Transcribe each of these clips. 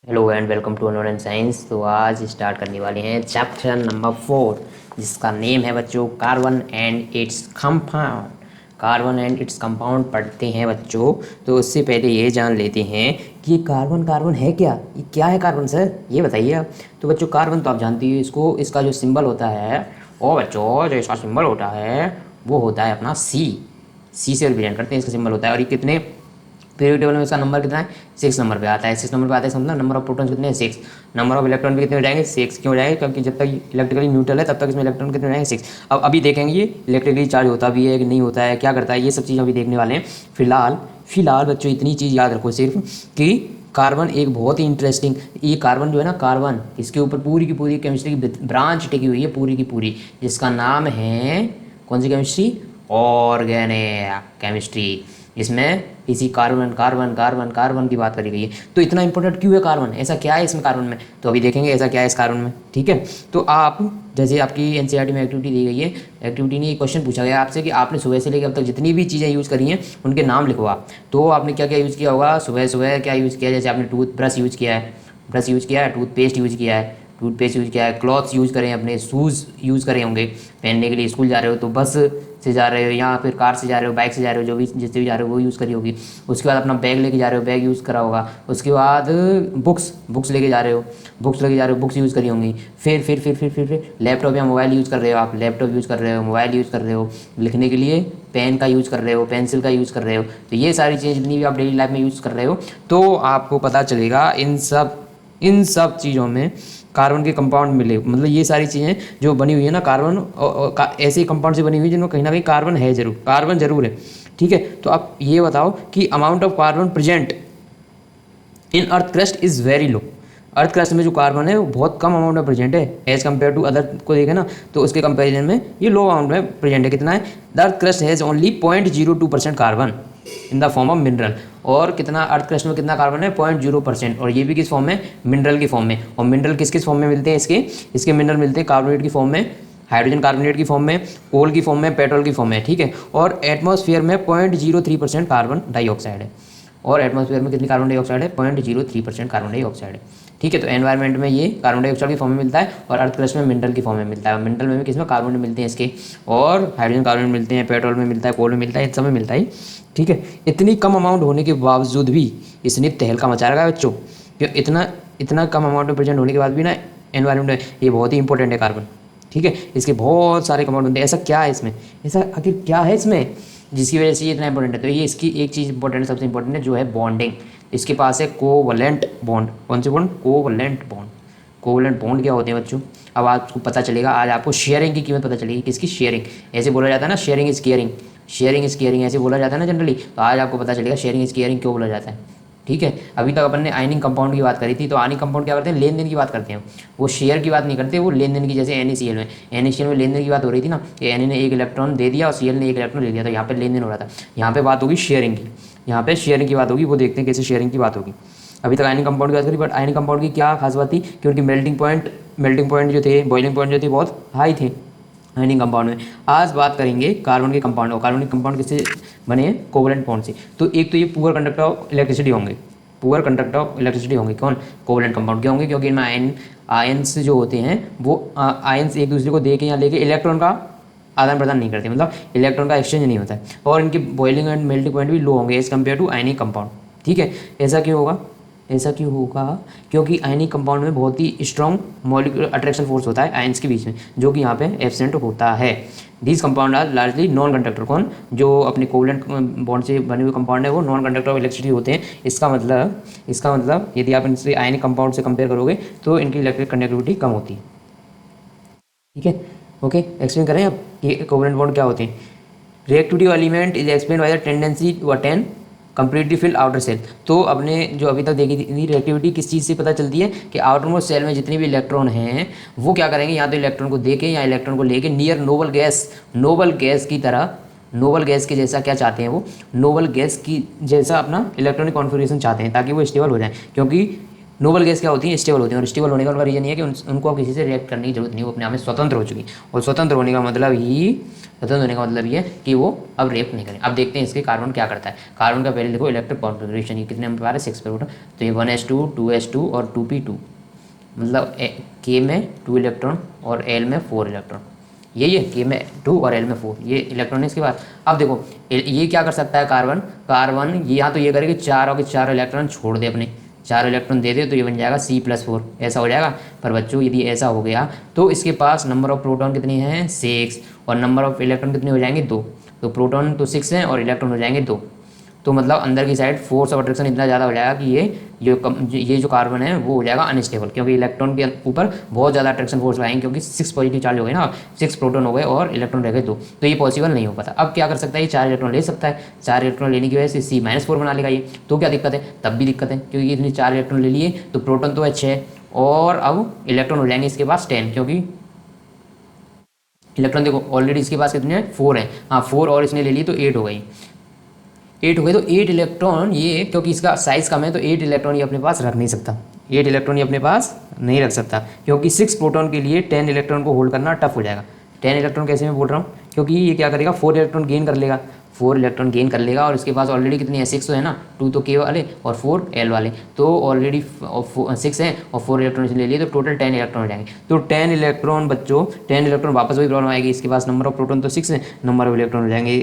Hello and welcome to unknown and science. तो आज start करने वाले हैं चैप्टर नंबर 4, जिसका नेम है बच्चों carbon and its compound. Carbon and its compound पढ़ते हैं बच्चों। तो उससे पहले ये जान लेते हैं कि ये कार्बन कार्बन है क्या, ये क्या है कार्बन सर, ये बताइए आप। तो बच्चों कार्बन तो आप जानती हो, इसको इसका जो सिंबल होता है, और बच्चों जो इसका सिंबल होता है वो होता है अपना सी से रिप्रेजेंट करते हैं, इसका सिंबल होता है। और ये कितने पीरियोडिक टेबल में इसका नंबर कितना है, 6 नंबर पे आता है। 6 नंबर पे आता है, इसका मतलब नंबर ऑफ प्रोटॉन्स कितने हैं, 6। नंबर ऑफ इलेक्ट्रॉन भी कितने हो जाएंगे, 6 क्यों हो जाएंगे, क्योंकि जब तक इलेक्ट्रिकली न्यूट्रल है तब तक इसमें इलेक्ट्रॉन कितने हो जाएंगे, 6। अब अभी देखेंगे ये इलेक्ट्रिकली चार्ज होता भी है कि नहीं होता है, क्या करता है, ये सब चीज़ अभी देखने वाले हैं। फिलहाल बच्चों इतनी चीज़ याद रखो सिर्फ कि कार्बन एक बहुत ही इंटरेस्टिंग, ये कार्बन जो है ना, कार्बन इसके ऊपर पूरी की पूरी केमिस्ट्री की ब्रांच टिकी हुई है, पूरी की पूरी, जिसका नाम है कौन सी केमिस्ट्री, ऑर्गेनिक केमिस्ट्री। इसमें इसी कार्बन कार्बन कार्बन कार्बन की बात करी गई है। तो इतना इंपॉर्टेंट क्यों है कार्बन, ऐसा क्या है इसमें कार्बन में, तो अभी देखेंगे ऐसा क्या है इस कार्बन में। ठीक है, तो आप जैसे आपकी एनसीईआरटी में एक्टिविटी दी गई है, एक्टिविटी में क्वेश्चन पूछा गया आपसे कि आपने सुबह से लेकर अब तक जितनी भी चीज़ें यूज़ करी हैं उनके नाम लिखवा। तो आपने क्या क्या यूज़ किया होगा, सुबह सुबह क्या यूज़ किया, जैसे आपने टूथब्रश यूज़ किया है, टूथपेस्ट यूज़ किया है, क्लॉथ्स यूज़ करें, अपने शूज़ यूज़ करे होंगे पहनने के लिए, स्कूल जा रहे हो तो बस से जा रहे हो या फिर कार से जा रहे हो, बाइक से जा रहे हो, जो भी जिससे भी जा रहे हो वो यूज़ करी होगी। उसके बाद अपना बैग लेके जा रहे हो, बैग यूज़ करा होगा। उसके बाद बुक्स लेके जा रहे हो, बुक्स यूज़ करी होंगी। फिर लैपटॉप या मोबाइल यूज़ कर रहे हो, आप लैपटॉप यूज़ कर रहे हो, मोबाइल यूज़ कर रहे हो, लिखने के लिए पेन का यूज़ कर रहे हो, पेंसिल का यूज़ कर रहे हो। तो ये सारी चीज़ें जितनी भी आप डेली लाइफ में यूज़ कर रहे हो, तो आपको पता चलेगा इन सब चीज़ों में कार्बन के कंपाउंड मिले। मतलब ये सारी चीज़ें जो बनी हुई है ना कार्बन, ऐसे कंपाउंड से बनी हुई है जिनमें कहीं ना कहीं कार्बन है, कार्बन जरूर है। ठीक है, तो आप ये बताओ कि amount of carbon present in earth crust is very low. Earth crust में जो कार्बन है वो बहुत कम अमाउंट में प्रेजेंट है, एज कम्पेयर टू अदर को देखें ना तो उसके कंपेरिजन में ये लो अमाउंट में प्रेजेंट है। कितना है, the earth crust has only 0.02% carbon in the form of mineral. और कितना अर्थ क्रस्ट में कितना कार्बन है, 0.0%, और ये भी किस फॉर्म में, मिनरल की फॉर्म में। और मिनरल किस किस फॉर्म में मिलते हैं, इसके मिनरल मिलते हैं कार्बोनेट की फॉर्म में, हाइड्रोजन कार्बोनेट की फॉर्म में, कोल की फॉर्म में, पेट्रोल की फॉर्म में। ठीक है, और एटमॉस्फेयर में 0.03% कार्बन डाइऑक्साइड है। और एटमॉस्फेयर में कितनी कार्बन डाइऑक्साइड है, 0.03% कार्बन डाइऑक्साइड है। ठीक है, तो एनवायरनमेंट में ये कार्बन डाइऑक्साइड की फॉर्म में मिलता है, और अर्थ क्रस्ट में मिनरल की फॉर्म में मिलता है। मिनरल में भी किसमें कार्बोनेट मिलते हैं इसके, और हाइड्रोजन कार्बोनेट मिलते हैं, पेट्रोल में मिलता है, कोल में मिलता है, इन सब में मिलता है। ठीक है, इतनी कम अमाउंट होने के बावजूद भी इसने तहलका मचा रखा है बच्चों, कि इतना कम अमाउंट में प्रेजेंट होने के बाद भी ना एनवायरनमेंट में ये बहुत ही इंपॉर्टेंट है कार्बन। ठीक है, इसके बहुत सारे कंपाउंड बनते हैं। ऐसा क्या है इसमें, ऐसा आखिर क्या है इसमें जिसकी वजह से ये इतना इंपॉर्टेंट है। तो ये इसकी एक चीज़ इंपॉर्टेंट है, सबसे इंपॉर्टेंट है जो है बॉन्डिंग। इसके पास है कोवलेंट बॉन्ड। कौन से bond, covalent bond. Covalent bond क्या होते हैं बच्चों, अब आपको पता चलेगा। आज आपको शेयरिंग की कीमत पता चलेगी, किसकी, शेयरिंग। ऐसे बोला जाता है ना, sharing is caring, sharing is caring ऐसे बोला जाता है ना जनरली। तो आज आपको पता चलेगा शेयरिंग इज़ केयरिंग क्यों बोला जाता है। ठीक है, अभी तक अपन ने आयनिंग कंपाउंड की बात करी थी, तो आयनिंग कंपाउंड क्या करते हैं, लेन देन की बात करते हैं। वो शेयर की बात नहीं करते, वो लेन देन की। जैसे NaCl में, लेन देन की बात हो रही थी ना, कि Na ने एक इलेक्ट्रॉन दे दिया और Cl ने एक इलेक्ट्रॉन ले लिया, तो यहाँ पे लेन देन हो रहा था। यहाँ पे बात होगी शेयरिंग की, यहाँ पे शेयरिंग की बात होगी। वो देखते हैं कैसे शेयरिंग की बात होगी। अभी तक आयनिक कंपाउंड की बात करी, बट आयनिक कंपाउंड की क्या खास बात थी कि उनकी मेल्टिंग पॉइंट जो थे, बॉइलिंग पॉइंट जो थे, बहुत हाई थे आयनिक कंपाउंड में। आज बात करेंगे कार्बन के कंपाउंड, और कार्बन के कंपाउंड किससे बने हैं, कोवलेंट बॉन्ड से। तो एक तो ये पुअर कंडक्टर ऑफ इलेक्ट्रिसिटी होंगे, कौन, कोवलेंट कंपाउंड क्या होंगे, क्योंकि इनमें आयंस जो होते हैं वो आयंस एक दूसरे को दे के या लेके इलेक्ट्रॉन का आदान प्रदान नहीं करते, मतलब इलेक्ट्रॉन का एक्सचेंज नहीं होता है। और इनके बॉइलिंग एंड मेल्टिंग पॉइंट भी लो होंगे as compare to ionic compound. ठीक है, ऐसा क्यों होगा, क्योंकि आयनिक कंपाउंड में बहुत ही स्ट्रॉन्ग मॉलिक्यूलर अट्रैक्शन फोर्स होता है आयंस के बीच में, जो कि यहाँ पे एब्सेंट होता है। These compound are largely non conductor. कौन, जो अपने कोवलेंट बॉन्ड से बने हुए कंपाउंड है वो नॉन कंडक्टर ऑफ इलेक्ट्रिसिटी होते हैं। इसका मतलब यदि आप इनसे आयनिक कंपाउंड से कंपेयर करोगे तो इनकी इलेक्ट्रिक कंडक्टिविटी कम होती है। ठीक है, ओके, एक्सप्लेन करें अब कि कोवलेंट बॉन्ड क्या होते हैं। Reactivity element is explain by the tendency to attain completely fill outer shell. तो अपने जो अभी तक देखी थी रिएक्टिविटी किस चीज़ से पता चलती है, कि आउटर मोस्ट सेल में जितने भी इलेक्ट्रॉन हैं वो क्या करेंगे, या तो इलेक्ट्रॉन को देके या इलेक्ट्रॉन को लेके नियर नोबल गैस की तरह, नोबल गैस के जैसा क्या चाहते हैं वो, नोबल गैस की जैसा अपना इलेक्ट्रॉनिक कॉन्फ़िगरेशन चाहते हैं, ताकि वो स्टेबल हो जाए। क्योंकि नोबल गैस क्या होती है, स्टेबल होती है, और स्टेबल होने का उनका रीजन ये है कि उनको अब किसी से रिएक्ट करने की जरूरत नहीं, वो अपने आप में स्वतंत्र हो चुकी, और स्वतंत्र होने का मतलब ये है कि वो अब रिएक्ट नहीं करें। अब देखते हैं इसके कार्बन क्या करता है। कार्बन का पहले देखो इलेक्ट्रिक कॉन्फिगरेशन, ये कितने नंबर पर आ रहा है, 6 पर। तो ये 1s2 2s2 और 2p2, मतलब के में 2 इलेक्ट्रॉन और एल में 4 इलेक्ट्रॉन, यही है, के में 2 और एल में 4, ये इलेक्ट्रॉन है। इसके बाद अब देखो ये क्या कर सकता है कार्बन यहाँ तो ये करे कि चारों के चारों इलेक्ट्रॉन छोड़ दे, अपने 4 इलेक्ट्रॉन दे दे, तो ये बन जाएगा C+4, ऐसा हो जाएगा। पर बच्चों यदि ऐसा हो गया तो इसके पास नंबर ऑफ प्रोटॉन कितनी है, 6, और नंबर ऑफ इलेक्ट्रॉन कितने हो जाएंगे, 2। तो प्रोटॉन तो 6 हैं और इलेक्ट्रॉन हो जाएंगे 2। तो मतलब अंदर की साइड फोर्स ऑफ अट्रैक्शन इतना ज़्यादा हो जाएगा कि ये जो कार्बन है वो हो जाएगा अनस्टेबल, क्योंकि इलेक्ट्रॉन के ऊपर बहुत ज़्यादा अट्रैक्शन फोर्स लगाएंगे, क्योंकि 6 पॉजिटिव चार्ज हो गए ना, 6 प्रोटॉन हो गए और इलेक्ट्रॉन रह गए 2, तो ये पॉसिबल नहीं हो पाता। अब क्या कर सकता है, ये 4 इलेक्ट्रॉन ले सकता है, 4 इलेक्ट्रॉन लेने की वजह से C-4 बना लेगा ये। तो क्या दिक्कत है, तब भी दिक्कत है, क्योंकि इतनी 4 इलेक्ट्रॉन ले लिए तो प्रोटॉन तो है 6, और अब इलेक्ट्रॉन हो जाएंगे इसके पास 10, क्योंकि इलेक्ट्रॉन देखो ऑलरेडी इसके पास कितने हैं, 4 हैं, हाँ 4 और इसने ले ली तो 8 हो गई, 8 हो गए। तो 8 इलेक्ट्रॉन ये, क्योंकि इसका साइज़ कम है तो 8 इलेक्ट्रॉन ये अपने पास रख नहीं सकता, 8 इलेक्ट्रॉन ये अपने पास नहीं रख सकता, क्योंकि 6 प्रोटॉन के लिए 10 इलेक्ट्रॉन को होल्ड करना टफ हो जाएगा। 10 इलेक्ट्रॉन कैसे मैं बोल रहा हूँ, क्योंकि ये क्या करेगा, 4 इलेक्ट्रॉन गेन कर लेगा, 4 इलेक्ट्रॉन गेन कर लेगा, और इसके पास ऑलरेडी कितनी है, 6 तो है ना, 2 तो के वाले और 4 एल वाले, तो ऑलरेडी 6 हैं और 4 इलेक्ट्रॉन ले लिए, तो टोटल 10 इलेक्ट्रॉन हो जाएंगे। तो 10 इलेक्ट्रॉन बच्चों, 10 इलेक्ट्रॉन वापस वही प्रॉब्लम आएगी, इसके पास नंबर ऑफ प्रोटॉन तो 6 है, नंबर ऑफ इलेक्ट्रॉन हो जाएंगे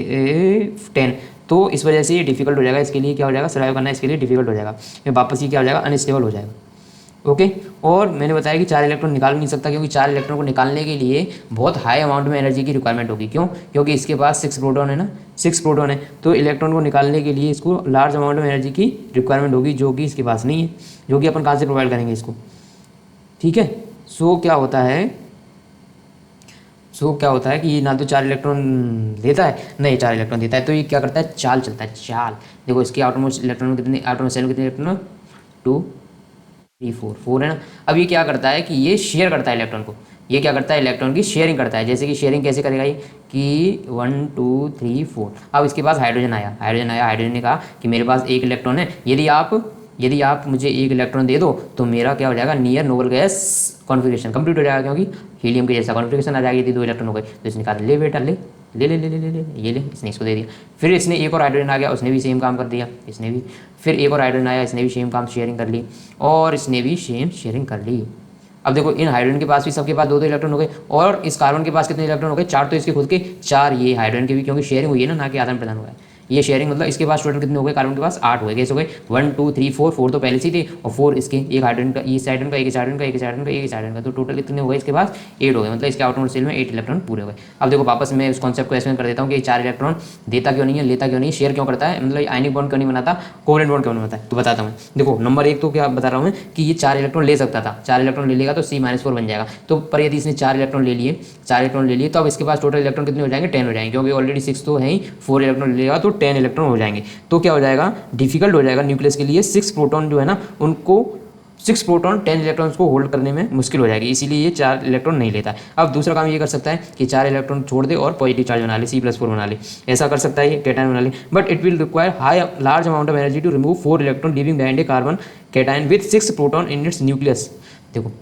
10, तो इस वजह से ये डिफिकल्ट हो जाएगा, इसके लिए क्या हो जाएगा, सर्वाइव करना इसके लिए डिफिकल्ट हो जाएगा, वापस ये क्या हो जाएगा, अनस्टेबल हो जाएगा। ओके, और मैंने बताया कि 4 इलेक्ट्रॉन निकाल नहीं सकता, क्योंकि 4 इलेक्ट्रॉन को निकालने के लिए बहुत हाई अमाउंट में एनर्जी की रिक्वायरमेंट होगी। क्यों, क्योंकि इसके पास 6 प्रोटॉन है ना, 6 प्रोटॉन है, तो इलेक्ट्रॉन को निकालने के लिए इसको लार्ज अमाउंट में एनर्जी की रिक्वायरमेंट होगी, जो कि इसके पास नहीं है, जो कि अपन कहाँ से प्रोवाइड करेंगे इसको। ठीक है, सो क्या होता है कि ये ना तो 4 इलेक्ट्रॉन देता है, नहीं 4 इलेक्ट्रॉन देता है, तो ये क्या करता है, चाल चलता है, चाल। देखो इसके आटोमोस्ट इलेक्ट्रॉन में कितने, आटोमोस्ट सेल में कितने इलेक्ट्रॉन, 2 3 4 है ना। अब ये क्या करता है कि ये शेयर करता है इलेक्ट्रॉन को, ये क्या करता है, इलेक्ट्रॉन की शेयरिंग करता है। जैसे कि शेयरिंग कैसे करेगा ये, कि 1 2 3 4, अब इसके पास हाइड्रोजन आया, हाइड्रोजन ने कहा कि मेरे पास 1 इलेक्ट्रॉन है, यदि आप मुझे 1 इलेक्ट्रॉन दे दो तो मेरा क्या हो जाएगा, near noble gas configuration complete हो जाएगा, क्योंकि हीलियम के जैसा कॉन्फिगरेशन आ जाएगी, यदि 2 इलेक्ट्रॉन हो गए। तो इसने कहा ले बेटा ले ले ले ले ले ले ले ये ले, इसने इसको दे दिया। फिर इसने एक और हाइड्रोजन आ गया, उसने भी सेम काम कर दिया, इसने भी। फिर एक और हाइड्रोजन आया, इसने भी सेम काम शेयरिंग कर ली, और इसने भी सेम शेयरिंग कर ली। अब देखो इन हाइड्रोजन के पास भी सबके पास 2 इलेक्ट्रॉन हो गए, और इस कार्बन के पास कितने इलेक्ट्रॉन हो गए, 4 तो इसके खुद के, 4 ये हाइड्रोजन के भी, क्योंकि शेयरिंग हुई है ना कि आदान प्रदान हुआ है। ये शेयरिंग मतलब इसके पास टोटल कितने हो गए, कार्बन के पास 8 हो गए, कैसे हो गए, 1 2 3 4 तो पहले से ही थे, और 4 इसके, एक हाइड्रोजन का, इस हाइड्रोजन का, एक हाइड्रोजन का, एक हाइड्रोजन का, एक हाइड्रोजन का, तो टोटल कितने हो गए इसके पास 8 हो गए, मतलब इसके आउटमोस्ट सेल में 8 इलेक्ट्रॉन पूरे हो गए। अब देखो वापस मैं इस कॉन्सेप्ट को एक्सप्लेन कर देता हूँ कि 4 इलेक्ट्रॉन देता क्यों नहीं है, लेता क्यों नहीं, शेयर क्यों करता है, मतलब आयनिक बॉन्ड क्यों नहीं बनाता, कोवलेंट बॉन्ड क्यों नहीं बनाता है, तो बताता हूँ। देखो नंबर 1 तो क्या बता रहा हूँ मैं, कि ये 4 इलेक्ट्रॉन ले सकता था, 4 इलेक्ट्रॉन ले लेगा तो C-4 बन जाएगा। तो पर यदि इसने 4 इलेक्ट्रॉन ले लिए, 4 इलेक्ट्रॉन ले लिए, तो अब इसके पास टोटल इलेक्ट्रॉन कितने हो जाएंगे, 10 हो जाएंगे, क्योंकि ऑलरेडी 6 तो है ही, 4 इलेक्ट्रॉन ले लेगा तो 10 इलेक्ट्रॉन हो जाएंगे। तो क्या हो जाएगा, डिफिकल्ट हो जाएगा न्यूक्लियस के लिए, 6 प्रोटॉन जो है ना, उनको 6 प्रोटॉन 10 इलेक्ट्रॉन्स को होल्ड करने में मुश्किल हो जाएगी, इसीलिए ये 4 इलेक्ट्रॉन नहीं लेता है। अब दूसरा काम ये कर सकता है कि 4 इलेक्ट्रॉन छोड़ दे और पॉजिटिव चार्ज बना ले, C+4 बना ले, ऐसा कर सकता है, ये कैटायन बना ले, but it will require high large amount of energy to remove 4 electron leaving behind a carbon cation with 6 proton in its nucleus. देखो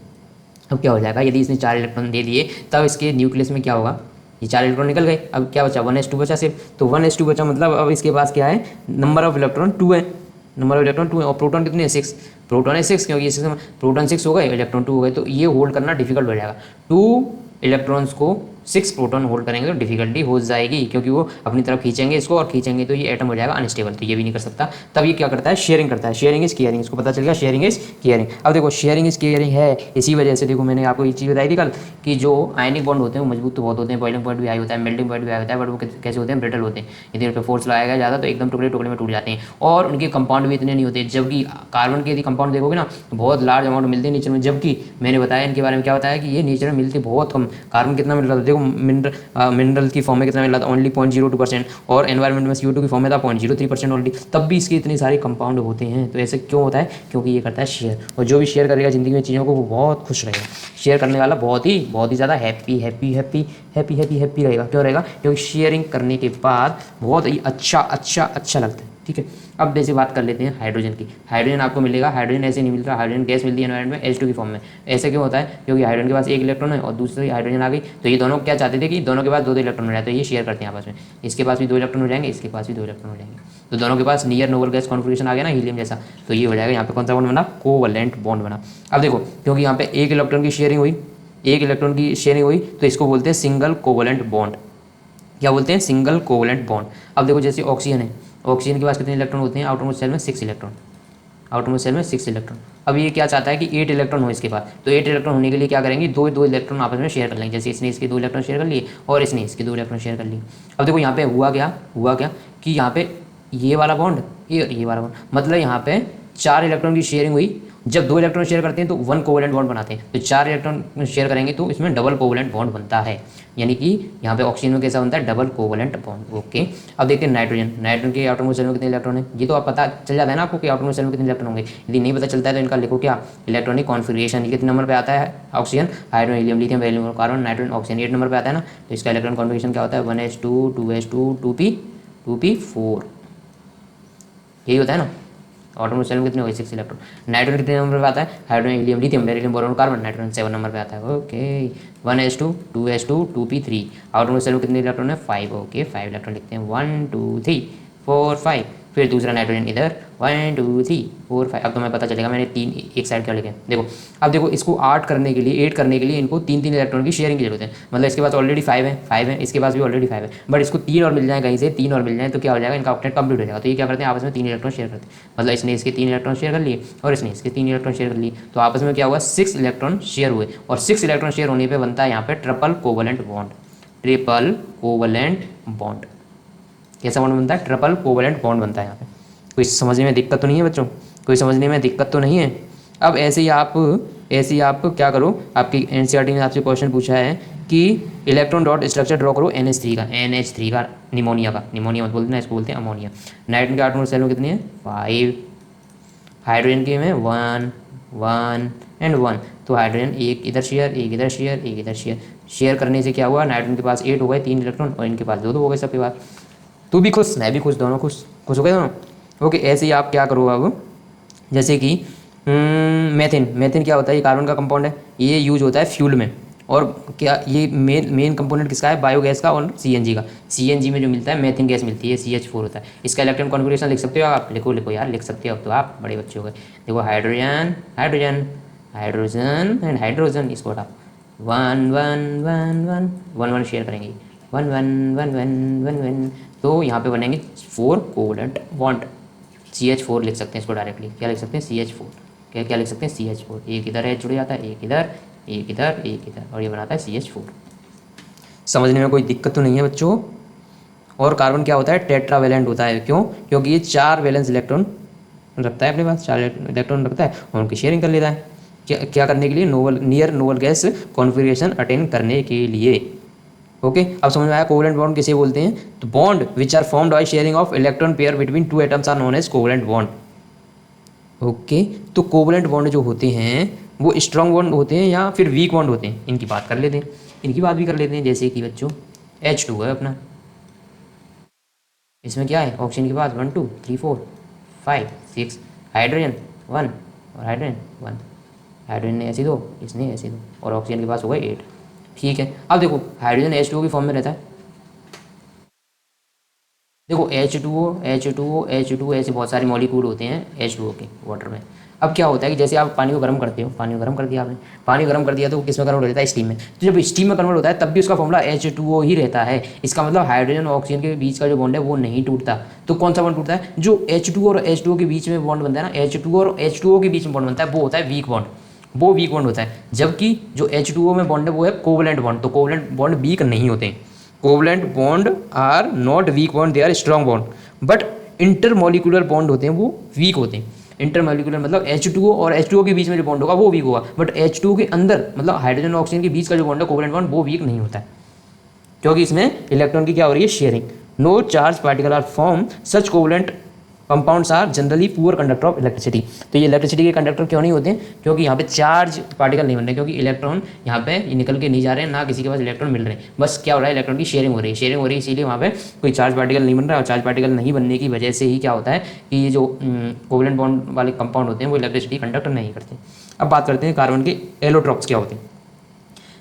अब क्या हो जाएगा, यदि इसने 4 इलेक्ट्रॉन दे दिए तब इसके न्यूक्लियस में क्या होगा, ये 4 इलेक्ट्रॉन निकल गए, अब क्या बचा, 1s2 बचा सिर्फ। तो 1s2 बचा, मतलब अब इसके पास क्या है, नंबर ऑफ इलेक्ट्रॉन 2 है, नंबर ऑफ इलेक्ट्रॉन 2 है, और प्रोटॉन कितने हैं, 6, प्रोटॉन है 6, क्योंकि ये प्रोटॉन 6 हो गए, इलेक्ट्रॉन 2 हो गए, तो ये होल्ड करना डिफिकल्ट हो जाएगा। 2 इलेक्ट्रॉन्स को 6 प्रोटॉन होल्ड करेंगे तो डिफिकल्टी हो जाएगी, क्योंकि वो अपनी तरफ खींचेंगे इसको, और खींचेंगे तो ये एटम हो जाएगा अनस्टेबल, तो ये भी नहीं कर सकता। तब ये क्या करता है, शेयरिंग करता है, शेयरिंग इज केयरिंग, इसको पता चल गया, शेयरिंग इज केयरिंग। अब देखो शेयरिंग इज केयरिंग है, इसी वजह से देखो मैंने आपको ये चीज़ बताई थी कल, कि जो आयनिक बॉन्ड होते हैं वो मजबूत तो बहुत होते हैं, बॉइलिंग पॉइंट भी हाई होता है, मेल्टिंग पॉइंट भी हाई होता है, बट वो कैसे होते हैं, ब्रिटल होते हैं, यदि उन पर फोर्स लगाया गया ज़्यादा तो एकदम टुकड़े टुकड़े में टूट जाते हैं, और उनके कंपाउंड भी इतने नहीं होते। जबकि कार्बन के यदि कंपाउंड देखोगे ना तो बहुत लार्ज अमाउंट मिलते हैं नेचर में, जबकि मैंने बताया इनके बारे में, क्या बताया कि ये नेचर में मिलते बहुत कम। कार्बन कितना मिल रहा था, देखो मिनरल की फॉर्म में कितना मिल रहा था, ओनली 0.02%, और एनवायरमेंट में CO2 की फॉर्म में था 0.03% ऑलरेडी, तब भी इसके इतने सारे कंपाउंड होते हैं। तो ऐसे क्यों होता है, क्योंकि ये करता है शेयर, और जो भी शेयर करेगा ज़िंदगी में चीज़ों को वो बहुत खुश रहेगा। शेयर करने वाला बहुत ही ज़्यादा हैप्पी रहेगा। क्यों रहेगा, क्योंकि शेयरिंग करने के बाद बहुत ही अच्छा लगता है। ठीक है। अब जैसे बात कर लेते हैं हाइड्रोजन की। हाइड्रोजन आपको मिलेगा, हाइड्रोजन ऐसे नहीं मिलता, हाइड्रोजन गैस मिलती है एनवायरमेंट में H2 की फॉर्म में। ऐसे क्यों होता है? क्योंकि हाइड्रोजन के पास एक इलेक्ट्रॉन है और दूसरी हाइड्रोजन आ गई, तो ये दोनों क्या चाहते थे कि दोनों के पास 2 इलेक्ट्रॉन हो जाए, तो ये शेयर करते हैं आपस में। इसके पास भी 2 इलेक्ट्रॉन हो जाएंगे, इसके पास भी 2 इलेक्ट्रॉन हो जाएंगे, तो दोनों के पास नियर नोबल गैस कॉन्फिगरेशन आ गया ना, हीलियम जैसा। तो ये हो जाएगा यहाँ पे कौन सा बॉन्ड बना? कोवलेंट बॉन्ड बना। अब देखो, क्योंकि यहाँ पे एक इलेक्ट्रॉन की शेयरिंग हुई, एक इलेक्ट्रॉन की शेयरिंग हुई, तो इसको बोलते हैं सिंगल कोवलेंट बॉन्ड। क्या बोलते हैं? Single covalent bond. अब देखो जैसे ऑक्सीजन है, ऑक्सीजन के पास कितने इलेक्ट्रॉन होते हैं? आउटरमोस्ट शेल में 6 इलेक्ट्रॉन, आउटरमोस्ट शेल में 6 इलेक्ट्रॉन। अब ये क्या चाहता है कि 8 इलेक्ट्रॉन हो इसके पास, तो 8 इलेक्ट्रॉन होने के लिए क्या करेंगे? 2 इलेक्ट्रॉन आपस में शेयर कर लेंगे। जैसे इसने इसके 2 इलेक्ट्रॉन शेयर कर लिए और इसने इसके 2 इलेक्ट्रॉन शेयर कर लिए। अब देखो यहाँ पे हुआ क्या कि यहाँ पे ये वाला बॉन्ड, ये वाला बॉन्ड, मतलब यहाँ पे 4 इलेक्ट्रॉन की शेयरिंग हुई। जब 2 इलेक्ट्रॉन शेयर करते हैं तो 1 कोवलेंट बॉन्ड बनाते हैं, तो 4 इलेक्ट्रॉन शेयर करेंगे तो इसमें डबल कोवलेंट बॉन्ड बनता है। यानी कि यहाँ पे ऑक्सीजन में कैसा बनता है? Double covalent bond. ओके। अब देखते हैं नाइट्रोजन। नाइट्रोजन के आटोमोस्ट शेल में कितने इलेक्ट्रॉन है? ये तो आप पता चल जाता है ना आपको कि आटोमोस्ट शेल में कितने इलेक्ट्रॉन होंगे। यदि नहीं पता चलता है तो इनका लिखो क्या? Electronic configuration. कितने नंबर पर आता है? Oxygen, hydrogen, helium, lithium, beryllium, carbon, nitrogen, oxygen 8 number पर आता है ना। तो इसका इलेक्ट्रॉन कॉन्फिगरेशन क्या होता है? 1s2 2s2 2p4, यही होता है ना। ऑटोमोस्ट शेल में कितने हो गए? 6 इलेक्ट्रॉन। नाइट्रोजन कितने नंबर पे आता है? Hydrogen, helium, lithium, beryllium, boron, carbon, nitrogen 7 number पे आता है। Okay. 1s2 2s2 2p3। Outermost shell में कितने इलेक्ट्रॉन है? 5। ओके, 5 इलेक्ट्रॉन लिखते हैं। 1 2 3 4 5। फिर दूसरा नाइट्रोजन इधर 1 2 3 4 5। अब तो मैं पता चलेगा मैंने 3 एक साइड क्या लिखे। देखो अब देखो, इसको 8 करने के लिए इनको 3 इलेक्ट्रॉन की शेयरिंग की जरूरत है। मतलब इसके पास ऑलरेडी 5 है, इसके पास भी ऑलरेडी 5 है, बट इसको 3 और मिल जाए कहीं से, 3 और मिल जाए तो क्या हो जाएगा? इनका ऑक्टेट कंप्लीट हो जाएगा। तो ये क्या करते हैं? आपस में 3 इलेक्ट्रॉन शेयर करते हैं। मतलब इसने इसके 3 इलेक्ट्रॉन शेयर कर लिए और इसने इसके 3 इलेक्ट्रॉन शेयर कर लिए, तो आपस में क्या हुआ? 6 इलेक्ट्रॉन शेयर हुए। और 6 इलेक्ट्रॉन शेयर होने पर बनता है यहाँ पे triple covalent bond. Triple covalent bond कैसा बॉन्ड बनता है? ट्रिपल कोवलेंट बॉन्ड बनता है यहाँ पे। कोई समझने में दिक्कत तो नहीं है बच्चों? कोई समझने में दिक्कत तो नहीं है? अब ऐसे ही आप क्या करो, आपकी एनसीईआरटी ने आपसे क्वेश्चन पूछा है कि इलेक्ट्रॉन डॉट स्ट्रक्चर ड्रॉ करो NH3 का, निमोनिया मत बोलते ना, इसको बोलते हैं अमोनिया। नाइट्रोजन के आटोमोस्ट शेल में कितने हैं? 5। हाइड्रोजन के में 1 1 एंड 1। तो हाइड्रोजन एक इधर शेयर, एक इधर शेयर, एक इधर शेयर करने से क्या हुआ? नाइट्रोजन के पास 8 हो गए, 3 इलेक्ट्रॉन, और इनके पास 2 हो गए सबके पास। तू भी खुश, मैं भी खुश, दोनों खुश हो गए दोनों। ओके। ऐसे ही आप क्या करो अब, जैसे कि मेथिन क्या होता है? ये कार्बन का कंपाउंड है, ये यूज होता है फ्यूल में। और क्या ये मेन कंपोनेंट किसका है? बायोगैस का और सीएनजी का। सीएनजी में जो मिलता है मेथिन गैस मिलती है, CH4 होता है। इसका इलेक्ट्रॉन कॉन्फिगरेशन लिख सकते हो आप? लिखो यार, लिख सकते हो अब तो आप बड़े बच्चे हो गए। देखो hydrogen hydrogen hydrogen and hydrogen, इसको हटाओ। 1 1 1 1 1 1 शेयर करेंगे, 1 1 1 1 1 1। तो यहाँ पे बनेंगे 4 कोवलेंट बॉन्ड। CH4 लिख सकते हैं इसको डायरेक्टली। क्या लिख सकते हैं? CH4। क्या लिख सकते हैं? CH4। एक इधर है जुड़ जाता है, एक इधर, एक इधर, एक इधर, और ये बनाता है CH4। समझने में कोई दिक्कत तो नहीं है बच्चों? और कार्बन क्या होता है? टेट्रावेलेंट होता है। क्यों? क्योंकि ये 4 वैलेंस इलेक्ट्रॉन रखता है, अपने पास 4 इलेक्ट्रॉन रखता है और उनकी शेयरिंग कर लेता है। क्या करने के लिए? Near noble gas configuration attain करने के लिए। ओके। अब समझ में आया कोवलेंट बॉन्ड किसे बोलते हैं? तो bond which are formed by sharing of electron pair between 2 atoms are known as covalent bond. Okay. तो कोवलेंट बॉन्ड जो होते हैं वो स्ट्रॉन्ग बॉन्ड होते हैं या फिर वीक बॉन्ड होते हैं? इनकी बात कर लेते हैं, इनकी बात भी कर लेते हैं। जैसे कि बच्चों H2 है अपना, इसमें क्या है? ऑक्सीजन के पास 1 2 3 4 5 6, हाइड्रोजन 1 और हाइड्रोजन 1। हाइड्रोजन ने ऐसे 2, इसने ऐसे 2, और ऑक्सीजन के पास हो गए 8। ठीक है। अब देखो हाइड्रोजन H2O की फॉर्म में रहता है। देखो H2O ऐसे बहुत सारे मॉलिक्यूल होते हैं H2O के वाटर में। अब क्या होता है कि जैसे आप पानी को गर्म करते हो, पानी को गर्म कर दिया आपने, पानी गर्म कर दिया तो किस में कन्वर्ट हो जाता है? स्टीम में। तो जब स्टीम में कन्वर्ट होता है तब भी उसका फॉर्मूला H2O ही रहता है। इसका मतलब हाइड्रोजन और ऑक्सीजन के बीच का जो बॉन्ड है वो नहीं टूटता। तो कौन सा बॉन्ड टूटता है? जो H2O और H2O के बीच में बॉन्ड बनता है ना, H2O और H2O के बीच में बॉन्ड बनता है, वो होता है वीक बॉन्ड। वो वीक बॉन्ड होता है। जबकि जो H2O में बॉन्ड है वो है कोवलेंट बॉन्ड। तो कोवलेंट बॉन्ड वीक नहीं होते। Covalent bond are not weak bond, they are strong bond. But intermolecular bond होते हैं वो वीक होते हैं। इंटरमोलिकुलर मतलब H2O और H2O के बीच में जो बॉन्ड होगा वो वीक होगा, बट H2O के अंदर मतलब हाइड्रोजन और ऑक्सीजन के बीच का जो बॉन्ड है कोवलेंट बॉन्ड, वो वीक नहीं होता है, क्योंकि इसमें इलेक्ट्रॉन की क्या हो रही है? Sharing. No charge particle are form such covalent compounds are generally poor conductor of electricity. तो ये इलेक्ट्रिसिटी के कंडक्टर क्यों नहीं होते हैं? क्योंकि यहाँ पे चार्ज पार्टिकल नहीं बन रहे, क्योंकि इलेक्ट्रॉन यहाँ पे निकल के नहीं जा रहे हैं, ना किसी के पास इलेक्ट्रॉन मिल रहे हैं, बस क्या हो रहा है, इलेक्ट्रॉन की शेयरिंग हो रही है, शेयरिंग हो रही है, इसीलिए वहाँ पे कोई चार्ज पार्टिकल नहीं बन रहा है। और चार्ज पार्टिकल नहीं बनने की वजह से ही क्या होता है कि ये जो कोवलेंट बॉन्ड वाले कंपाउंड होते हैं वो इलेक्ट्रिसिटी कंडक्टर नहीं करते। अब बात करते हैं कार्बन के एलोट्रॉप्स क्या होते हैं।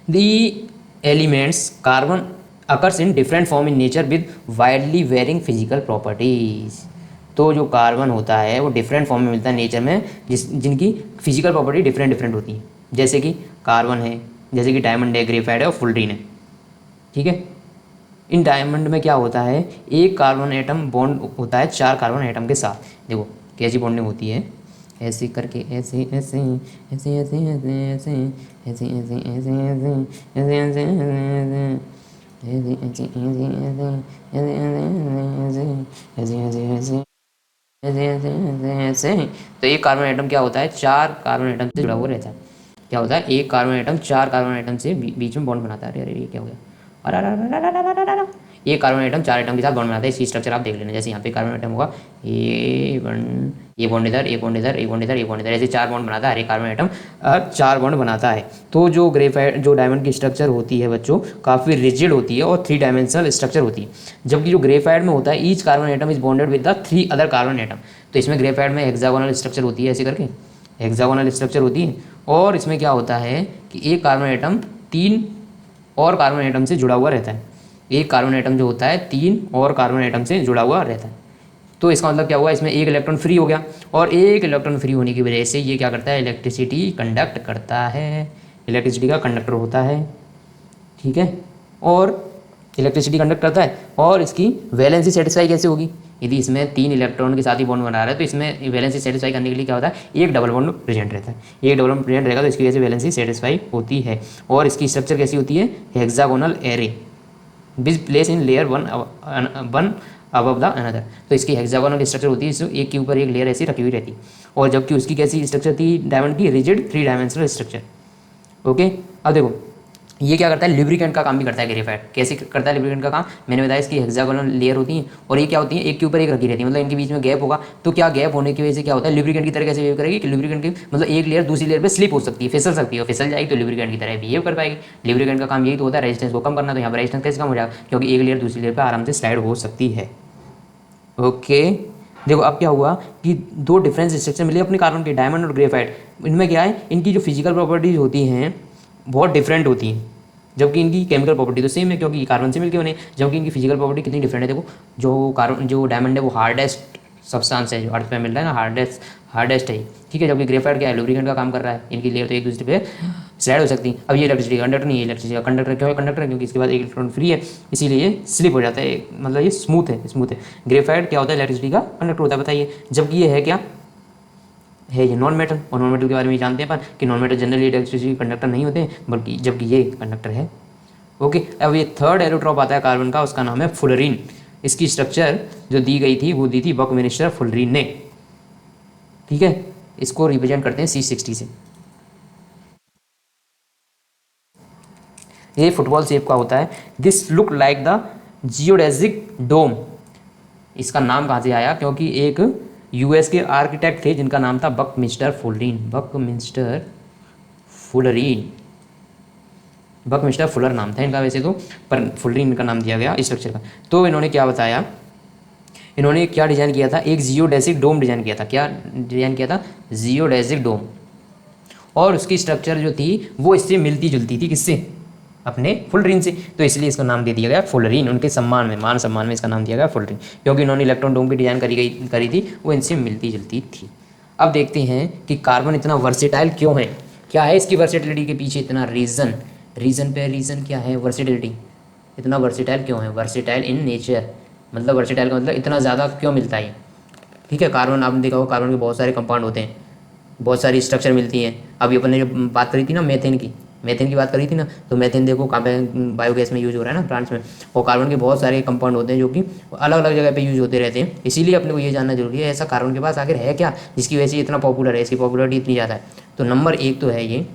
The elements carbon occurs in different form in nature with widely varying physical properties. तो जो कार्बन होता है वो डिफरेंट फॉर्म में मिलता है नेचर में, जिनकी फिजिकल प्रॉपर्टी डिफरेंट डिफरेंट होती है। जैसे कि कार्बन है, जैसे कि डायमंड है, ग्रेफाइट है और फुलरीन है। ठीक है, इन डायमंड में क्या होता है, एक कार्बन एटम बॉन्ड होता है 4 कार्बन एटम के साथ। देखो कैसी बॉन्डिंग होती है, ऐसे करके ऐसे ऐसे ऐसे ऐसे ऐसे ऐसे ऐसे ऐसे ऐसे ऐसे ऐसे ऐसे। तो एक कार्बन एटम क्या होता है, 4 कार्बन एटम से जुड़ा हुआ रहता है। क्या होता है, एक कार्बन एटम 4 कार्बन एटम से बीच में बॉन्ड बनाता है। अरे अरे ये क्या हो गया, अरे एक कार्बन एटम 4 एटम के साथ बॉन्ड बनाता है। इसकी स्ट्रक्चर आप देख लेना, जैसे यहाँ पे कार्बन एटम होगा, ये बॉन्ड इधर, ये बॉन्ड इधर, ये बॉन्ड इधर, ये बॉन्ड इधर, ऐसे 4 बॉन्ड बनाता है। हर एक कार्बन एटम 4 बॉन्ड बनाता है। तो जो ग्रेफाइट जो डायमंड की स्ट्रक्चर होती है बच्चों, काफ़ी रिजिड होती है और 3 डायमेंशनल स्ट्रक्चर होती है। जबकि जो ग्रेफाइट में होता है, each carbon atom is bonded with the 3 other carbon atom. तो इसमें ग्रेफाइट में हेक्सागोनल स्ट्रक्चर होती है, ऐसे करके हेक्सागोनल स्ट्रक्चर होती है। और इसमें क्या होता है कि एक कार्बन एटम 3 और कार्बन एटम से जुड़ा हुआ रहता है। एक कार्बन एटम जो होता है 3 और कार्बन एटम से जुड़ा हुआ रहता है। तो इसका मतलब क्या हुआ, इसमें एक इलेक्ट्रॉन फ्री हो गया, और एक इलेक्ट्रॉन फ्री होने की वजह से ये क्या करता है, इलेक्ट्रिसिटी कंडक्ट करता है, इलेक्ट्रिसिटी का कंडक्टर होता है। ठीक है, और इलेक्ट्रिसिटी कंडक्ट करता है। और इसकी वैलेंसी सेटिस्फाई कैसे होगी, यदि इसमें 3 इलेक्ट्रॉन के साथ ही बॉन्ड बना रहा है तो इसमें वैलेंसी सेटिस्फाई करने के लिए क्या होता है, एक डबल बॉन्ड प्रेजेंट रहता है। एक डबल बॉन्ड प्रेजेंट रहेगा तो इसकी वजह से वैलेंसी सेटिस्फाई होती है। और इसकी स्ट्रक्चर कैसी होती है, hexagonal array which place in layer one above the another. तो इसकी हेक्सागोनल स्ट्रक्चर होती है, इसमें एक के ऊपर एक लेयर ऐसी रखी हुई रहती है। और जबकि उसकी कैसी स्ट्रक्चर थी डायमंड की, रिजिड 3 डायमेंशनल स्ट्रक्चर। ओके, अब देखो ये क्या करता है, लिब्रिकेंट का काम भी करता है ग्रेफाइट। कैसे करता है लिब्रिकेंट का काम, मैंने बताया इसकी हेक्सागोनल लेयर होती है और ये क्या होती है, एक के ऊपर एक रखी रहती है, मतलब इनके बीच में गैप होगा। तो क्या गैप होने की वजह से क्या होता है, लिब्रिकेंट की तरह कैसे बिहेव करेगी कि लिब्रिकेंट की मतलब एक लेयर दूसरी लेयर पे स्लिप हो सकती है, फिसल सकती है, और फिसल जाएगी तो लिब्रिकेंट की तरह बिहेव कर पाएगी। लिब्रिकेंट का काम यही तो होता है, रेजिस्टेंस को कम करना। तो यहाँ पर रेजिस्टेंस कैसे कम हो जाएगा, क्योंकि एक लेयर दूसरी लेयर पर आराम से स्लाइड हो सकती है। ओके, देखो अब क्या हुआ कि 2 डिफरेंस स्ट्रक्चर मिले अपने कार्बन के, डायमंड और ग्रेफाइट। इनमें क्या है, इनकी जो फिजिकल प्रॉपर्टीज होती हैं बहुत डिफरेंट होती हैं, जबकि इनकी केमिकल प्रॉपर्टी तो सेम है, क्योंकि कार्बन से मिलके बने। जबकि इनकी फिजिकल प्रॉपर्टी कितनी डिफरेंट है। देखो जो कार्बन जो डायमंड है वो हार्डेस्ट सब्सटेंस है जो अर्थ पे मिल रहा है ना, हार्डेस्ट है। ठीक है, जबकि ग्रेफाइट क्या है, लुब्रिकेंट का काम कर रहा है। इनकी लेयर तो एक दूसरे पे स्लाइड हो सकती है। अब ये इलेक्ट्रिसिटी कंडक्टर नहीं है, इलेक्ट्रिसिटी का कंडक्टर क्यों है, कंडक्टर क्योंकि इसके बाद एक इलेक्ट्रॉन फ्री है, इसीलिए ये स्लिप हो जाता है, मतलब ये स्मूथ है। ग्रेफाइट क्या होता है, इलेक्ट्रिसिटी का कंडक्टर होता है, बताइए। जबकि ये है क्या है, ये नॉन मेटल। और नॉन मेटल के बारे में जानते हैं अपन कि non metal generally electricity conductor नहीं होते, बल्कि जबकि ये कंडक्टर है। ओके, अब ये थर्ड एलोट्रॉप आता है कार्बन का, उसका नाम है फुलरीन। इसकी स्ट्रक्चर जो दी गई थी वो दी थी बकमिंस्टर फुलरीन ने। ठीक है, इसको रिप्रेजेंट करते हैं C60 से। ये फुटबॉल शेप का होता है। दिस लुक लाइक द जियोडेजिक डोम। इसका नाम कहाँ से आया, क्योंकि एक US के आर्किटेक्ट थे जिनका नाम था बकमिंस्टर फुलर नाम था इनका वैसे तो, पर फुलरीन इनका नाम दिया गया इस स्ट्रक्चर का। तो इन्होंने क्या बताया, इन्होंने क्या डिज़ाइन किया था, एक जियोडेसिक डोम डिज़ाइन किया था। क्या डिज़ाइन किया था, जियोडेसिक डोम। और उसकी स्ट्रक्चर जो थी वो इससे मिलती जुलती थी, किससे, अपने फुलरीन से। तो इसलिए इसका नाम दे दिया गया फुलरीन। उनके सम्मान में, मान सम्मान में इसका नाम दिया गया फुलरीन, क्योंकि इन्होंने इलेक्ट्रॉन डोम की डिज़ाइन करी थी, वो इनसे मिलती जुलती थी। अब देखते हैं कि कार्बन इतना वर्सेटाइल क्यों है, क्या है इसकी वर्सेटिलिटी के पीछे इतना रीज़न क्या है, वर्सेटिलिटी इतना वर्सेटाइल क्यों है, वर्सेटाइल इन नेचर, मतलब वर्सेटाइल का मतलब इतना ज़्यादा क्यों मिलता है। ठीक है, कार्बन आपने देखा होगा, कार्बन के बहुत सारे कंपाउंड होते हैं, बहुत सारी स्ट्रक्चर मिलती हैं। अभी अपन ने जो बात करी थी ना मेथेन की बात करी थी ना, तो मेथेन देखो कहाँ पे बायोगैस में यूज़ हो रहा है ना, प्लांट्स में। और कार्बन के बहुत सारे कंपाउंड होते हैं जो कि अलग अलग जगह पे यूज़ होते रहते हैं। इसीलिए अपने को ये जानना जरूरी है, ऐसा कार्बन के पास आखिर है क्या जिसकी वजह से इतना पॉपुलर है, इसकी पॉपुलरिटी इतनी ज़्यादा है। तो नंबर 1 तो है ये,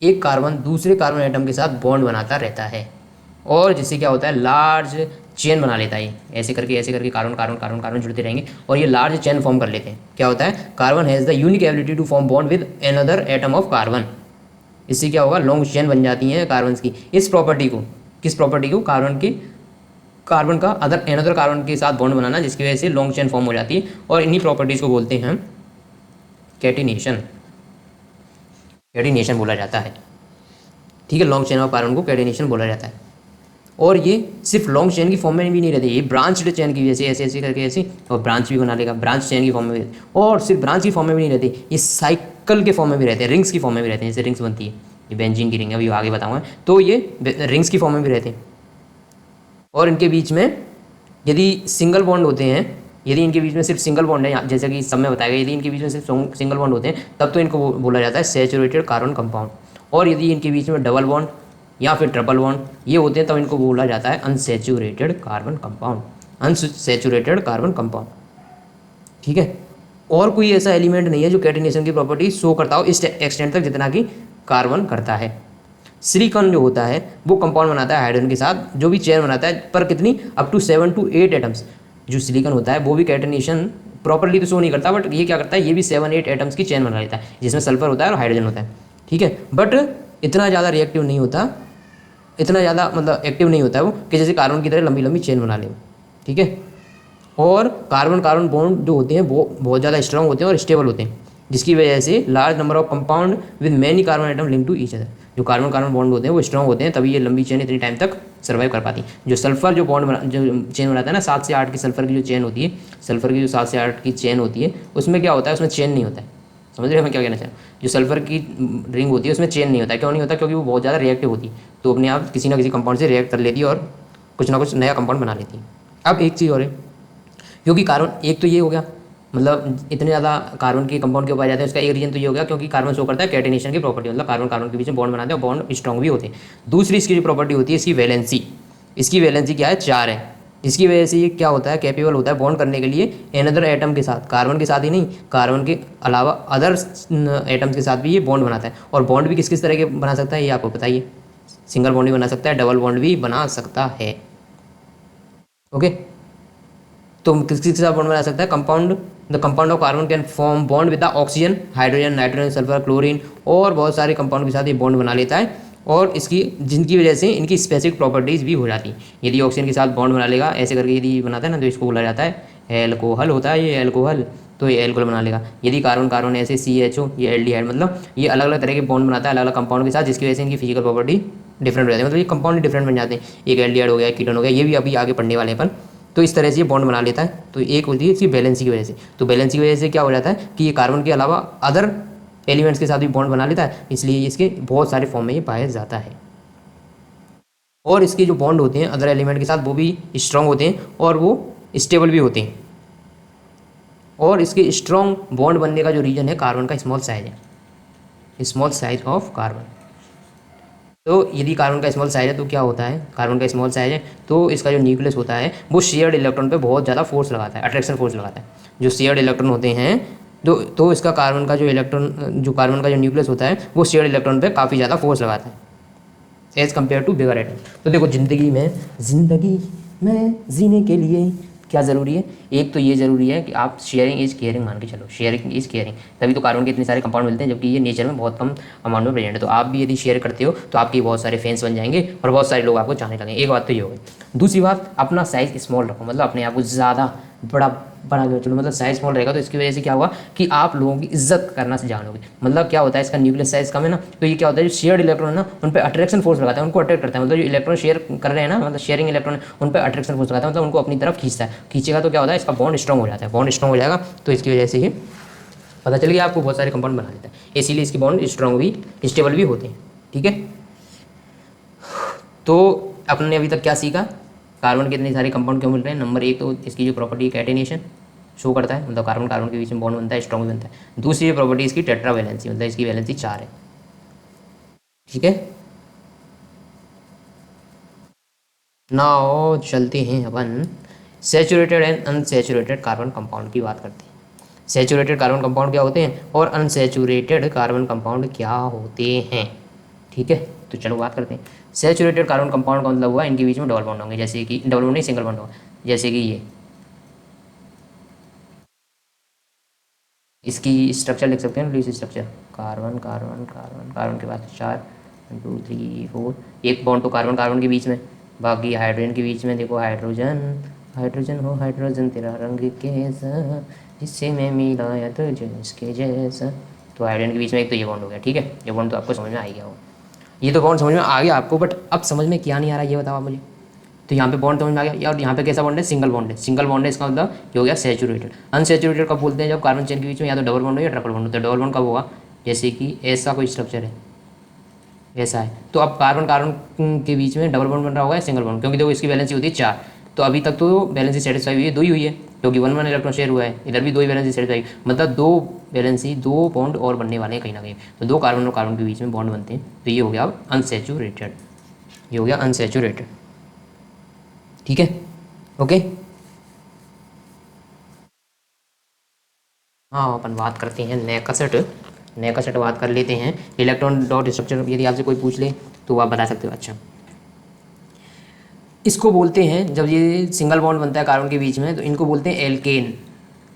कार्बन दूसरे कार्बन एटम के साथ बॉन्ड बनाता रहता है, और जिससे क्या होता है, लार्ज चेन बना लेता है, ऐसे करके कार्बन कार्बन कार्बन कार्बन जुड़ते रहेंगे और ये लार्ज चेन फॉर्म कर लेते हैं। क्या होता है, carbon has the unique ability to form bond with another atom of carbon. इससे क्या होगा, लॉन्ग चेन बन जाती हैं कार्बन की। इस प्रॉपर्टी को, किस प्रॉपर्टी को, कार्बन का अनदर कार्बन के साथ बॉन्ड बनाना, जिसकी वजह से लॉन्ग चेन फॉर्म हो जाती है और इन्हीं प्रॉपर्टीज़ को बोलते हैं हम कैटिनेशन। कैटिनेशन बोला जाता है, ठीक है। लॉन्ग चेन ऑफ कार्बन को कैटिनेशन बोला जाता है। और ये सिर्फ लॉन्ग चेन की फॉर्म में भी नहीं रहती, ये ब्रांच्ड चेन की वजह से ऐसे ऐसे करके ऐसे और ब्रांच भी बना लेगा, ब्रांच चेन की फॉर्म में भी। और सिर्फ ब्रांच की फॉर्म में भी नहीं रहती, ये साइकिल के फॉर्म में भी रहते हैं, रिंग्स की फॉर्म में भी रहते हैं। जैसे रिंग्स बनती है, ये बेंजीन की रिंग है, अभी आगे बताऊँगा, तो ये रिंग्स की फॉर्म में भी रहते हैं। और इनके बीच में यदि सिंगल बॉन्ड होते हैं, यदि इनके बीच में सिर्फ सिंगल बॉन्ड है, जैसे कि सब में बताया गया, यदि इनके बीच में सिर्फ सिंगल बॉन्ड होते हैं तब तो इनको बोला जाता है सैचुरेटेड कार्बन कंपाउंड। और यदि इनके बीच में डबल बॉन्ड या फिर ट्रिपल बॉन्ड ये होते हैं तब इनको बोला जाता है unsaturated carbon compound. Unsaturated carbon compound, ठीक है। और कोई ऐसा एलिमेंट नहीं है जो कैटिनेशन की प्रॉपर्टी शो करता हो इस एक्सटेंट तक जितना कि कार्बन करता है। सिलिकॉन जो होता है वो कंपाउंड बनाता है हाइड्रोजन के साथ, जो भी चेन बनाता है, पर कितनी, अप टू 7 to 8 एटम्स। जो सिलिकॉन होता है वो भी कैटिनेशन प्रॉपर्ली तो शो नहीं करता, बट ये क्या करता है, ये भी 7-8 एटम्स की चेन बना लेता है, जिसमें सल्फर होता है और हाइड्रोजन होता है, ठीक है। बट इतना ज़्यादा रिएक्टिव नहीं होता, इतना ज़्यादा मतलब एक्टिव नहीं होता है वो, कि जैसे कार्बन की तरह लंबी लंबी चेन बना ले, ठीक है। और कार्बन कार्बन बॉन्ड जो होते हैं वो बहुत ज़्यादा स्ट्रांग होते हैं और स्टेबल होते हैं, जिसकी वजह से large number of compound with many carbon atom link to each other. जो कार्बन कार्बन बॉन्ड होते हैं वो स्ट्रांग होते हैं, तभी ये लंबी चेन इतनी टाइम तक सर्वाइव कर पाती है। जो सल्फर जो जो चेन बनाता है ना, 7 से 8 की सल्फर की जो चेन होती है, सल्फर की जो 7 से 8 की चेन होती है, उसमें क्या होता है, उसमें चेन नहीं होता है। समझ रहे हो मैं क्या कहना चाह रहा हूँ। जो सल्फर की रिंग होती है उसमें चेन नहीं होता है। क्यों नहीं होता, क्योंकि वो बहुत ज़्यादा रिएक्टिव होती है, तो अपने आप किसी ना किसी कंपाउंड से रिएक्ट कर लेती है और कुछ ना कुछ नया कंपाउंड बना लेती है। अब एक चीज़ और है, क्योंकि कार्बन, एक तो ये हो गया, मतलब इतने ज़्यादा कार्बन के कंपाउंड क्यों पाए जाते हैं, उसका एक रीजन तो ये हो गया क्योंकि कार्बन शो करता है कैटिनेशन की प्रॉपर्टी, मतलब कार्बन कार्बन के बीच में बॉन्ड बनाते हैं और बॉन्ड स्ट्रॉन्ग भी होते हैं। दूसरी इसकी जो प्रॉपर्टी होती है, इसकी वैलेंसी। इसकी वैलेंसी क्या है, 4 है। इसकी वजह से ये क्या होता है, कैपेबल होता है बॉन्ड करने के लिए एनदर एटम के साथ, कार्बन के साथ ही नहीं, कार्बन के अलावा अदर एटम्स के साथ भी ये बॉन्ड बनाता है। और बॉन्ड भी किस किस तरह के बना सकता है ये आपको बताइए। सिंगल बॉन्ड भी बना सकता है, डबल बॉन्ड भी बना सकता है, ओके। तो किस किस के साथ बॉन्ड बना सकता है, compound, the compound of carbon can form bond with the oxygen, hydrogen, nitrogen, sulphur, chlorine और बहुत सारे कंपाउंड के साथ ये बॉन्ड बना लेता है। और इसकी, जिनकी वजह से इनकी स्पेसिफिक प्रॉपर्टीज़ भी हो जाती हैं। यदि ऑक्सीजन के साथ बॉन्ड बना लेगा ऐसे करके, यदि बनाता है ना, तो इसको बोला जाता है एल्कोहल होता है, ये एल्कोहल, तो ये एल्कोहल बना लेगा। यदि कार्बन कार्बन ऐसे CHO, ये एल्डिहाइड, मतलब ये अलग अलग तरह के बॉन्ड बनाता है अलग अलग कंपाउंड के साथ, जिसकी वजह से इनकी फिजिकल प्रॉपर्टी डिफरेंट हो जाती है, मतलब ये कंपाउंड डिफरेंट बन जाते हैं। एक एल्डिहाइड हो गया, कीटोन हो गया, ये भी अभी आगे पढ़ने वाले हैं अपन। तो इस तरह से ये बॉन्ड बना लेता है। तो एक होती है इसकी बैलेंसी की वजह से। तो बैलेंसी की वजह से क्या हो जाता है कि ये कार्बन के अलावा अदर एलिमेंट्स के साथ भी बॉन्ड बना लेता है, इसलिए इसके बहुत सारे फॉर्म में ये पाया जाता है। और इसके जो बॉन्ड होते हैं अदर एलिमेंट के साथ वो भी स्ट्रांग होते हैं और वो स्टेबल भी होते हैं। और इसके स्ट्रांग बॉन्ड बनने का जो रीजन है, कार्बन का स्मॉल साइज है, स्मॉल साइज ऑफ कार्बन। तो यदि कार्बन का स्मॉल साइज है तो क्या होता है, कार्बन का स्मॉल साइज है तो इसका जो न्यूक्लियस होता है वो शेयर्ड इलेक्ट्रॉन पे बहुत ज़्यादा फोर्स लगाता है, अट्रैक्शन फोर्स लगाता है। जो शेयर्ड इलेक्ट्रॉन होते हैं तो इसका कार्बन का जो कार्बन का जो न्यूक्लियस होता है वो शेयर्ड इलेक्ट्रॉन पे काफ़ी ज़्यादा फोर्स लगाता है as compare to bigger atom. तो देखो, ज़िंदगी में जीने के लिए क्या ज़रूरी है, एक तो ये ज़रूरी है कि आप शेयरिंग इज़ केयरिंग मान के चलो, शेयरिंग इज़ केयरिंग, तभी तो कार्बन के इतने सारे कंपाउंड मिलते हैं, जबकि ये नेचर में बहुत कम अमाउंट में प्रेजेंट है। तो आप भी यदि शेयर करते हो तो आपके बहुत सारे फैंस बन जाएंगे और बहुत सारे लोग आपको चाहने लगेंगे। एक बात तो ये होगी। दूसरी बात, अपना साइज़ स्मॉल रखो, मतलब अपने आप को ज़्यादा बड़ा बना के चलो, मतलब साइज स्मॉल रहेगा तो इसकी वजह से क्या होगा कि आप लोगों की इज्जत करना से जानोगे। मतलब क्या होता है, इसका न्यूक्लियस साइज कम है ना, तो ये क्या होता है, जो शेयर्ड इलेक्ट्रॉन है ना उन पर अट्रैक्शन फोर्स लगाता है, उनको अट्रैक्ट करता है। मतलब जो इलेक्ट्रॉन शेयर कर रहे हैं ना, मतलब शेयरिंग इलेक्ट्रॉन, उन पर अट्रैक्शन फोर्स लगाता है, मतलब उनको अपनी तरफ खींचता है। खींचेगा तो क्या होता है, इसका बॉन्ड स्ट्रॉन्ग हो जाता है। बॉन्ड स्ट्रॉन्ग हो जाएगा तो इसकी वजह से ही पता चल गया आपको, बहुत सारे कंपाउंड बना देता है, इसीलिए इसके बॉन्ड स्ट्रॉन्ग भी, स्टेबल भी होते हैं। ठीक है, तो अपने अभी तक क्या सीखा, कार्बन के इतने सारे कंपाउंड क्यों मिल रहे हैं। नंबर 1 तो इसकी जो प्रॉपर्टी कैटेनेशन शो करता है, मतलब कार्बन कार्बन के बीच में बॉन्ड बनता है, स्ट्रॉन्ग बनता है। दूसरी प्रॉपर्टी इसकी टेट्रा वैलेंसी, मतलब इसकी वैलेंसी 4 है। ठीक है, नाउ चलते हैं अपन saturated and unsaturated carbon compound की बात करते हैं। सैचुरेटेड कार्बन कंपाउंड क्या होते हैं और अनसैचुरेटेड कार्बन कंपाउंड क्या होते हैं। ठीक है, तो चलो बात करते हैं। सैचुरेटेड कार्बन कंपाउंड का मतलब हुआ इनके बीच में डबल बॉन्ड होंगे, जैसे कि डबल बॉन्ड नहीं सिंगल बॉन्ड होगा, जैसे कि ये इसकी स्ट्रक्चर लिख सकते हैं please, structure carbon carbon carbon carbon के बाद 4 1 2 3 4, एक बॉन्ड तो कार्बन कार्बन के बीच में, बाकी हाइड्रोजन के बीच में देखो हाइड्रोजन हाइड्रोजन हो हाइड्रोजन तेरा रंग कैसा जिससे मैं मिलाया तो जिसके जैसा, तो हाइड्रोजन के बीच में एक तो ये बॉन्ड हो गया। ठीक है, ये बॉन्ड तो आपको समझ में आ गया हो, ये तो बॉन्ड समझ में आ गया आपको, बट अब समझ में क्या नहीं आ रहा ये बताओ आप मुझे। तो यहाँ पे बॉन्ड समझ में आ गया, और यहाँ पे कैसा बॉन्ड है, सिंगल बॉन्ड है, सिंगल बॉन्ड है, इसका मतलब ये हो गया सैचुरेटेड। अनसैचुरेटेड कब बोलते हैं, जब कार्बन चेन के बीच में या तो डबल बॉन्ड हो या ट्रिपल बॉन्ड हो, तो डबल बॉन्ड कब होगा, जैसे कि ऐसा कोई स्ट्रक्चर है, ऐसा है, तो अब कार्बन कार्बन के बीच में डबल बॉन्ड बन रहा होगा या सिंगल बॉन्ड, क्योंकि देखो इसकी वैलेंसी होती है 4, तो अभी तक तो वैलेंसी सेटिस्फाई हुई है, 2 ही हुई है, क्योंकि 1 इलेक्ट्रॉन शेयर हुआ है, इधर भी 2 ही वैलेंसी सेटिस्फाई, मतलब 2 वैलेंसी 2 बॉन्ड और बनने वाले हैं कहीं ना कहीं, तो 2 कार्बन और कार्बन के बीच में बॉन्ड बनते हैं, तो ये हो गया अब अनसैचुरेटेड, ये हो गया अनसैचुरेटेड। ठीक है, ओके। हाँ, अपन बात करते हैं नेकसट बात कर लेते हैं। इलेक्ट्रॉन डॉट स्ट्रक्चर यदि आपसे कोई पूछ ले तो आप बता सकते हो। अच्छा, इसको बोलते हैं जब ये सिंगल बॉन्ड बनता है कार्बन के बीच में तो इनको बोलते हैं एल्केन।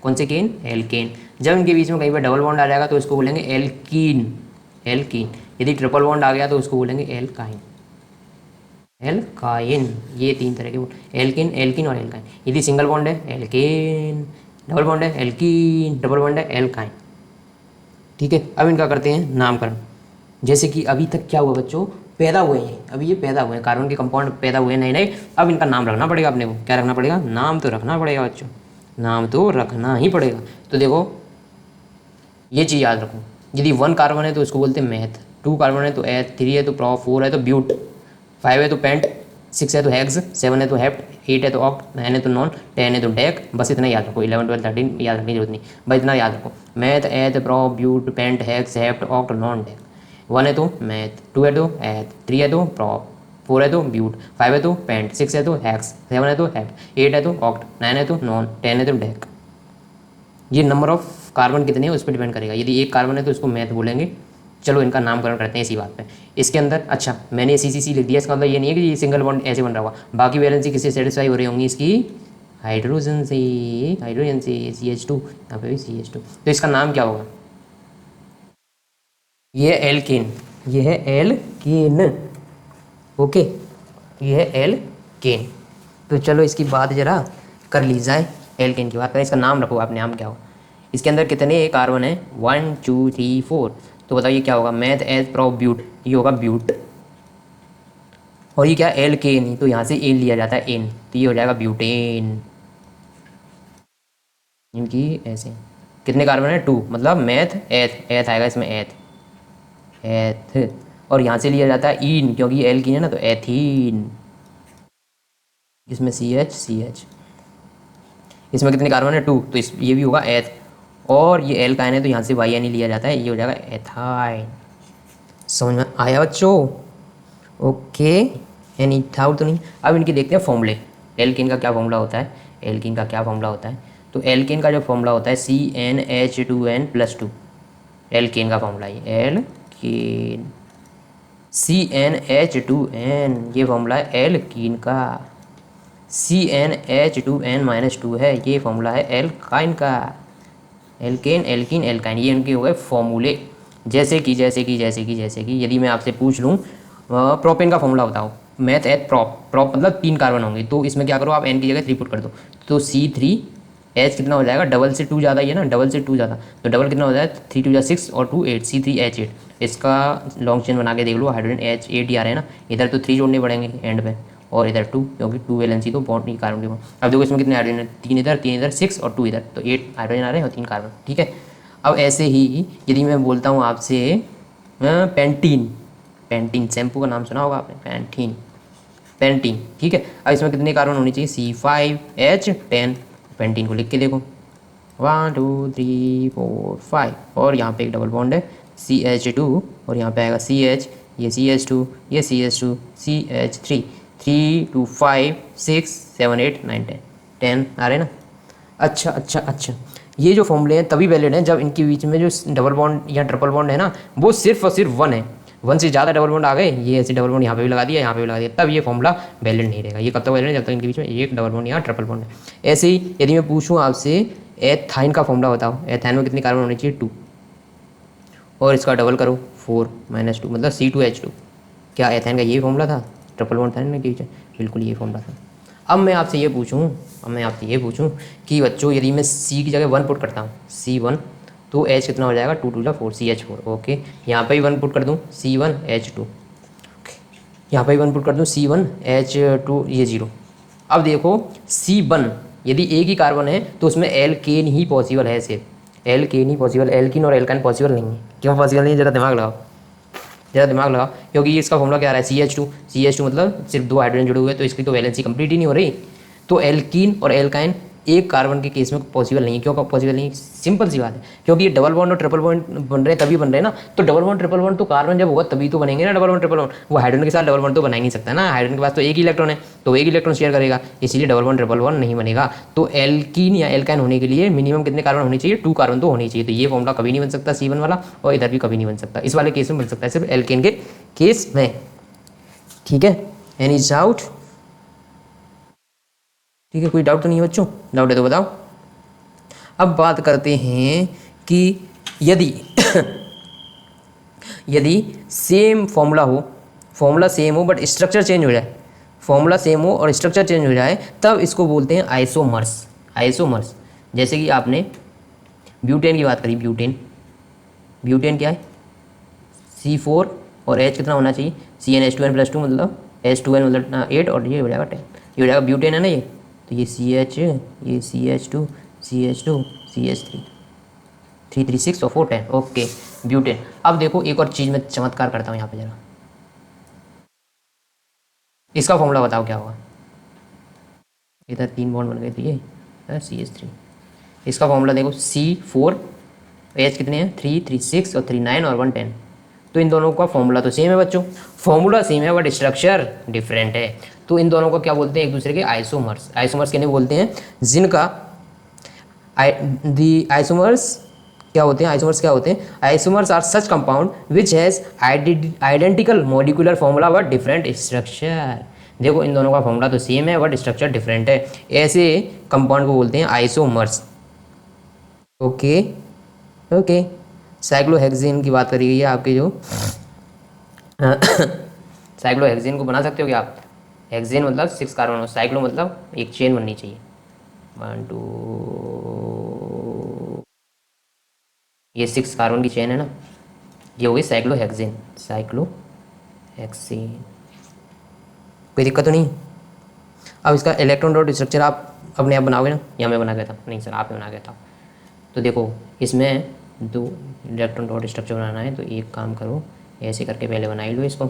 कौन से केन, एल्केन। जब इनके बीच में कहीं पर डबल बॉन्ड आ जाएगा तो इसको बोलेंगे एल्कीन, एल्कीन। यदि ट्रिपल बॉन्ड आ गया तो उसको बोलेंगे एल्काइन, एल्काइन। ये 3 तरह के एल्किन, एल्किन और एल्काइन। यदि सिंगल बॉन्ड है एल्केन, डबल बॉन्ड है एल्कीन, डबल बॉन्ड है एल्काइन। ठीक है, अब इनका करते हैं नामकरण। जैसे कि अभी तक क्या हुआ बच्चों, पैदा हुए हैं, अभी ये पैदा हुए हैं, कार्बन के कंपाउंड पैदा हुए नए नए, अब इनका नाम रखना पड़ेगा अपने को। क्या रखना पड़ेगा, नाम तो रखना पड़ेगा बच्चों, नाम तो रखना ही पड़ेगा। तो देखो ये चीज़ याद रखो, यदि 1 कार्बन है तो उसको बोलते हैं मैथ, 2 कार्बन है तो एथ, 3 है तो प्रॉप, 4 है तो ब्यूट, 5 है तो पेंट, 6 है तो हेक्स, 7 है तो हेप्ट, 8 है तो ऑक्ट, 9 है तो नॉन, 10 है तो डेक। बस इतना याद रखो, 11 12 13 याद रखने की जरूरत नहीं, बस इतना याद रखो, meth, eth, prop, but, pent, hex, hept, oct, non, dec. 1 है तो मैथ, 2 है तो एथ, 3 है तो प्रॉप, 4 है तो ब्यूट, 5 है तो पेंट, 6 है तो हेक्स, 7 है तो हेप्ट, 8 है तो ऑक्ट, 9 है तो नॉन, 10 है तो डेक। ये नंबर ऑफ कार्बन कितने हैं उस पर डिपेंड करेगा। यदि 1 कार्बन है तो उसको मैथ बोलेंगे। चलो इनका नामकरण करते हैं इसी बात पे। इसके अंदर अच्छा मैंने CCC लिख दिया, इसका मतलब ये नहीं है कि ये सिंगल बॉन्ड ऐसे बन रहा होगा, बाकी वैलेंसी किससे सेटिस्फाई हो रही होंगी, इसकी हाइड्रोजन से, हाइड्रोजन से CH2, यहाँ पे भी CH2। तो इसका नाम क्या होगा, ये एल्केन, ये है एल्केन, ओके, ये है एल्केन। तो चलो इसकी बात जरा कर ली जाए, एल्केन की बात करें, इसका नाम रखो आप, नाम क्या हो। इसके अंदर कितने कार्बन है, 1 2 3 4, तो बताइए क्या होगा, मैथ एथ प्रो ब्यूट, ये होगा ब्यूट। और ये क्या एल्केन, तो यहाँ से एन लिया जाता है, एन, तो ये हो जाएगा ब्यूटेन। इनकी ऐसे कितने कार्बन है, 2, मतलब मैथ एथ, एथ आएगा इसमें, एथ, एथ, और यहाँ से लिया जाता है इन, क्योंकि ये एल्कीन है ना, तो एथीन। इसमें CH CH, इसमें कितने कार्बन है, 2, तो इस ये भी होगा एथ, और ये एल्काइन है तो यहाँ से YN लिया जाता है, ये हो जाएगा एथाइन। समझ में आया बच्चों, ओके, एनी डाउट तो नहीं। अब इनकी देखते हैं फॉर्मूले, एल्किन का क्या फॉर्मूला होता है, एल्किन का क्या फॉर्मूला होता है। तो एल्किन का जो फॉर्मूला होता है CnH2n+2, एल्किन का फॉर्मूला है एल्किन, CnH2n, ये फॉर्मूला है एल्किन का। CnH2n-2 है, ये फॉर्मूला है एल्काइन का। एल्केन, एल्किन, एल्काइन, ये उनके हो गए फॉर्मूले। जैसे कि यदि मैं आपसे पूछ लूँ प्रोपेन का फॉर्मूला बताओ, मैथ एथ प्रॉप, प्रॉप मतलब 3 कार्बन होंगे, तो इसमें क्या करो आप, n की जगह 3 पुट कर दो, तो C3H कितना हो जाएगा, डबल से 2 ज़्यादा ही है ना, डबल से 2 ज़्यादा, तो डबल कितना हो जाएगा, 3 2 6 और 2 8, C3H8। इसका लॉन्ग चेन बना के देख लो, हाइड्रोजन H8 ही आ रहे हैं ना, इधर तो 3 जोड़ने पड़ेंगे एंड पे, और इधर 2, क्योंकि 2 वैलेंसी तो बॉन्ड नहीं कार्बन के बॉन्ड। अब देखो इसमें कितने हाइड्रोजन है, 3 इधर 3 इधर 6 और 2 इधर, तो 8 हाइड्रोजन आ रहे हैं और 3 कार्बन। ठीक है, अब ऐसे ही यदि मैं बोलता हूँ आपसे पेंटीन, पेंटीन शैम्पू का नाम सुना होगा आपने, पेंटीन, पेंटीन। ठीक है, अब इसमें कितने कार्बन होनी चाहिए, C5H10, पेंटीन को लिख के देखो, 1 2 3 4 5, और यहाँ पे एक डबल बॉन्ड है CH2, और यहाँ पे आएगा CH, ये CH2, ये CH2, CH3, 3 2 5 6 7 8 9 10, 10 आ रहे हैं ना। अच्छा, ये जो फॉर्मूले हैं तभी वैलिड हैं जब इनके बीच में जो डबल बॉन्ड या ट्रिपल बॉन्ड है ना, वो सिर्फ और सिर्फ 1 है। 1 से ज़्यादा डबल बॉन्ड आ गए, ये ऐसे डबल बॉन्ड यहाँ पे भी लगा दिया, यहाँ पे भी लगा दिया, तब ये फॉर्मूला वैलिड नहीं रहेगा। ये कब तक वैलिड है? जब तक इनके बीच में एक डबल बॉन्ड या ट्रिपल बॉन्ड है। ऐसे ही यदि मैं पूछूँ आपसे एथाइन का फॉर्मूला बताओ, एथाइन में कितनी कार्बन होनी चाहिए? 2, और इसका डबल करो 4 - 2 मतलब C2H2। क्या एथाइन का यही फॉर्मूला था? ट्रिपल बॉन्ड था इनके बीच में, बिल्कुल ये फॉर्मूला था। अब मैं आपसे ये पूछूं कि बच्चों यदि मैं C की जगह 1 पुट करता हूँ, C1, तो H कितना हो जाएगा? 2 × 2 = 4 CH4। ओके, यहाँ पे भी 1 पुट कर दूँ C1H2, यहाँ पे भी 1 पुट कर दूँ C1H2, ये 0। अब देखो C1 यदि एक ही कार्बन है तो उसमें एल्केन ही पॉसिबल है, सिर्फ एल्केन ही पॉसिबल, एल्किन और एल्काइन पॉसिबल नहीं है। क्यों पॉसिबल नहीं है? ज़रा दिमाग लगाओ, क्योंकि इसका फॉर्मूला क्या आ रहा है? CH2 मतलब सिर्फ 2 हाइड्रोजन जुड़े हुए हैं, तो इसकी तो वैलेंसी कंप्लीट ही नहीं हो रही। तो एल्कीन और एल्काइन एक कार्बन के केस में पॉसिबल नहीं है। क्यों पॉसिबल नहीं है? सिंपल सी बात है, क्योंकि ये डबल बॉन्ड और ट्रिपल बॉन्ड बन रहे हैं, तभी बन रहे हैं ना। तो डबल बॉन्ड ट्रिपल बॉन्ड तो कार्बन जब होगा तभी तो बनेंगे ना डबल बॉन्ड ट्रिपल बॉन्ड। वो हाइड्रोजन के साथ डबल बॉन्ड तो बना ही नहीं सकता ना, हाइड्रोजन के पास तो एक ही इलेक्ट्रॉन है, तो एक इलेक्ट्रॉन शेयर करेगा, इसीलिए डबल बॉन्ड ट्रिपल बॉन्ड नहीं बनेगा। तो एल्कीन या एल्काइन होने के लिए मिनिमम कितने कार्बन होने चाहिए? 2 कार्बन तो होने चाहिए। तो ये फॉर्मूला कभी नहीं बन सकता C1 वाला, और इधर भी कभी नहीं बन सकता। इस वाले केस में बन सकता है सिर्फ एल्केन के केस में। ठीक है, एनी डाउट? ठीक है, कोई डाउट तो नहीं है बच्चों? डाउट है तो बताओ। अब बात करते हैं कि यदि यदि सेम फॉर्मूला सेम हो बट स्ट्रक्चर चेंज हो जाए, फॉर्मूला सेम हो और स्ट्रक्चर चेंज हो जाए, तब इसको बोलते हैं आइसोमर्स। जैसे कि आपने ब्यूटेन की बात करी, ब्यूटेन क्या है? C4 और H कितना होना चाहिए? CnH2n+2 मतलब H2n मतलब 8 और ये हो जाएगा 10, ये हो जाएगा ब्यूटेन है ना ये। तो ये CH, ये CH2, CH2, CH3, 3 3 6 और 4 10। Okay, butane. अब देखो एक और चीज़ मैं चमत्कार करता हूँ यहाँ पे जरा, इसका फॉर्मूला बताओ क्या होगा? इधर 3 बॉन्ड बन गए थे, ये CH3। इसका फॉर्मूला देखो C4, H कितने हैं? 3 3 6 और 3 9 और 1 10। तो इन दोनों का फॉर्मूला तो सेम है बच्चों, फॉर्मूला सेम है बट स्ट्रक्चर डिफरेंट है। तो इन दोनों को क्या बोलते हैं? एक दूसरे के आइसोमर्स कहने बोलते हैं, जिनका आइसोमर्स क्या होते हैं? Isomers are such compounds which has identical molecular formula but different structure. देखो इन दोनों का फॉर्मूला तो सेम है बट स्ट्रक्चर डिफरेंट है, ऐसे कंपाउंड को बोलते हैं आइसोमर्स। ओके, साइक्लोहेक्सेन की बात करी गई है आपके जो साइक्लोहेक्सेन को बना सकते हो क्या आप? हेक्सेन मतलब 6 कार्बन हो, साइक्लो मतलब एक चेन बननी चाहिए, 1 2, ये 6 कार्बन की चेन है ना, ये हो गई साइक्लोहेक्सेन। कोई दिक्कत तो नहीं? अब इसका इलेक्ट्रॉन डॉट स्ट्रक्चर आप अपने आप बनाओगे ना, या मैं बना गया था? नहीं सर, आप ही बना गया था। तो देखो इसमें 2 इलेक्ट्रॉन डॉट स्ट्रक्चर बनाना है, तो एक काम करो, ऐसे करके पहले बना ही लो इसको।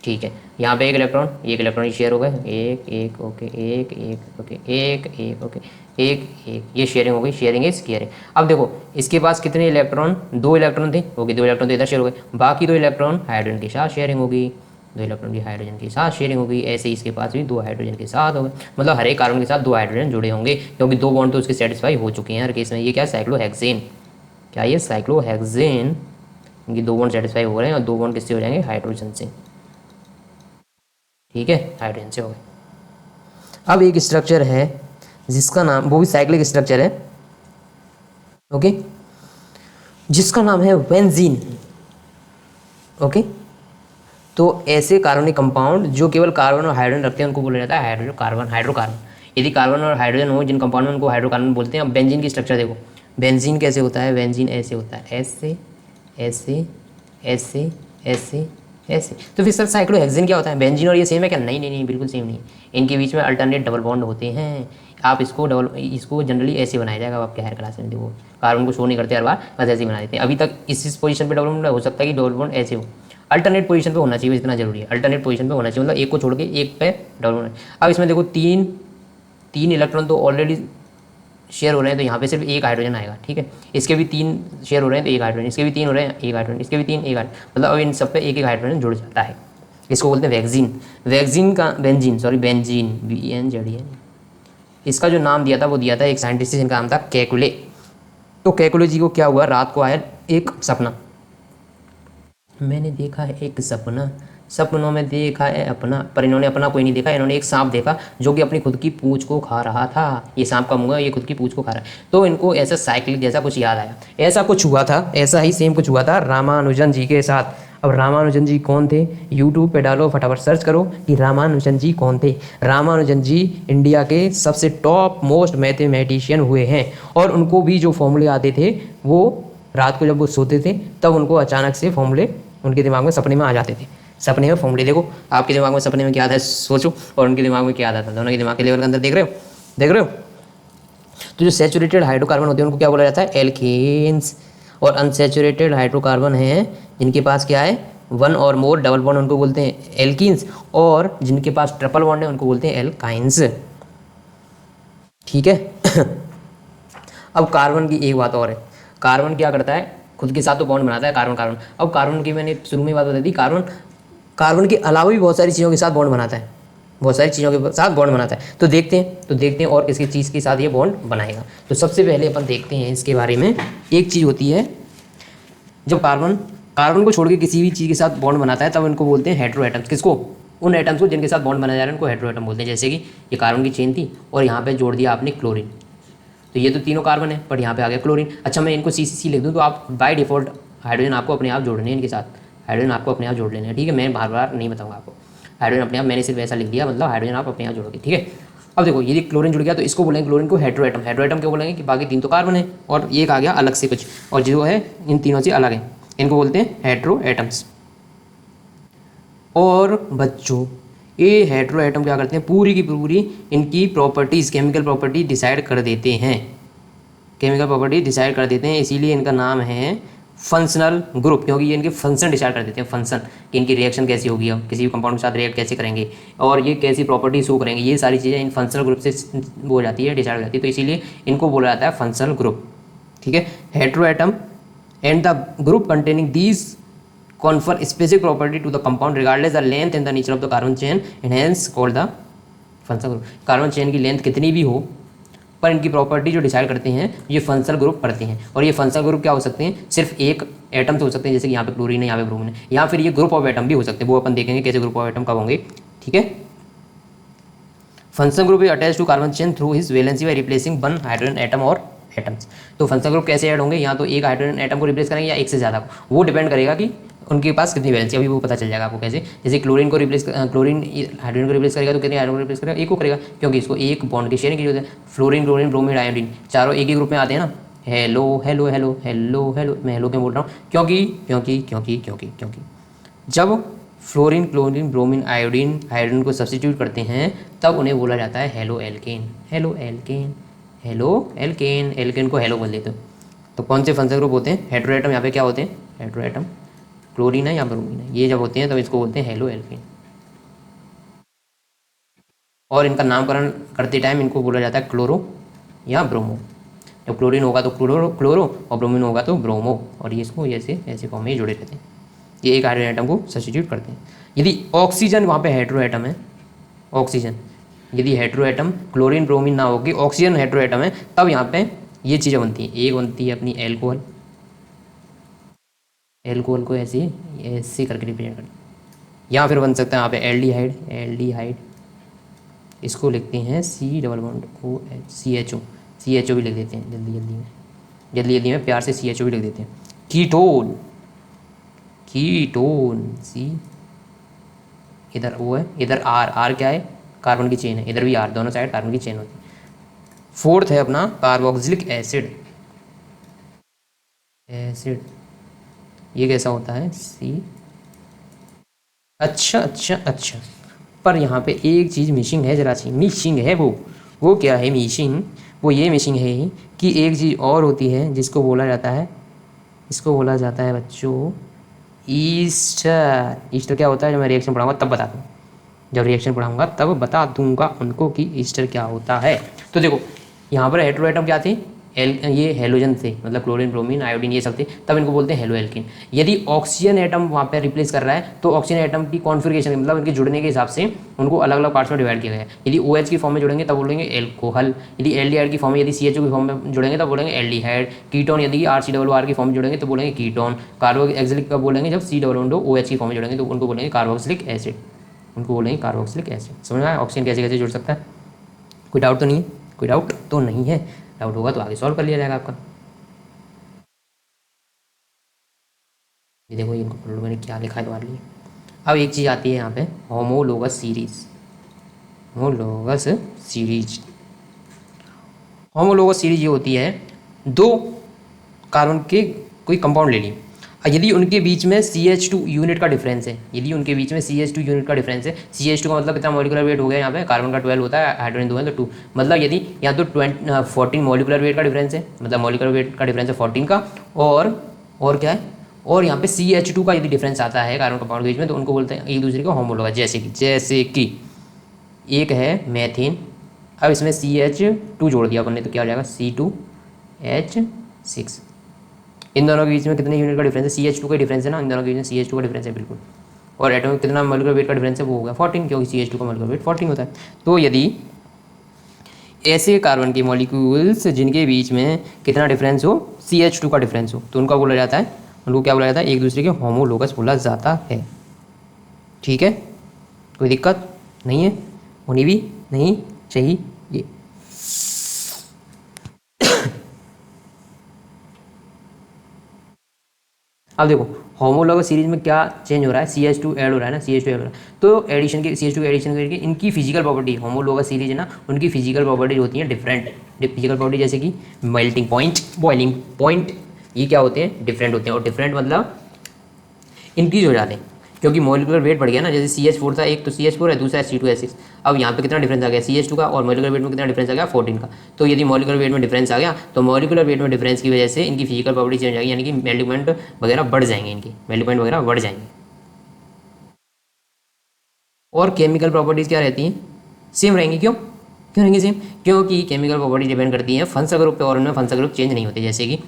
ठीक है, यहाँ पे एक इलेक्ट्रॉन शेयर हो गए, एक ओके, एक ओके, एक ओके, एक ये शेयरिंग हो गई, शेयरिंग इज केयरिंग। अब देखो इसके पास कितने इलेक्ट्रॉन? 2 इलेक्ट्रॉन थे, ओके, 2 इलेक्ट्रॉन तो इधर शेयर हो गए, बाकी 2 इलेक्ट्रॉन हाइड्रोजन के साथ शेयरिंग होगी, 2 इलेक्ट्रॉन की हाइड्रोजन के साथ शेयरिंग होगी। ऐसे ही इसके पास भी 2 हाइड्रोजन के साथ हो गए, मतलब हर एक कार्बन के साथ 2 हाइड्रोजन जुड़े होंगे, क्योंकि 2 बॉन्ड तो उसके सेटिस्फाई हो चुके हैं हर केस में। ये क्या है? साइक्लोहेक्सेन। क्या ये? साइक्लोहेक्सेन। इनकी 2 बॉन्ड सेटिस्फाई हो रहे हैं और 2 बॉन्ड किससे हो जाएंगे? हाइड्रोजन से। ठीक है, हाइड्रोजन से हो गए। अब एक स्ट्रक्चर है जिसका नाम, वो भी साइक्लिक स्ट्रक्चर है, ओके, जिसका नाम है बेंजीन। ओके, तो ऐसे कार्बनिक कंपाउंड जो केवल कार्बन और हाइड्रोजन रखते हैं उनको बोला जाता है हाइड्रोकार्बन। यदि कार्बन और हाइड्रोजन हो जिन कंपाउंड में, उनको हाइड्रोकार्बन बोलते हैं। अब बेंजीन की स्ट्रक्चर देखो, बेंजीन कैसे होता है? बेंजीन ऐसे होता है, ऐसे ऐसे ऐसे ऐसे ऐसे। तो फिर सर साइक्लोहेक्सेन क्या होता है? बेंजीन और ये सेम है क्या? नहीं, बिल्कुल सेम नहीं। इनके बीच में अल्टरनेट डबल बॉन्ड होते हैं। आप इसको जनरली ऐसे बनाया जाएगा, आपके हायर क्लास में देखो, कार्बन को शो नहीं करते हर बार, बस ऐसे ही बना देते हैं। अभी तक इस पोजीशन पे डबल बॉन्ड हो सकता है कि डबल बॉन्ड ऐसे हो, अल्टरनेट पोजीशन पे होना चाहिए, इतना जरूरी है, अल्टरनेट पोजीशन पे होना चाहिए, मतलब एक को छोड़ के एक पे डबल बॉन्ड। अब इसमें देखो तीन इलेक्ट्रॉन तो ऑलरेडी शेयर हो रहे हैं, तो यहाँ पे सिर्फ एक हाइड्रोजन आएगा, ठीक है। इसके भी 3 शेयर हो रहे हैं तो एक हाइड्रोजन, इसके भी 3 हो रहे हैं, एक हाइड्रोजन, इसके भी 3, एक हाइड्रोजन, मतलब अब इन सब पे एक एक हाइड्रोजन जुड़ जाता है। इसको बोलते हैं बेंजीन, BNZEN। इसका जो नाम दिया था वो दिया था एक साइंटिस्ट जिनका नाम था केकुले। तो केकुले जी को क्या हुआ, रात को आया एक सपना, मैंने देखा है एक सपना, सपनों में देखा है अपना, पर इन्होंने अपना कोई नहीं देखा, इन्होंने एक सांप देखा जो कि अपनी खुद की पूंछ को खा रहा था। ये सांप का मुंह है, ये खुद की पूंछ को खा रहा है। तो इनको ऐसा साइकिल जैसा कुछ याद आया, ऐसा कुछ हुआ था, ऐसा ही सेम कुछ हुआ था रामानुजन जी के साथ। अब रामानुजन जी कौन थे? यूट्यूब पे डालो, फटाफट सर्च करो कि रामानुजन जी कौन थे। रामानुजन जी इंडिया के सबसे टॉप मोस्ट मैथमेटिशियन हुए हैं, और उनको भी जो फॉर्मूले आते थे वो रात को जब वो सोते थे तब उनको अचानक से फॉर्मूले उनके दिमाग में सपने में आ जाते थे। सपने में फॉर्मूले देखो, आपके दिमाग में सपने में क्या आता है सोचो, और उनके दिमाग में क्या आता था, दोनों के दिमाग के लेवल के अंदर देख रहे हो, देख रहे हो। तो जो सैचुरेटेड हाइड्रोकार्बन होते हैं उनको क्या बोला जाता है? एल्केन्स। और अनसैचुरेटेड हाइड्रोकार्बन हैं जिनके पास क्या है? One or more double bond, उनको बोलते हैं एल्कीन्स। और जिनके पास ट्रिपल बॉन्ड है उनको बोलते हैं एल्काइंस। ठीक है। अब कार्बन की एक बात और है, कार्बन क्या करता है? खुद के साथ तो बॉन्ड बनाता है कार्बन। अब कार्बन की मैंने शुरू में बात बता दी, कार्बन के अलावा भी बहुत सारी चीज़ों के साथ बॉन्ड बनाता है, बहुत सारी चीज़ों के साथ बॉन्ड बनाता है। तो देखते हैं और किसकी चीज़ के साथ ये बॉन्ड बनाएगा। तो सबसे पहले अपन देखते हैं इसके बारे में। एक चीज़ होती है, जब कार्बन को छोड़ के किसी भी चीज़ के साथ बॉन्ड बनाता है तब इनको बोलते हैं हेटेरो एटम्स। किसको? उन एटम्स को जिनके साथ बॉन्ड बनाया जा रहा है उनको हेटेरो एटम बोलते हैं। जैसे कि ये कार्बन की चेन थी और यहाँ पे जोड़ दिया आपने क्लोरीन, तो ये तो तीनों कार्बन है, बट यहाँ पे आ गया क्लोरीन। अच्छा, मैं इनको सी लिख दूँ तो आप बाय डिफॉल्ट हाइड्रोजन आपको अपने आप जोड़ने हैं इनके साथ, हाइड्रोजन आपको अपने आप जोड़ लेना है। ठीक है, मैं बार बार नहीं बताऊँगा आपको, हाइड्रोजन अपने आप, मैंने सिर्फ ऐसा लिख दिया, मतलब हाइड्रोजन आप अपने आप जोड़ोगे। ठीक है, अब देखो ये क्लोरीन जुड़ गया तो इसको बोलेंगे क्लोरीन को हेटेरो एटम। हेटेरो एटम क्यों बोलेंगे? कि बाकी तीन तो कार्बन है और एक आ गया अलग से कुछ, और जो है इन तीनों से अलग है, इनको बोलते हैं हेटेरो एटम्स। और बच्चों ये हेटेरो एटम क्या करते हैं? पूरी की पूरी इनकी प्रॉपर्टीज़, केमिकल प्रॉपर्टी डिसाइड कर देते हैं, केमिकल प्रॉपर्टी डिसाइड कर देते हैं। इसीलिए इनका नाम है फंक्शनल ग्रुप, क्योंकि ये इनके फंक्शन डिसाइड कर देते हैं। फंक्शन कि इनकी रिएक्शन कैसी होगी, हम किसी भी कंपाउंड के साथ रिएक्ट कैसे करेंगे और ये कैसी प्रॉपर्टी शो करेंगे, ये सारी चीज़ें इन फंक्शनल ग्रुप से वो हो जाती है, डिसाइड हो जाती है। तो इसीलिए इनको बोला जाता है फंक्शनल ग्रुप। ठीक है, hetero atom and the group containing these confer specific property to the compound regardless the length and the nature of the carbon chain and hence called the functional group। Carbon chain की length कितनी भी हो पर इनकी property जो decide करते हैं ये फंक्शनल ग्रुप करते हैं। और ये फंक्शनल ग्रुप क्या हो सकते हैं? सिर्फ एक एटम से हो सकते हैं, जैसे कि यहाँ पे क्लोरीन है, यहाँ पे ब्रोमीन है, या फिर ये ग्रुप ऑफ एटम भी हो सकते हैं। वो अपन देखेंगे कैसे ग्रुप ऑफ एटम कब होंगे। ठीक है, functional group is attach to carbon chain through his valency by replacing one hydrogen atom और एटम्स। तो फंक्शनल ग्रुप कैसे ऐड होंगे? या तो एक हाइड्रोजन एटम को रिप्लेस करेंगे या एक से ज़्यादा को, वो डिपेंड करेगा कि उनके पास कितनी वैलेंसी, अभी वो पता चल जाएगा आपको कैसे। जैसे क्लोरीन हाइड्रोजन को रिप्लेस करेगा तो कितने हाइड्रोजन को रिप्लेस करेगा? एक को करेगा, क्योंकि इसको एक बॉन्ड की शेयरिंग की जरूरत है। फ्लोरीन, क्लोरीन, ब्रोमीन, आयोडीन चारों एक ही ग्रुप में आते हैं ना। Hello hello hello hello hello, मैं हेलो क्यों बोल रहा हूँ? क्योंकि जब fluorine, chlorine, bromine, iodine hydrogen को सब्स्टिट्यूट करते हैं तब उन्हें बोला जाता है halo alkane. Halo alkane, halo alkane, alkane को हेलो बोल देते हो। तो कौन से फंक्शनल ग्रुप होते हैं? Hetero atom. यहाँ पे क्या होते हैं? हेटेरो एटम, क्लोरीन है या ब्रोमीन है, ये जब होते हैं तब इसको बोलते हैं हेलो एल्केन। और इनका नामकरण करते टाइम इनको बोला जाता है क्लोरो या ब्रोमो। जब क्लोरीन होगा तो क्लोरो और ब्रोमीन होगा तो ब्रोमो, और ये इसको ऐसे फॉर्म में जुड़े रहते हैं। ये एक हाइड्रोजन एटम को सब्स्टिट्यूट करते हैं। यदि ऑक्सीजन वहाँ पे हेटेरो एटम है, ऑक्सीजन यदि हेटेरो एटम क्लोरीन ब्रोमीन ना होगी, ऑक्सीजन हेटेरो एटम है, तब यहाँ पे ये चीज़ें बनती हैं। एक बनती है अपनी एल्कोहल, एल्कोहल को ऐसे करके रिप्रेजेंट करते हैं। या फिर बन सकता है यहाँ पे एल्डिहाइड, एल्डिहाइड इसको लिखते हैं CHO भी लिख देते हैं जल्दी में प्यार से CHO भी लिख देते हैं। कीटोन, सी इधर O है, इधर R क्या है? कार्बन की चेन है, इधर भी R, दोनों साइड कार्बन की चेन होती है। फोर्थ है अपना कार्बोक्सिलिक एसिड, ये कैसा होता है? C। अच्छा, पर यहाँ पे एक चीज़ मिसिंग है, जरा सी मिसिंग है। वो क्या है मिसिंग? वो ये मिसिंग है कि एक चीज़ और होती है जिसको बोला जाता है, इसको बोला जाता है बच्चों ईस्टर। ईस्टर क्या होता है? जब मैं रिएक्शन पढ़ाऊँगा तब बता दूँ, जब रिएक्शन पढ़ाऊँगा तब बता दूँगा उनको कि ईस्टर क्या होता है। तो देखो यहाँ पर हेटेरो एटम क्या थे? ये हेलोजन थे, मतलब क्लोरीन, ब्रोमीन, आयोडीन ये सब थे, तब इनको बोलते हैं हेलो एल्किन। यदि ऑक्सीजन एटम वहाँ पे रिप्लेस कर रहा है तो ऑक्सीजन एटम की कॉन्फ़िगरेशन मतलब इनके जुड़ने के हिसाब से उनको अलग अलग पार्ट्स में डिवाइड किया गया है। यदि OH की फॉर्म में जुड़ेंगे तब बोलेंगे एल्कोहल, यदि एल्डिहाइड की फॉर्म में, यदि CHO की फॉर्म में जुड़ेंगे तब बोलेंगे एल्डिहाइड। कीटोन यदि RCR की फॉर्म में जुड़ेंगे तो बोलेंगे कीटोन। कार्बोक्सिलिक कब बोलेंगे, जब COOH की फॉर्म में जुड़ेंगे तो उनको बोलेंगे कार्बोक्सिलिक एसिड, उनको बोलेंगे कार्बोक्सिलिक एसिड। समझ में आया ऑक्सीजन कैसे कैसे जुड़ सकता है? कोई डाउट तो नहीं है? कोई डाउट तो नहीं है? डाउट होगा तो आगे सॉल्व कर लिया जाएगा आपका। ये देखो इनको पढ़ लो मैंने क्या लिखा है तुम्हारे लिए। अब एक चीज़ आती है यहाँ पे, homologous series. Homologous series, homologous series ये होती है, दो कार्बन के कोई कंपाउंड ले ली, यदि उनके बीच में CH2 यूनिट का डिफरेंस है, यदि उनके बीच में CH2 यूनिट का डिफरेंस है, CH2 का मतलब कितना मॉलिक्यूलर वेट हो गया यहाँ पे, कार्बन का 12 होता है, हाइड्रोजन 2 है तो 2, मतलब यदि या तो 14 मॉलिक्यूलर वेट का डिफरेंस है, मतलब मॉलिक्यूलर वेट का डिफरेंस है 14 का, और क्या है, और यहाँ पे CH2 का यदि डिफरेंस आता है कार्बन कंपाउंड के बीच में तो उनको बोलते हैं एक दूसरे को होमोलोगस। जैसे कि एक है मैथेन, अब इसमें CH2 जोड़ दिया अपन ने तो क्या हो जाएगा C2H6। इन दोनों के बीच में कितने यूनिट का डिफरेंस है, CH2 का डिफरेंस है ना, इन दोनों के बीच में CH2 का डिफरेंस है बिल्कुल। और एटम कितना मॉलिक्यूलर वेट का डिफरेंस है, वो हो गया 14, क्योंकि CH2 का मॉलिक्यूलर वेट 14 होता है। तो यदि ऐसे कार्बन के मॉलिक्यूल्स जिनके बीच में कितना डिफरेंस हो, CH2 का डिफरेंस हो, तो उनका बोला जाता है, उनको क्या बोला जाता है, एक दूसरे के होमोलोगस बोला जाता है। ठीक है, कोई दिक्कत नहीं है, होनी भी नहीं चाहिए। अब देखो होमोलोगस सीरीज में क्या चेंज हो रहा है, CH2 ऐड हो रहा है ना, CH2 ऐड हो रहा है, तो एडिशन के CH2 एडिशन करके इनकी फिजिकल प्रॉपर्टी, होमोलोगस सीरीज है ना, उनकी फिजिकल प्रॉपर्टीज होती हैं डिफरेंट। फिजिकल प्रॉपर्टी जैसे कि मेल्टिंग पॉइंट, बॉइलिंग पॉइंट, ये क्या होते हैं, डिफरेंट होते हैं। और डिफरेंट मतलब इंक्रीज हो जाते हैं, क्योंकि मॉलिक्यूलर वेट बढ़ गया ना, जैसे CH4 था एक, तो CH4 है, दूसरा है C2H6। अब यहाँ पे कितना डिफरेंस आ गया CH2 का, और मॉलिक्यूलर वेट में कितना डिफरेंस आ गया 14 का। तो यदि मॉलिक्यूलर वेट में डिफरेंस आ गया तो मॉलिक्यूलर वेट में डिफरेंस की वजह से इनकी फिजिकल प्रॉपर्टी चेंज आएगी, यानी कि मेल्टिंग पॉइंट वगैरह बढ़ जाएंगे, इनकी मेल्टिंग पॉइंट वगैरह बढ़ जाएंगे। और केमिकल प्रॉपर्टीज़ क्या रहती हैं, सेम रहेंगी। क्यों रहेंगी सेम, क्योंकि केमिकल प्रॉपर्टी डिपेंड करती है फंक्शनल ग्रुप पे, और उनमें फंक्शनल ग्रुप चेंज नहीं होते। जैसे कि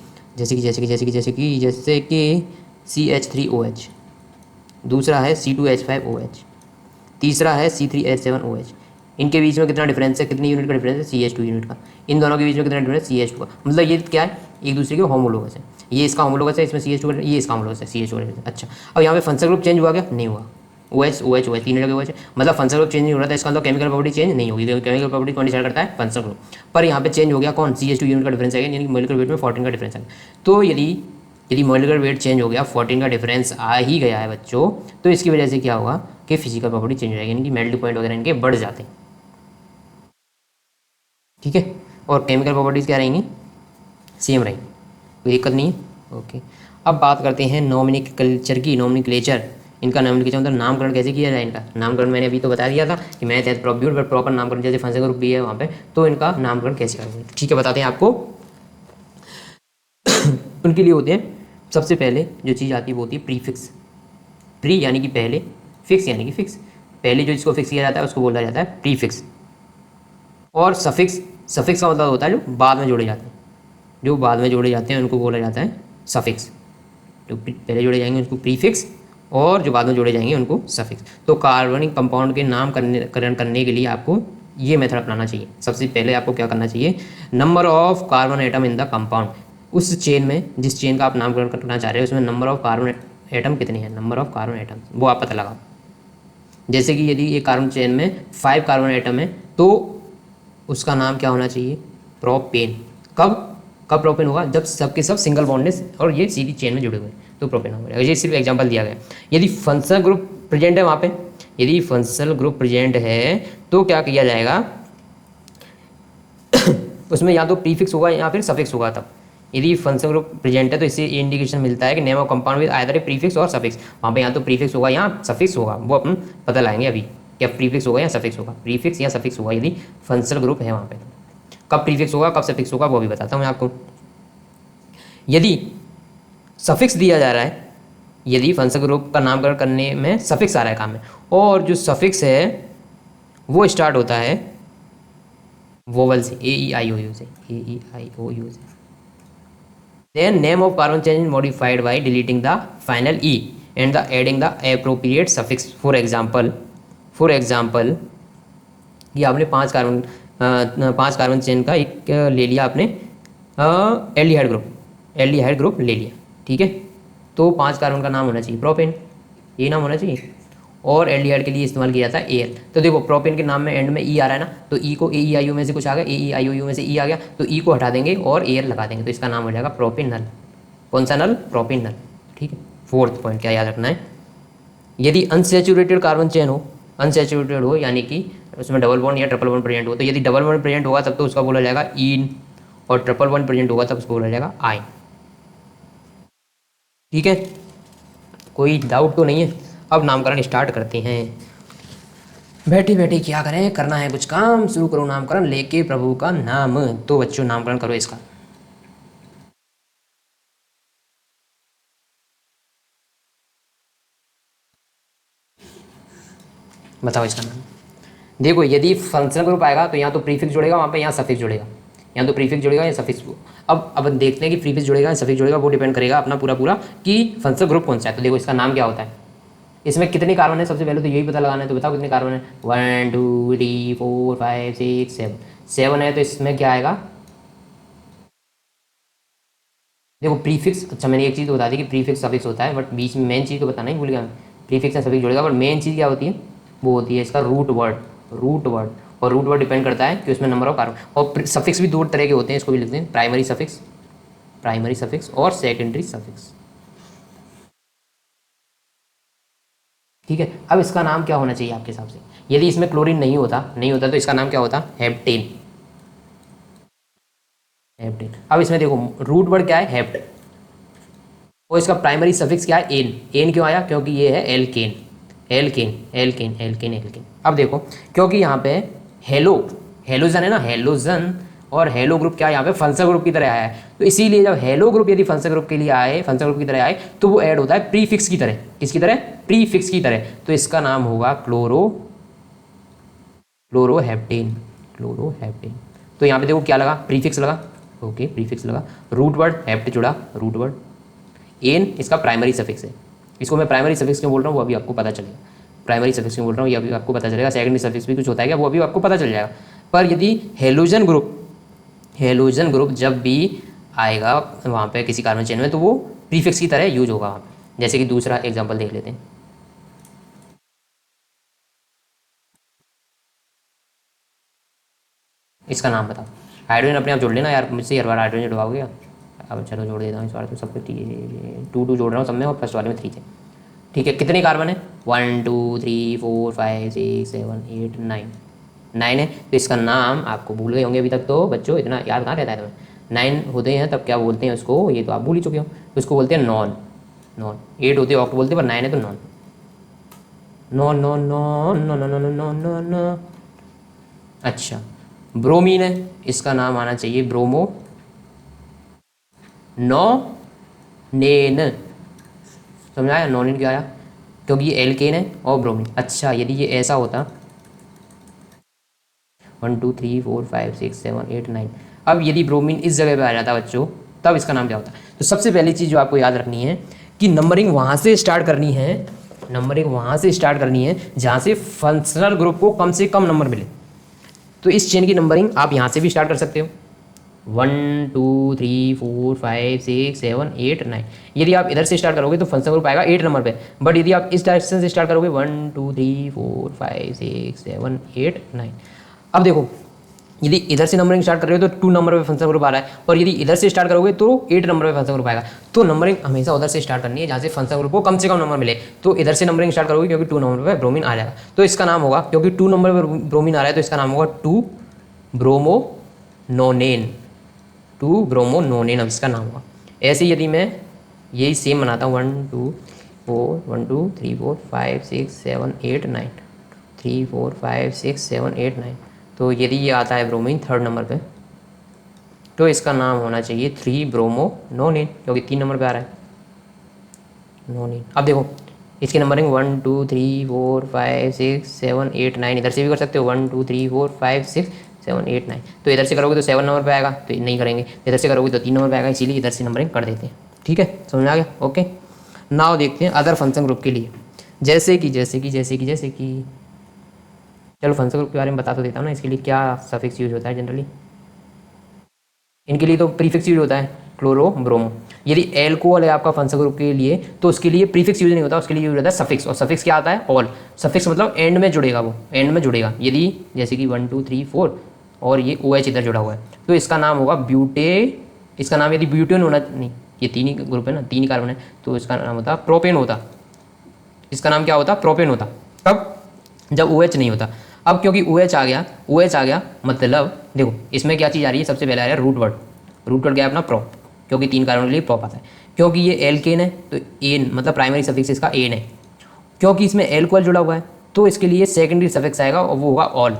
CH3OH, दूसरा है C2H5OH, तीसरा है C3H7OH। इनके बीच में कितना डिफरेंस है, कितनी यूनिट का डिफरेंस है, CH2 यूनिट का। इन दोनों के बीच में कितना डिफरेंस है, CH2 का। मतलब ये क्या है, एक दूसरे के होमोलोगस है, ये इसका होमोलोगस है, इसमें CH2 ये इसका होमोलोगस है, CH2 का। अच्छा, अब यहाँ पे फंक्शनल ग्रुप चेंज हुआ क्या, नहीं हुआ, OH तीन जगह OH है, मतलब फंक्शनल ग्रुप चेंज नहीं हो रहा था, इसका मतलब केमिकल प्रॉपर्टी चेंज नहीं होगी, केमिकल प्रॉपर्टी कौन डिसाइड करता है, फंक्शनल ग्रुप। पर यहाँ पे चेंज हो गया कौन, CH2 यूनिट का डिफरेंस है, यानी मॉलिक्यूलर वेट में 14 का डिफरेंस है। तो यदि मॉलिक्यूलर वेट चेंज हो गया, 14 का डिफरेंस आ ही गया है बच्चों, तो इसकी वजह से क्या होगा कि फिजिकल प्रॉपर्टी चेंज हो जाएगी, यानी कि मेल्टिंग पॉइंट वगैरह इनके बढ़ जाते हैं। ठीक है, और केमिकल प्रॉपर्टीज़ क्या रहेंगी, सेम रहेंगी, कोई दिक्कत नहीं है। ओके, अब बात करते हैं नॉमिनिक्लेचर की। नॉमिनिक्लेचर, इनका नॉमिनिक्लेचर मतलब नामकरण कैसे किया जाए। इनका नामकरण मैंने अभी तो बता दिया था कि मैथ है प्रोब्यूट, पर प्रॉपर नामकरण जैसे फंक्शनल ग्रुप भी है वहाँ पे, तो इनका नामकरण कैसे करेंगे। ठीक है, बताते हैं आपको। उनके लिए होते हैं, सबसे पहले जो चीज़ आती है वो होती है प्रीफिक्स। प्री यानी कि पहले, फिक्स यानी कि फिक्स। पहले जो इसको फिक्स किया जाता है उसको बोला जाता है प्रीफिक्स। और सफिक्स का मतलब होता है जो बाद में जोड़े जाते हैं, जो बाद में जोड़े जाते हैं उनको बोला जाता है सफिक्स। जो पहले जोड़े जाएंगे उनको प्रीफिक्स, और जो बाद में जोड़े जाएंगे उनको सफिक्स। तो कार्बनिक कंपाउंड के नामकरण करने के लिए आपको ये मेथड अपनाना चाहिए। सबसे पहले आपको क्या करना चाहिए, number of carbon atom in the compound, उस चेन में जिस चेन का आप नामकरण करना चाह रहे हो उसमें नंबर ऑफ कार्बन एटम कितने हैं, नंबर ऑफ कार्बन एटम वो आप पता लगाओ। जैसे कि यदि एक कार्बन चेन में 5 कार्बन एटम है तो उसका नाम क्या होना चाहिए, प्रोपेन। कब प्रोपेन होगा, जब सबके सब सिंगल बॉन्डनेस और ये सीधी चेन में जुड़े हुए हैं तो प्रोपेन हो जाएगा। ये सिर्फ एग्जांपल दिया गया। यदि फंक्शनल ग्रुप प्रेजेंट है वहाँ पे, यदि फंक्शनल ग्रुप प्रेजेंट है तो क्या किया जाएगा उसमें या तो प्रीफिक्स होगा या फिर सफिक्स होगा। तब यदि फंक्शनल ग्रुप प्रेजेंट है तो इससे इंडिकेशन मिलता है कि name of compound with either A prefix और सफिक्स। वहाँ पे या तो प्रीफिक्स होगा या सफिक्स होगा, वो अपन पता लगाएंगे अभी क्या प्रीफिक्स होगा या सफिक्स होगा, प्रीफिक्स या सफिक्स होगा यदि फंक्शनल ग्रुप है वहाँ पे। कब प्रीफिक्स होगा कब सफिक्स होगा वो भी बताता हूँ मैं आपको। यदि सफिक्स दिया जा रहा है, यदि फंक्शनल ग्रुप का नामकरण करने में सफिक्स आ रहा है काम में, और जो सफिक्स है वो स्टार्ट होता है वोवल से, AEIOU से, AEIOU से। Then name of carbon chain is modified by deleting the final E and the adding the appropriate suffix. For example, ये आपने पांच कार्बन चेन का एक ले लिया आपने एल्डिहाइड ग्रुप ले लिया, ठीक है। तो 5 कार्बन का नाम होना चाहिए प्रोपेन, ये नाम होना चाहिए। और एल्डिहाइड के लिए इस्तेमाल किया जाता है एल। तो देखो प्रोपेन के नाम में एंड में ई आ रहा है ना, तो ई को AEIO में से कुछ आ गया, AEIOU में से ई आ गया, तो ई को हटा देंगे और एल लगा देंगे, तो इसका नाम हो जाएगा प्रोपेनल। कौन सा नल? प्रोपेनल, ठीक है। 4th पॉइंट क्या याद रखना है, यदि अनसेचुरेटेड कार्बन चेन हो, अनसेचुरेटेड हो यानी कि उसमें डबल बॉन्ड या ट्रिपल बॉन्ड प्रेजेंट हो, तो यदि डबल बॉन्ड प्रेजेंट होगा तब तो उसका बोला जाएगा इन, और ट्रिपल बॉन्ड प्रेजेंट होगा तब उसको बोला जाएगा आइन, ठीक है। कोई डाउट तो नहीं है? अब नामकरण स्टार्ट करते हैं। बैठे बैठे क्या करें, करना है कुछ काम, शुरू करो नामकरण लेके प्रभु का नाम। तो बच्चों नामकरण करो इसका। बताओ इसका नाम। देखो यदि फंक्शनल ग्रुप आएगा तो यहाँ तो प्रीफिक्स जुड़ेगा, वहाँ पे यहाँ सफिक्स जुड़ेगा, यहाँ तो प्रीफिक्स जुड़ेगा या सफिक्स। अब देखते हैं कि प्रीफिक्स जुड़ेगा या सफिक्स जुड़ेगा, वो डिपेंड करेगा अपना पूरा कि फंक्शनल ग्रुप कौन सा है। तो देखो इसका नाम क्या होता है, इसमें कितने कार्बन है, सबसे पहले तो यही पता लगाना है। तो बताओ कितने कार्बन है, 1 2 3 4 5 6 7, 7 है। तो इसमें क्या आएगा, देखो प्रीफिक्स। अच्छा मैंने एक चीज़ तो बता दी कि प्रीफिक्स सफिक्स होता है, बट बीच में मेन चीज़ तो बताना ही भूल गया। प्रीफिक्स या सफिक्स जुड़ेगा, बट मेन चीज़ क्या होती है, वो होती है इसका रूट वर्ड। और रूट वर्ड डिपेंड करता है कि उसमें नंबर ऑफ कार्बन। और सफिक्स भी 2 तरह के होते हैं, इसको भी लिखते हैं, प्राइमरी सफिक्स और सेकेंडरी सफिक्स, ठीक है। अब इसका नाम क्या होना चाहिए आपके हिसाब से, यदि इसमें क्लोरीन नहीं होता तो इसका नाम क्या होता, हेप्टेन। अब इसमें देखो रूट वर्ड क्या है, हेप्ट, और इसका प्राइमरी सफिक्स क्या है, एन। एन क्यों आया, क्योंकि ये है एल्केन। अब देखो क्योंकि यहाँ पे हेलोजन है ना, हेलोजन और हेलो ग्रुप क्या है यहाँ पे फंक्शनल ग्रुप की तरह आया है, तो इसीलिए जब हेलो ग्रुप यदि फंक्शनल ग्रुप के लिए आए, फंक्शनल ग्रुप की तरह आए, तो वो ऐड होता है प्रीफिक्स की तरह। किसकी तरह? प्रीफिक्स की तरह। तो इसका नाम होगा क्लोरोहेप्टेन। तो यहाँ पे देखो क्या लगा, प्रीफिक्स लगा, ओके प्रीफिक्स लगा, रूट वर्ड हेप्ट जुड़ा, रूट वर्ड, एन इसका प्राइमरी सफिक्स है। इसको मैं प्राइमरी सफिक्स क्यों बोल रहा हूँ वो अभी आपको पता चलेगा। प्राइमरी सफिक्स क्यों बोल रहा हूँ ये अभी आपको पता चलेगा। सेकेंडरी सफिक्स भी कुछ होता है क्या, वो अभी आपको पता चल जाएगा। पर यदि हेलोजन ग्रुप जब भी आएगा वहाँ पे किसी कार्बन चेन में, तो वो प्रीफिक्स की तरह यूज होगा वहाँ पे। जैसे कि दूसरा एग्जाम्पल देख लेते हैं, इसका नाम बताओ। हाइड्रोजन अपने आप जोड़ लेना यार, मुझसे हर बार हाइड्रोजन जुड़वाओगे। अब चलो जोड़ देता हूँ इस बार तो सब कुछ 2 जोड़ रहा हूँ सब में, और फर्स्ट वाले में 3 थे, ठीक है। कितने कार्बन है, 1 2 3 4 5 6 7 8 9 है। तो इसका नाम आपको भूल गए होंगे अभी तक, तो बच्चों इतना याद कहाँ रहता है तुम्हें। 9 होते हैं तब क्या बोलते हैं उसको, ये तो आप भूल ही चुके हो, उसको बोलते हैं नॉन। 8 होते हैं ऑक्ट बोलते हैं, पर 9 है तो नॉन। अच्छा ब्रोमीन है, इसका नाम आना चाहिए ब्रोमो नॉनेन। समझ आया, नॉनेन क्या आया, क्योंकि ये एल्केन है और ब्रोमीन। अच्छा यदि ये ऐसा होता 1 2 3 4 5 6 7 8 9, अब यदि ब्रोमीन इस जगह पे आ जाता बच्चों, तब इसका नाम क्या होता। तो सबसे पहली चीज़ जो आपको याद रखनी है कि नंबरिंग वहाँ से स्टार्ट करनी है, जहाँ से फंक्शनल ग्रुप को कम से कम नंबर मिले। तो इस चेन की नंबरिंग आप यहाँ से भी स्टार्ट कर सकते हो, 1 2 3 4 5 6 7 8 9। यदि आप इधर से स्टार्ट करोगे तो फंक्शनल ग्रुप आएगा 8 नंबर पे, बट यदि आप इस डायरेक्शन से स्टार्ट करोगे 1 2 3 4 5 6 7 8 9। अब देखो यदि इधर से नंबरिंग स्टार्ट कर रहे हो तो 2 नंबर पे फंक्शनल ग्रुप आ रहा है, और यदि इधर से स्टार्ट करोगे तो 8 नंबर पे फंक्शनल ग्रुप आएगा। तो नंबरिंग हमेशा उधर से स्टार्ट करनी है जहाँ से फंक्शनल ग्रुप को कम से कम नंबर मिले। तो इधर से नंबरिंग स्टार्ट करोगे क्योंकि 2 नंबर पे ब्रोमीन आ जाएगा, तो इसका नाम होगा, क्योंकि 2 नंबर पे ब्रोमीन आ रहा है तो इसका नाम होगा 2 ब्रोमोनोनेन। अब इसका नाम होगा। ऐसे यदि मैं यही सेम बनाता हूँ 1 2 3 4 5 6 7 8 9, 3 4 5 6 7 8 9, तो यदि ये आता है ब्रोमीन 3rd नंबर पे, तो इसका नाम होना चाहिए 3 ब्रोमोनोनेन, क्योंकि 3 नंबर पे आ रहा है नोनेन। अब देखो इसकी नंबरिंग 1 2 3 4 5 6 7 8 9, इधर से भी कर सकते हो 1 2 3 4 5 6 7 8 9। तो इधर से करोगे तो 7 नंबर पे आएगा, तो नहीं करेंगे। इधर से करोगे तो 3 नंबर पे आएगा, इसीलिए इधर से नंबरिंग कर देते हैं। ठीक है, समझ में आ गया? ओके, नाउ देखते हैं अदर फंक्शन ग्रुप के लिए। जैसे कि चलो फंक्शन ग्रुप के बारे में बता तो देता हूँ ना। इसके लिए क्या सफिक्स यूज होता है जनरली? इनके लिए तो प्रीफिक्स यूज होता है, क्लोरो ब्रोमो। यदि एल्कोहल है आपका फंक्शन ग्रुप के लिए, तो उसके लिए प्रीफिक्स यूज नहीं होता, उसके लिए यूज होता है सफिक्स। और सफिक्स क्या आता है? ऑल। सफिक्स मतलब एंड में जुड़ेगा, वो एंड में जुड़ेगा। यदि जैसे कि 1 2 3 4 और ये ओ एच इधर जुड़ा हुआ है, तो इसका नाम होगा ब्यूटे। इसका नाम यदि ब्यूटेन होना, नहीं ये तीन ही ग्रुप है ना, तीन ही कार्बन है, तो इसका नाम होता प्रोपेन होता। इसका नाम क्या होता? प्रोपेन होता। कब? जब ओ एच नहीं होता। अब क्योंकि ओ एच आ गया, ओ एच आ गया, मतलब देखो इसमें क्या चीज़ आ रही है, सबसे पहले आ रहा है रूट वर्ड। रूट वर्ड क्या है अपना? प्रोप, क्योंकि तीन कार्बन के लिए प्रोप आता है। क्योंकि ये एल्केन है तो एन, मतलब प्राइमरी सफिक्स इसका एन है। क्योंकि इसमें एल्कोहल जुड़ा हुआ है, तो इसके लिए सेकेंडरी सफिक्स आएगा और वो होगा ऑल।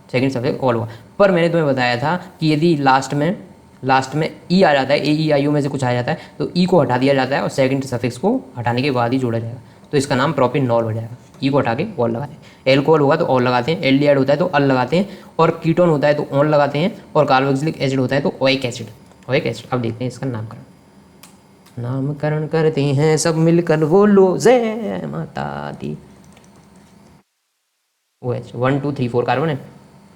सेकेंडरी सफिक्स ऑल होगा। पर मैंने तुम्हें बताया था कि यदि लास्ट में ई आ जाता है, ए ई आई यू में से कुछ आ जाता है, तो ई को हटा दिया जाता है और सेकंड सफिक्स को हटाने के बाद ही जोड़ा जाएगा। तो इसका नाम प्रोपेनॉल हो जाएगा। ई को हटा के ऑल लगाते हैं। एल्कोहल होगा तो ऑल लगाते हैं, एल्डिहाइड होता है तो अल लगाते हैं, और कीटोन होता है तो ऑन लगाते हैं, और कार्बोक्सिलिक एसिड होता है तो ओइक एसिड। Oic acid. अब देखते हैं इसका नामकरण करते हैं सब मिलकर, बोलो जय माता दी। ओ एच 1 2 3 4 कार्बन है।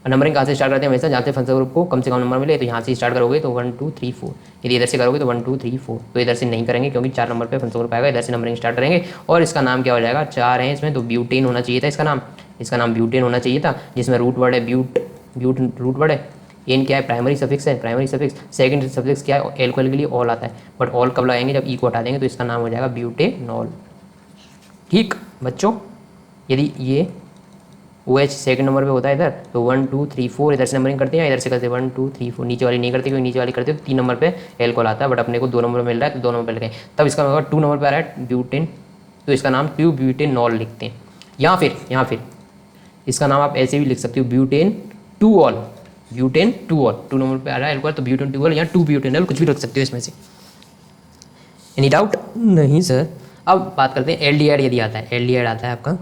नंबरिंग कहाँ से स्टार्ट करते हैं? हमेशा जहाँ से फंक्शन ग्रुप को कम से कम नंबर मिले, तो यहाँ से स्टार्ट करोगे तो 1 2 3 4। यदि इधर से करोगे तो 1 2 3 4। तो इधर से नहीं करेंगे क्योंकि 4 नंबर पे फंक्शन ग्रुप आएगा, इधर से नंबरिंग स्टार्ट करेंगे। और इसका नाम क्या हो जाएगा? 4 है इसमें, तो ब्यूटेन होना चाहिए था इसका नाम। इसका नाम ब्यूटेन होना चाहिए था, जिसमें रूट वर्ड है ब्यूट रूट वर्ड है। एन क्या है? प्राइमरी सफिक्स है, प्राइमरी सफिक्स। सेकंड सफिक्स क्या है? एल्कोहल के लिए ऑल आता है, बट ऑल कब लगाएंगे? जब ई को हटा देंगे, तो इसका नाम हो जाएगा ब्यूटेनॉल। ठीक बच्चों, यदि ये ओ एच सेकंड नंबर पे होता है इधर, तो 1 2 3 4 इधर से नंबरिंग करते हैं, इधर से करते हैं 1 2 3 4। नीचे वाली नहीं करते, क्योंकि नीचे वाली करते तो 3 नंबर पे एल्कोहल आता है, बट अपने को 2 नंबर मिल रहा है तो 2 नंबर पे लिखें। तब इसका मतलब 2 नंबर पे आ रहा है ब्यूटेन, तो इसका नाम ब्यूटेनॉल लिखते हैं। यहाँ फिर इसका नाम आप ऐसे भी लिख सकते हो, butane two all. Butane two all, 2 नंबर पे आ रहा है एल्कोहल, तो ब्यूटेन टू ऑल या 2 ब्यूटेनॉल कुछ भी रख सकते हो इसमें से। Any doubt? नहीं सर। अब बात करते हैं एल्डिहाइड। यदि आता है, एल्डिहाइड आता है आपका,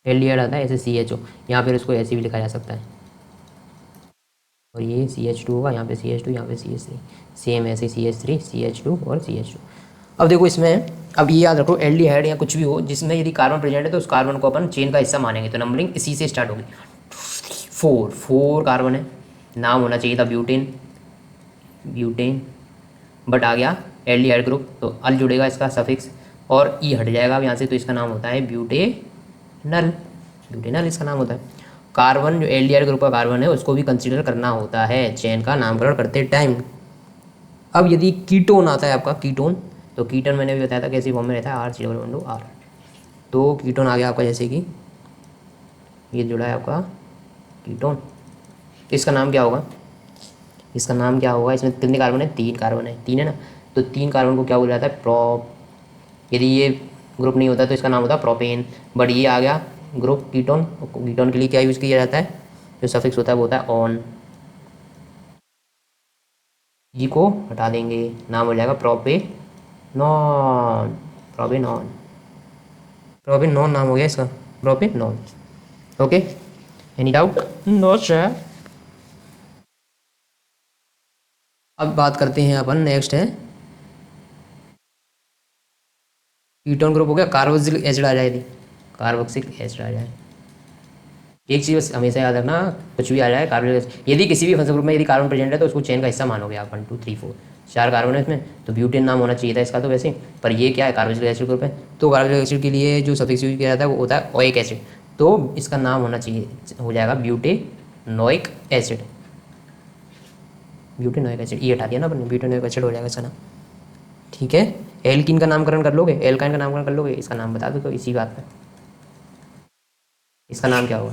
एल्डिहाइड आता है ऐसे CHO, यहाँ पर इसको ऐसे भी लिखा जा सकता है। और ये CH2 होगा, यहाँ पे CH2, यहाँ पे CH3, सेम ऐसे CH3 CH2 और CH2। अब देखो इसमें, अब ये याद रखो, एल्डिहाइड या कुछ भी हो जिसमें यदि कार्बन प्रेजेंट है, तो उस कार्बन को अपन चेन का हिस्सा मानेंगे। तो नंबरिंग इसी से स्टार्ट होगी। 4 कार्बन है, नाम होना चाहिए था ब्यूटेन, बट आ गया एल्डिहाइड ग्रुप, तो अल जुड़ेगा इसका सफिक्स, और ई हट जाएगा अब यहाँ से, तो इसका नाम होता है ब्यूटेनल। ब्यूटेनल इसका नाम होता है। कार्बन जो एल्डिहाइड ग्रुप का कार्बन है, उसको भी कंसीडर करना होता है चेन का नामकरण करते टाइम। अब यदि कीटोन आता है आपका, कीटोन, तो कीटोन मैंने भी बताया था कैसी फॉर्म में रहता है, R(CH2)R। तो कीटोन आ गया आपका, जैसे कि ये जुड़ा है आपका कीटोन, इसका नाम क्या होगा? इसका नाम क्या होगा? इसमें कितने कार्बन है? 3 कार्बन है, 3 है ना, तो 3 कार्बन को क्या बोला जाता है? प्रोप। यदि ये ग्रुप नहीं होता तो इसका नाम होता है प्रोपेन, बट ये आ गया ग्रुप कीटोन। कीटोन के लिए क्या यूज़ किया जाता है? जो सफिक्स होता है वो होता है ऑन। जी को हटा देंगे, नाम हो जाएगा प्रोपेनॉन। प्रोपेनॉन, प्रोपेनॉन नाम हो गया इसका, propanone. Okay, any doubt? No sir. अब बात करते हैं अपन, नेक्स्ट है कीटोन ग्रुप हो गया, कार्बोक्सिलिक एसिड आ जाए, कार्बोक्सिलिक एसिड आ जाए। एक चीज़ बस हमेशा याद रखना, कुछ भी आ जाए कार्बोक्सिलिक एसिड, यदि किसी भी फंक्शन ग्रुप में यदि कार्बन प्रेजेंट है, तो उसको चेन का हिस्सा मानोगे आप। 1 2 3 4 4 कार्बन है इसमें, तो ब्यूटेन नाम होना चाहिए था इसका तो वैसे, पर ये क्या है? कार्बोक्सिलिक एसिड ग्रुप है। तो कार्बोक्सिलिक एसिड के लिए जो सफिक्स यूज किया जाता है वो होता है ओइक एसिड, तो इसका नाम होना चाहिए, हो जाएगा ब्यूटेनोइक एसिड। ब्यूटेनोइक एसिड, ये हटा दिया ना अपने, ब्यूटेनोइक एसिड हो जाएगा इसका नाम। ठीक है, एल्किन का नामकरण कर लोगे, एल्काइन का नामकरण कर लोगे, इसका नाम बता दो तो इसी बात पर। इसका नाम क्या होगा?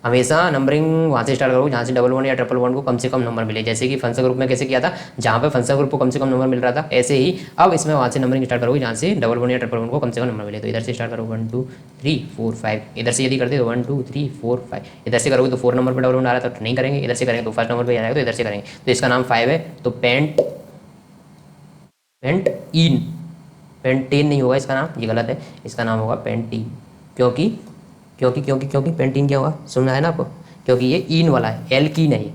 हमेशा नंबरिंग वहाँ से स्टार्ट करोगे जहाँ से डबल वन या ट्रिपल वन को कम से कम नंबर मिले। जैसे कि फंक्शन ग्रुप में कैसे किया था, जहाँ पे फंक्शन ग्रुप को कम से कम नंबर मिल रहा था, ऐसे ही अब इसमें वहाँ से नंबरिंग स्टार्ट करोगे जहाँ से डबल वन या ट्रिपल वन को कम से कम नंबर मिले। तो इधर से स्टार्ट करो 1 2 3 4 5, इधर से यदि करते तो 1 2 3 4 5, इधर से करोगे तो 4 नंबर पर डबल वन आ रहा था तो नहीं करेंगे, इधर से करेंगे तो फर्स्ट नंबर पर आ जाएगा, तो इधर से करेंगे। तो इसका नाम 5 है, तो पेंटेन नहीं होगा इसका नाम, ये गलत है, इसका नाम होगा पेंटीन, क्योंकि क्योंकि पेंटीन क्या होगा, समझ आया ना आपको, क्योंकि ये इन वाला है, एल्कीन है ये।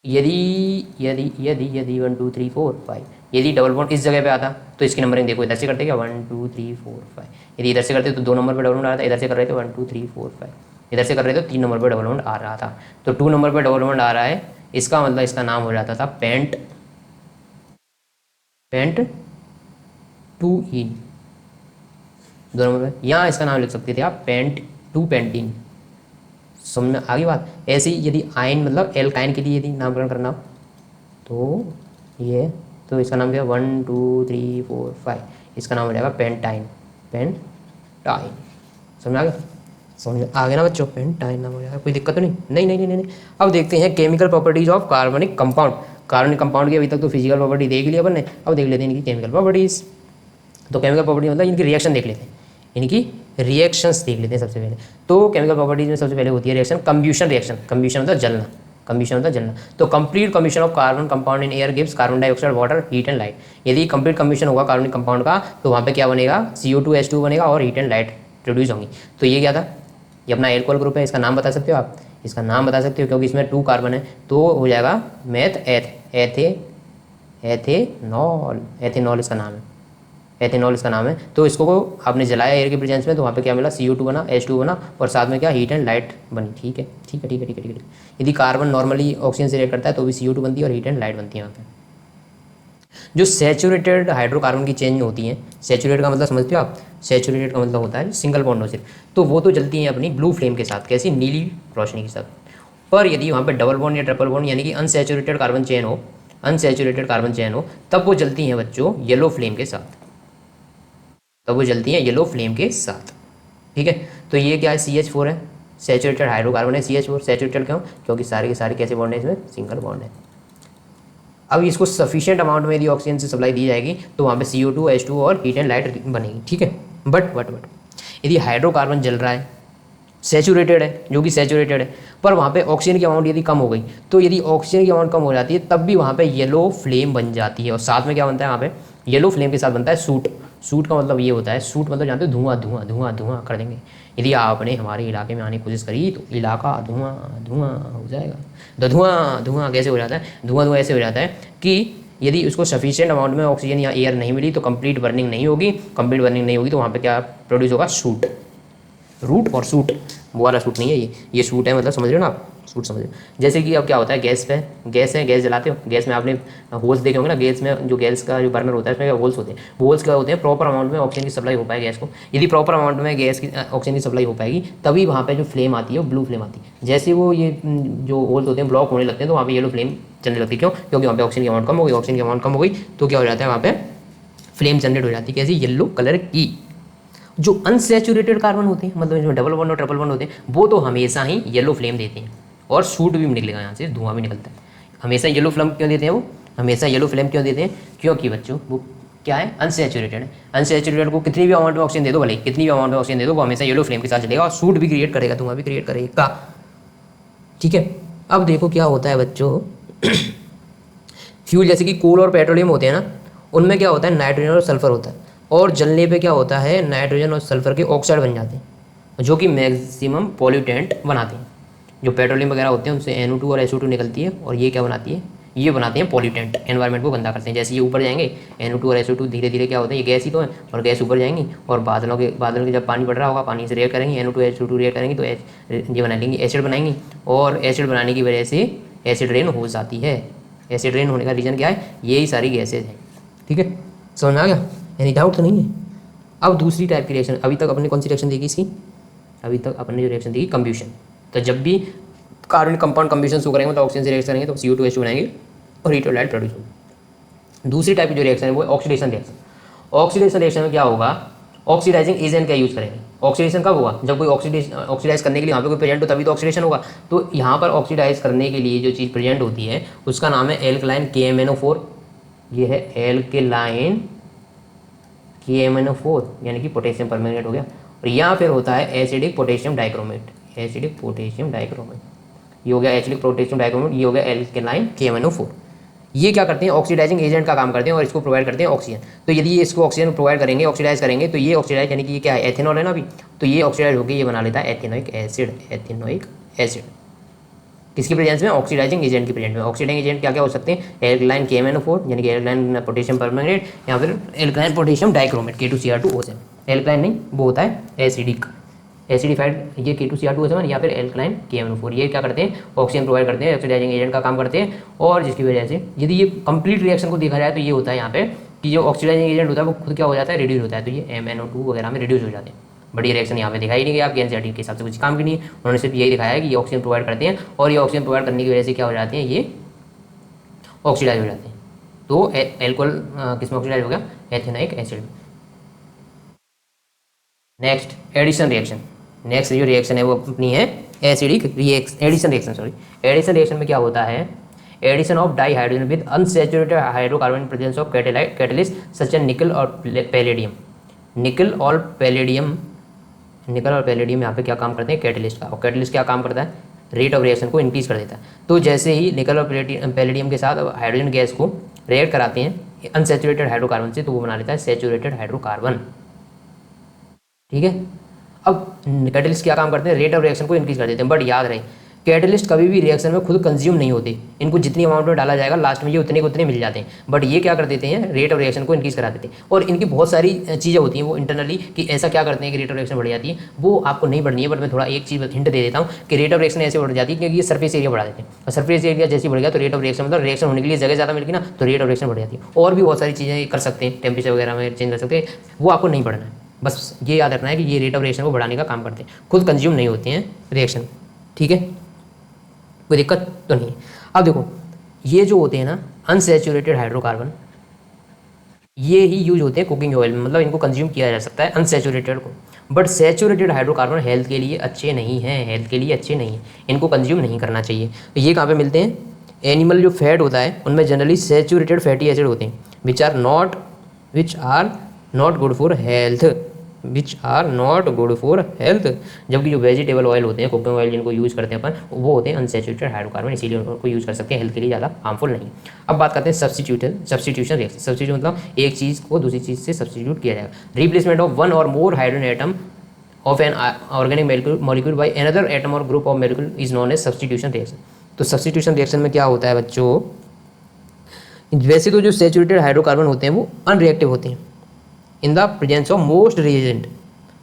यदि यदि यदि यदि 1 2 3 4 5 यदि डबल बॉन्ड इस जगह पे आता तो इसकी नंबरिंग देखो, इधर से करते क्या 1 2 3 4 5, यदि इधर से करते तो 2 नंबर पे डबल बॉन्ड आ रहा था, इधर से कर रहे थे 1 2 3 4 5, इधर से कर रहे थे तो 3 नंबर पे डबल बॉन्ड आ रहा था। तो 2 नंबर पे डबल बॉन्ड आ रहा है, इसका मतलब इसका नाम हो जाता था पेंट पेंट टू इन। 2 नंबर पे यहाँ इसका नाम लिख सकते थे आप पेंट टू पेंटीन। समझ में आगे बात। ऐसे ही यदि आयन मतलब एल्काइन के लिए यदि नामकरण करना हो तो ये, तो इसका नाम क्या, 1 2 3 4 5, इसका नाम हो जाएगा पेंटाइन। पेंटाइन समझ आ गया, समझ आ गया ना बच्चों, पेंटाइन नाम हो जाएगा, कोई दिक्कत तो नहीं, नहीं नहीं नहीं नहीं, नहीं। अब देखते हैं केमिकल प्रॉपर्टीज ऑफ कार्बनिक कंपाउंड। कार्बनिक कंपाउंड की अभी तक तो फिजिकल प्रॉपर्टी देख लिया अपन ने, अब देख लेते हैं इनकी केमिकल प्रॉपर्टीज़। तो केमिकल प्रॉपर्टी मतलब इनकी रिएक्शन देख लेते हैं, इनकी रिएक्शंस देख लेते हैं सबसे पहले। तो केमिकल प्रॉपर्टीज में सबसे पहले होती है रिएक्शन कंब्यूशन रिएक्शन। कंब्यूशन मतलब जलना, कंब्यूशन मतलब जलना। तो complete combustion of carbon compound in air gives carbon dioxide water heat and light. यदि कंप्लीट कंब्यूशन होगा कार्बनिक कंपाउंड का तो वहाँ पे क्या बनेगा, CO2H2 बनेगा और हीट एंड लाइट प्रोड्यूस होंगी। तो ये क्या था, ये अपना एल्कोहल ग्रुप है, इसका नाम बता सकते हो आप, इसका नाम बता सकते हो क्योंकि इसमें 2 कार्बन है, तो हो जाएगा मेथ एथेनॉल। एथेनॉल इसका नाम है, एथेनॉल इसका नाम है। तो इसको आपने जलाया एयर के प्रेजेंस में तो वहाँ पे क्या मिला, CO2 बना, H2 बना और साथ में क्या, हीट एंड लाइट बनी। ठीक है ठीक है ठीक है ठीक है ठीक है। यदि कार्बन नॉर्मली ऑक्सीजन से रिएक्ट करता है तो भी CO2 बनती है और हीट एंड लाइट बनती है वहाँ पे। जो सैचुरेटेड हाइड्रोकार्बन की चेंज होती हैं, सैचुरेट का मतलब समझते हो आप, सैचुरेटेड का मतलब होता है सिंगल बॉन्ड हो सिर्फ, तो वो तो जलती हैं अपनी ब्लू फ्लेम के साथ, कैसी, नीली रोशनी के साथ। पर यदि वहाँ पे डबल बॉन्ड या ट्रिपल बॉन्ड यानी कि अनसैचुरेटेड कार्बन चेन हो, अनसैचुरेटेड कार्बन चेन हो, तब वो जलती हैं बच्चों येलो फ्लेम के साथ, तब वो जलती हैं येलो फ्लेम के साथ। ठीक है, तो ये क्या है, CH4 है, सैचुरेटेड हाइड्रोकार्बन है CH4। सैचुरेटेड क्यों, क्योंकि सारे के सारे कैसे बॉन्ड है इसमें, सिंगल बॉन्ड है। अब इसको सफिशिएंट अमाउंट में यदि ऑक्सीजन से सप्लाई दी जाएगी तो वहाँ पे CO2 H2 और हीट एंड लाइट बनेगी। ठीक है, बट यदि हाइड्रोकार्बन जल रहा है, सैचुरेटेड है, जो कि सैचुरेटेड है, पर वहाँ पे ऑक्सीजन की अमाउंट यदि कम हो गई, तो यदि ऑक्सीजन की अमाउंट कम हो जाती है तब भी वहाँ पे येलो फ्लेम बन जाती है। और साथ में क्या बनता है वहाँ पे, येलो फ्लेम के साथ बनता है सूट। सूट का मतलब ये होता है, सूट मतलब जानते हो, धुआं धुआं धुआं धुआं कर देंगे। यदि आपने हमारे इलाके में आने की कोशिश करी तो इलाका धुआं धुआं हो जाएगा। तो धुआं धुआं कैसे हो जाता है, धुआं धुआं ऐसे हो जाता है कि यदि उसको सफिशिएंट अमाउंट में ऑक्सीजन या एयर नहीं मिली तो कंप्लीट बर्निंग नहीं होगी। कंप्लीट बर्निंग नहीं होगी तो वहाँ पे क्या प्रोड्यूस होगा, सूट। रूट और सूट, वो वाला सूट नहीं है ये सूट है, मतलब समझ रहे हो ना आप, सूट समझ रहे हो। जैसे कि अब क्या होता है, गैस पे, गैस है, गैस जलाते हो, गैस में आपने होल्स देखे होंगे ना, गैस में जो गैस का जो बर्नर होता है उसमें होल्स होते हैं। वो होल्स क्या होते हैं, प्रॉपर अमाउंट में ऑक्सीजन की सप्लाई हो पाए गैस को। यदि प्रॉपर अमाउंट में गैस की ऑक्सीजन की सप्लाई हो पाएगी तभी वहाँ पर जो फ्लेम आती है वो ब्लू फ्लेम आती है। जैसे वो ये जो होल्स होते हैं ब्लॉक होने लगते हैं तो वहाँ पर येलो फ्लेम चलने लगती है। क्यों, क्योंकि वहाँ पर ऑक्सीजन की अमाउंट कम हो गई, ऑक्सीजन की अमाउंट कम हो गई तो क्या हो जाता है, वहाँ पर फ्लेम जनरेट हो जाती है, कैसी, येलो कलर की। जो अनसैचुरेटेड कार्बन होते हैं, मतलब इसमें डबल बॉन्ड और ट्रिपल बॉन्ड होते हैं, वो तो हमेशा ही येलो फ्लेम देते हैं और सूट भी निकलेगा यहाँ से, धुआं भी निकलता है। हमेशा येलो फ्लेम क्यों देते हैं वो, हमेशा येलो फ्लेम क्यों देते हैं, क्योंकि बच्चों वो क्या है, अनसैचुरेटेड है। अनसैचुरेटेड को कितनी भी अमाउंट में ऑक्सीजन दे दो, भले कितनी भी अमाउंट में ऑक्सीजन दे दो, वो हमेशा येलो फ्लेम के साथ चलेगा और सूट भी क्रिएट करेगा, धुआं भी क्रिएट करेगा। ठीक है, अब देखो क्या होता है बच्चों, फ्यूल जैसे कि कोल और पेट्रोलियम होते हैं ना, उनमें क्या होता है, नाइट्रोजन और सल्फर होता है, और जलने पे क्या होता है, नाइट्रोजन और सल्फर के ऑक्साइड बन जाते हैं जो कि मैक्सिमम पॉल्यूटेंट बनाते हैं। जो पेट्रोलियम वगैरह होते हैं उनसे NO2 और SO2 निकलती है और ये क्या बनाती है, ये बनाते हैं पॉल्यूटेंट, एनवायरनमेंट को गंदा करते हैं। जैसे ये ऊपर जाएंगे NO2 और SO2 धीरे धीरे क्या होता है, ये गैस ही तो है, और गैस ऊपर जाएंगी और बादलों के जब पानी पड़ रहा होगा, पानी से रिएक्ट करेंगी, NO2 SO2 रिएक्ट करेंगी तो ये बना लेंगी, एसिड बनाएंगी, और एसिड बनाने की वजह से एसिड रेन हो जाती है। एसिड रेन होने का रीज़न क्या है, यही सारी गैसेज हैं। ठीक है, समझ में आ गया, एनी डाउट तो नहीं है। अब दूसरी टाइप की रिएक्शन, अभी तक अपने कौन सी रिएक्शन देखी इसकी, अभी तक अपने जो रिएक्शन देखी कंब्यूशन। तो जब भी कार्बन कंपाउंड कंब्यूशन शो करेंगे तो ऑक्सीजन से रिएक्ट करेंगे तो CO2 H2 बनाएंगे और हीट और लाइट प्रोड्यूस होगी। दूसरी टाइप की जो रिएक्शन है वो ऑक्सीडेशन रिएक्शन। ऑक्सीडेशन रिएक्शन में क्या होगा, ऑक्सीडाइजिंग एजेंट का यूज़ करेंगे। ऑक्सीडेशन कब होगा, जब कोई ऑक्सीडाइज करने के लिए यहाँ पे कोई प्रेजेंट हो तभी तो ऑक्सीडेशन होगा। तो यहाँ पर ऑक्सीडाइज करने के लिए जो चीज़ प्रेजेंट होती है उसका नाम है एल्कलाइन KMnO4। ये है एल्कलाइन KMnO4 यानी कि पोटेशियम परमैंगनेट हो गया। और या फिर होता है acidic potassium dichromate, acidic potassium dichromate, ये हो गया एसिडिक पोटेशियम डाइक्रोमेट, ये हो गया एल्कलाइन KMnO4। ये क्या करते हैं, ऑक्सीडाइजिंग एजेंट का काम करते हैं और इसको प्रोवाइड करते हैं ऑक्सीजन। तो यदि ये इसको ऑक्सीजन प्रोवाइड करेंगे, ऑक्सीडाइज करेंगे, तो ये ऑक्सीडाइज यानी कि ये क्या है, एथेनॉल है ना अभी, तो ये ऑक्सीडाइज होकर ये बना लेता है एथेनोइक एसिड। एथेनोइक एसिड किसकी प्रेजेंस में, ऑक्सीडाइजिंग एजेंट की प्रेजेंस में। ऑक्सीडाइजिंग एजेंट क्या क्या हो सकते हैं, एल्कलाइन KMnO4 यानी कि एल्कलाइन पोटेशियम परमैंगनेट, या फिर alkaline potassium dichromate K2Cr2O7। Alkaline नहीं, वो होता है एसिडिक, एसिडिफाइड ये K2Cr2O7, या फिर एल्कलाइन KMnO4। ये क्या करते हैं, ऑक्सीजन प्रोवाइड करते हैं, ऑक्सीडाइजिंग एजेंट का काम करते हैं, और जिसकी वजह से यदि ये कंप्लीट रिएक्शन को देखा जाए तो ये होता है यहाँ पे कि जो ऑक्सीडाइजिंग एजेंट होता है वो खुद क्या हो जाता है, रिड्यूस होता है, तो ये MnO2 वगैरह में रिड्यूस हो जाते हैं। बड़ी रिएक्शन यहाँ पे दिखाई नहीं गई आपकी एनसीईआरटी के हिसाब से, कुछ काम की नहीं है, उन्होंने सिर्फ यही दिखाया है कि ये ऑक्सीजन प्रोवाइड करते हैं, और ये ऑक्सीजन प्रोवाइड करने की वजह से क्या हो जाते हैं, ये ऑक्सीडाइज हो जाते हैं। तो एल्कोहल किस में ऑक्सीडाइज हो गया, ethanoic acid. Next addition reaction, next जो रिएक्शन है वो अपनी है acidic addition reaction, sorry. Addition reaction में क्या होता है, addition of di hydrogen with unsaturated hydrocarbon presence of catalyst such as nickel और पैलेडियम। निकल और पैलेडियम यहाँ पे क्या काम करते हैं, कैटलिस्ट का। और कैटलिस्ट क्या काम करता है, रेट ऑफ रिएक्शन को इंक्रीज कर देता है। तो जैसे ही निकल और पैलेडियम के साथ हाइड्रोजन गैस को रिएक्ट कराते हैं अनसैचुरेटेड हाइड्रोकार्बन से, तो वो बना लेता है सैचुरेटेड हाइड्रोकार्बन। ठीक है, अब कैटलिस्ट क्या काम करते हैं, रेट ऑफ रिएक्शन को इंक्रीज कर देते हैं। बट याद रहे, कैटलिस्ट कभी भी रिएक्शन में खुद कंज्यूम नहीं होते, इनको जितनी अमाउंट में डाला जाएगा लास्ट में ये उतने को उतने मिल जाते हैं। बट ये क्या कर देते हैं, रेट ऑफ रिएक्शन को इंक्रीज करा देते हैं। और इनकी बहुत सारी चीज़ें होती हैं वो इंटरनली कि ऐसा क्या करते हैं कि रेट ऑफ रिएक्शन बढ़ जाती है, वो आपको नहीं बढ़नी है। बट मैं थोड़ा एक चीज़ हिंट दे देता हूँ कि रेट ऑफ रिएक्शन ऐसे बढ़ जाती है क्योंकि ये सरफेस एरिया बढ़ा देते हैं, और सरफेस एरिया जैसे बढ़ गया तो रेट ऑफ रिएक्शन, मतलब रिएक्शन होने के लिए जगह ज़्यादा मिल गई ना, तो रेट ऑफ रिएक्शन बढ़ जाती है। और भी बहुत सारी चीज़ें कर सकते हैं, टेम्परेचर वगैरह में चेंज कर सकते हैं, वो आपको नहीं बढ़ना है। बस ये याद रखना है कि ये रेट ऑफ रिएक्शन को बढ़ाने का काम करते हैं, खुद कंज्यूम नहीं होते हैं रिएक्शन। ठीक है, कोई दिक्कत तो नहीं है। अब देखो, ये जो होते हैं ना अनसैचुरेटेड हाइड्रोकार्बन, ये ही यूज होते हैं कुकिंग ऑयल में, मतलब इनको कंज्यूम किया जा सकता है अनसैचुरेटेड को। बट सैचुरेटेड हाइड्रोकार्बन हेल्थ के लिए अच्छे नहीं हैं, हेल्थ के लिए अच्छे नहीं हैं, इनको कंज्यूम नहीं करना चाहिए। तो ये कहाँ पे मिलते हैं, एनिमल जो फैट होता है उनमें जनरली सैचुरेटेड फैटी एसिड होते हैं which are not good for health, जबकि जो वेजिटेबल ऑयल होते हैं, कुकिंग ऑयल जिनको यूज़ करते हैं अपन, वो होते हैं अनसैचुरेटेड हाइड्रोकार्बन, इसीलिए उनको यूज़ कर सकते हैं, हेल्थ के लिए ज़्यादा हार्मफुल नहीं। अब बात करते हैं सब्स्टिट्यूशन रिएक्शन। सब्स्टिट्यूट मतलब एक चीज़ को दूसरी चीज़ से सब्स्टिट्यूट किया जाएगा। Replacement of one or more hydrogen atom of an organic molecule by another atom or group of molecule is known as substitution reaction. तो सब्स्टिट्यूशन रिएक्शन में क्या होता है बच्चों, वैसे तो जो सैचुरेटेड हाइड्रोकार्बन होते हैं वो अनरिएक्टिव होते हैं in the presence of most reagent.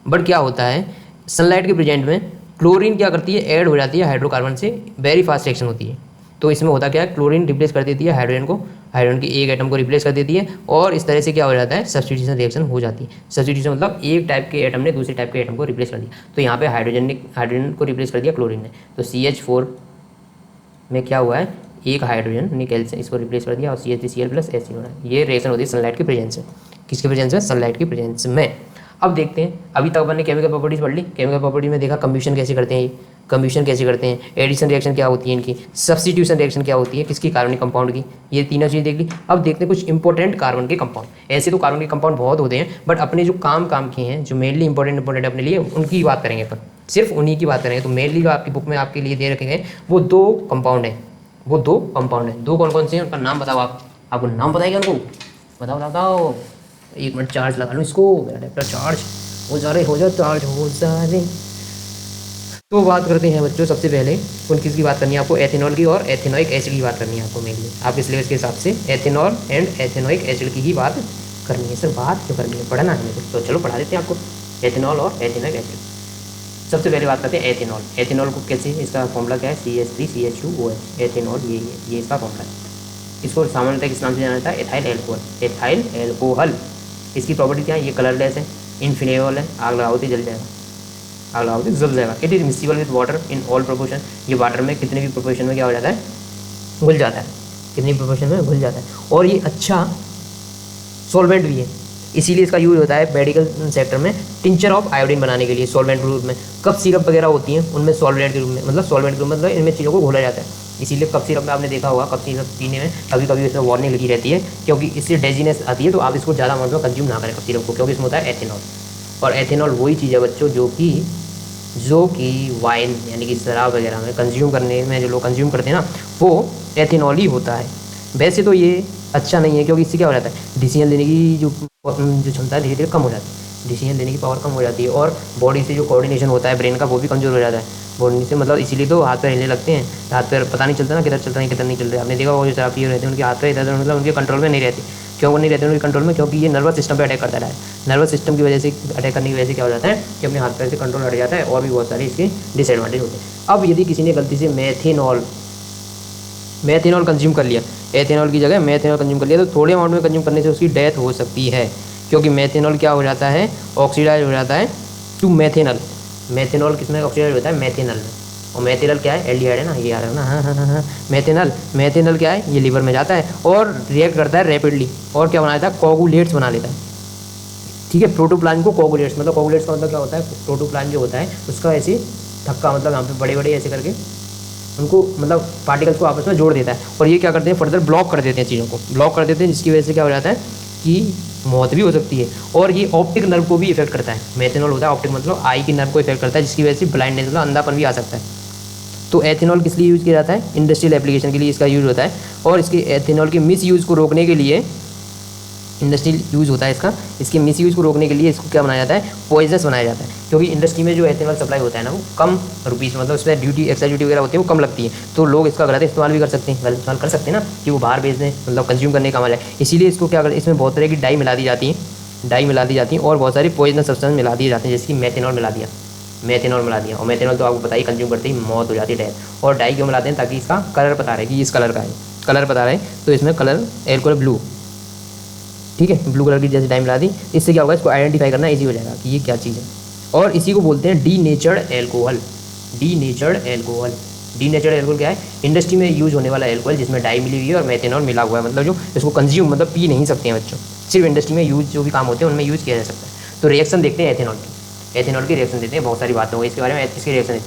But क्या होता है, सनलाइट के प्रेजेंट में क्लोरीन क्या करती है, ऐड हो जाती है हाइड्रोकार्बन से, वेरी फास्ट रिएक्शन होती है। तो इसमें होता क्या है, क्लोरीन रिप्लेस कर देती है हाइड्रोजन को, हाइड्रोजन की एक एटम को रिप्लेस कर देती है, और इस तरह से क्या हो जाता है, सब्स्टिट्यूशन रिएक्शन हो जाती है। सब्स्टिट्यूशन मतलब एक टाइप के एटम ने दूसरे टाइप के एटम को रिप्लेस कर दिया। तो यहाँ पे हाइड्रोजन को रिप्लेस कर दिया क्लोरीन ने, तो CH4 में क्या हुआ है, एक हाइड्रोजन ने कैल्शियम इसको रिप्लेस कर दिया और CH3Cl+ H हो रहा है। ये रिएक्शन होती है सनलाइट की प्रेजेंस में। किसके प्रेजेंस में, सनलाइट की प्रेजेंस में। अब देखते हैं, अभी तक अपन ने केमिकल प्रॉपर्टीज पढ़ ली। केमिकल प्रॉपर्टीज में देखा कम्ब्यूशन कैसे करते हैं, कम्ब्यूशन कैसे करते हैं, एडिशन रिएक्शन क्या होती है इनकी, सब्स्टिट्यूशन रिएक्शन क्या होती है किसकी, कार्बनिक कंपाउंड की। ये तीनों चीज़ देख ली। अब देखते हैं कुछ इंपॉर्टेंट कार्बन के कंपाउंड। ऐसे तो कार्बन के कंपाउंड बहुत होते हैं, बट अपने जो काम के हैं, जो मेनली इंपॉर्टेंट अपने लिए, उनकी बात करेंगे अपन, सिर्फ उन्हीं की बात करेंगे। तो मेनली जो आपकी बुक में आपके लिए दे रखे गए वो दो कंपाउंड हैं, दो कौन कौन से हैं, उनका नाम बताओ। आपको नाम बताएगा उनको, बताओ। एक मिनट चार्ज लगा लूँ इसको, मेरा लैपटॉप चार्ज हो जा रहे। तो बात करते हैं बच्चों, सबसे पहले कौन किसकी बात करनी है आपको, एथेनॉल की और एथेनोइक एसिड की बात करनी है आपको मेनली। आपके सिलेबस के हिसाब से एथेनॉल एंड एथेनोइक एसिड की ही बात करनी है। सर बात क्यों करनी है, पढ़ना है मुझे, तो चलो पढ़ा देते हैं आपको एथेनॉल और एथेनोइक एसिड। सबसे पहले बात करते हैं एथेनॉल। एथेनॉल को कैसे, इसका फॉर्मूला क्या है, CH3CH2OH। एथेनॉल ये इसका फॉर्मूला है। इसको सामान्यतः किस नाम से जाना जाता है, एथाइल एल्कोहल। इसकी प्रॉपर्टी क्या है, ये कलरलेस है, इनफ्लेमेबल है, आग लगाओ तो जल जाएगा। It is miscible with water in all proportion. ये वाटर में कितने भी प्रोपोर्शन में क्या हो जाता है, घुल जाता है, कितनी प्रोपोर्शन में घुल जाता है। और ये अच्छा सॉल्वेंट भी है, इसीलिए इसका यूज होता है मेडिकल सेक्टर में टिंचर ऑफ आयोडीन बनाने के लिए, सॉल्वेंट के रूप में। कप सिरप वगैरह होती हैं उनमें सॉल्वेंट के रूप में, मतलब इनमें चीज़ों को घोला जाता है। इसीलिए कप सिरप में आपने देखा होगा, कप सिरप पीने में कभी कभी इसमें वार्निंग लगी रहती है, क्योंकि इससे डेजीनेस आती है। तो आप इसको ज़्यादा अमाउंट में कंज्यूम ना करें कप सिरप को, क्योंकि इसमें होता है एथेनॉल। और एथेनॉल वही चीज़ है बच्चों जो कि वाइन यानी कि शराब वगैरह में कंज्यूम करने में जो लोग कंज्यूम करते हैं ना, वो एथेनॉल ही होता है। वैसे तो ये अच्छा नहीं है, क्योंकि इससे क्या हो जाता है, डिसीजन लेने की जो क्षमता है धीरे धीरे कम हो जाती है, डिसीजन लेने की पावर कम हो जाती है, और बॉडी से जो कोऑर्डिनेशन होता है ब्रेन का वो भी कमज़ोर हो जाता है बॉडी से, मतलब इसीलिए तो हाथ पैर हिलने लगते हैं, हाथ पैर पता नहीं चलता ना किधर चल रहे हैं किधर नहीं चल रहे। आपने देखा वो जो शराबी रहते हैं उनके हाथ पैर इधर मतलब उनके कंट्रोल में नहीं रहते। क्यों नहीं रहते उनके कंट्रोल में? क्योंकि ये नर्वस सिस्टम पे अटैक करता है। नर्वस सिस्टम की वजह से अटैक करने की वजह से क्या हो जाता है कि अपने हाथ पैर से कंट्रोल हट जाता है, और भी बहुत सारे इसके डिसएडवांटेज होते हैं। अब यदि किसी ने गलती से मेथेनॉल कंज्यूम कर लिया, एथेनॉल की जगह मेथेनॉल कंज्यूम कर लिया, तो थोड़े अमाउंट में कंज्यूम करने से उसकी डेथ हो सकती है, क्योंकि मेथेनॉल क्या हो जाता है, ऑक्सीडाइज हो जाता है टू मेथेनॉल। मेथेनॉल किसमें ऑक्सीडाइज होता है? मेथेनॉल में। और मेथेनॉल क्या है? एल्डिहाइड है ना, ये आ रहा है ना, हाँ। मेथेनॉल क्या है? ये लिवर में जाता है और रिएक्ट करता है रैपिडली, और क्या बना लेता है? कोगुलेट्स बना लेता है। ठीक है, प्रोटोप्लाज्म को कोगुलेट्स, मतलब कोगुलेट्स का मतलब क्या होता है? प्रोटोप्लाज्म जो होता है उसका ऐसे धक्का, मतलब यहाँ पे बड़े बड़े ऐसे करके उनको मतलब पार्टिकल्स को आपस में जोड़ देता है, और ये क्या करते हैं? फर्दर ब्लॉक कर देते हैं, चीज़ों को ब्लॉक कर देते हैं, जिसकी वजह से क्या हो जाता है कि मौत भी हो सकती है। और ये ऑप्टिक नर्व को भी इफेक्ट करता है। मेथेनॉल होता है ऑप्टिक, मतलब आई की नर्व को इफेक्ट करता है, जिसकी वजह से ब्लाइंडनेस मतलब अंधापन भी आ सकता है। तो एथेनॉल किस लिए यूज़ किया जाता है? इंडस्ट्रियल एप्लीकेशन के लिए इसका यूज़ होता है, और इसके एथेनॉल के मिस यूज़ को रोकने के लिए इंडस्ट्रियल यूज़ होता है इसका, इसके मिस यूज़ को रोकने के लिए इसको क्या बनाया जाता है? पॉइजनस बनाया जाता है, क्योंकि इंडस्ट्री में जो एथेनॉल सप्लाई होता है ना वो कम रुपीज़, मतलब उस पर ड्यूटी एक्स्ट्रा ड्यूटी वगैरह होती है वो कम लगती है, तो लोग इसका गलत इस्तेमाल भी कर सकते हैं, गलत इस्तेमाल कर सकते हैं ना, कि वो बाहर बेच दें, मतलब कंज्यूम करने का मजा है। इसीलिए इसको क्या करते हैं, इसमें बहुत तरह की डाई मिला दी जाती है, और बहुत सारी पॉइजनस सब्सटेंस मिला दिए जाते हैं, जैसे कि मेथेनॉल मिला दिया, और मेथेनॉल तो आपको पता ही कंज्यूम करते ही मौत हो जाती है, डेथ। और डाई क्यों मिलाते हैं? ताकि इसका कलर पता रहे कि इस कलर का है, कलर पता रहे, तो इसमें कलर एल्कोहल ब्लू, ठीक है, ब्लू कलर की जैसे डाई मिला दी, इससे क्या होगा? इसको आइडेंटिफाई करना ईजी हो जाएगा कि ये क्या चीज़ है। और इसी को बोलते हैं डीनेचर्ड एल्कोहल। डीनेचर्ड एल्कोहल क्या है? इंडस्ट्री में यूज होने वाला एल्कोहल जिसमें डाई मिली हुई है और मेथेनॉल मिला हुआ है, मतलब जो इसको कंज्यूम मतलब पी नहीं सकते हैं बच्चों, सिर्फ इंडस्ट्री में यूज जो भी काम होते हैं उनमें यूज़ किया जा सकता है। तो रिएक्शन देखते हैं एथेनॉल की रिएक्शन देते हैं, बहुत सारी बातें होंगी इसके बारे में, इसकी रिएक्शन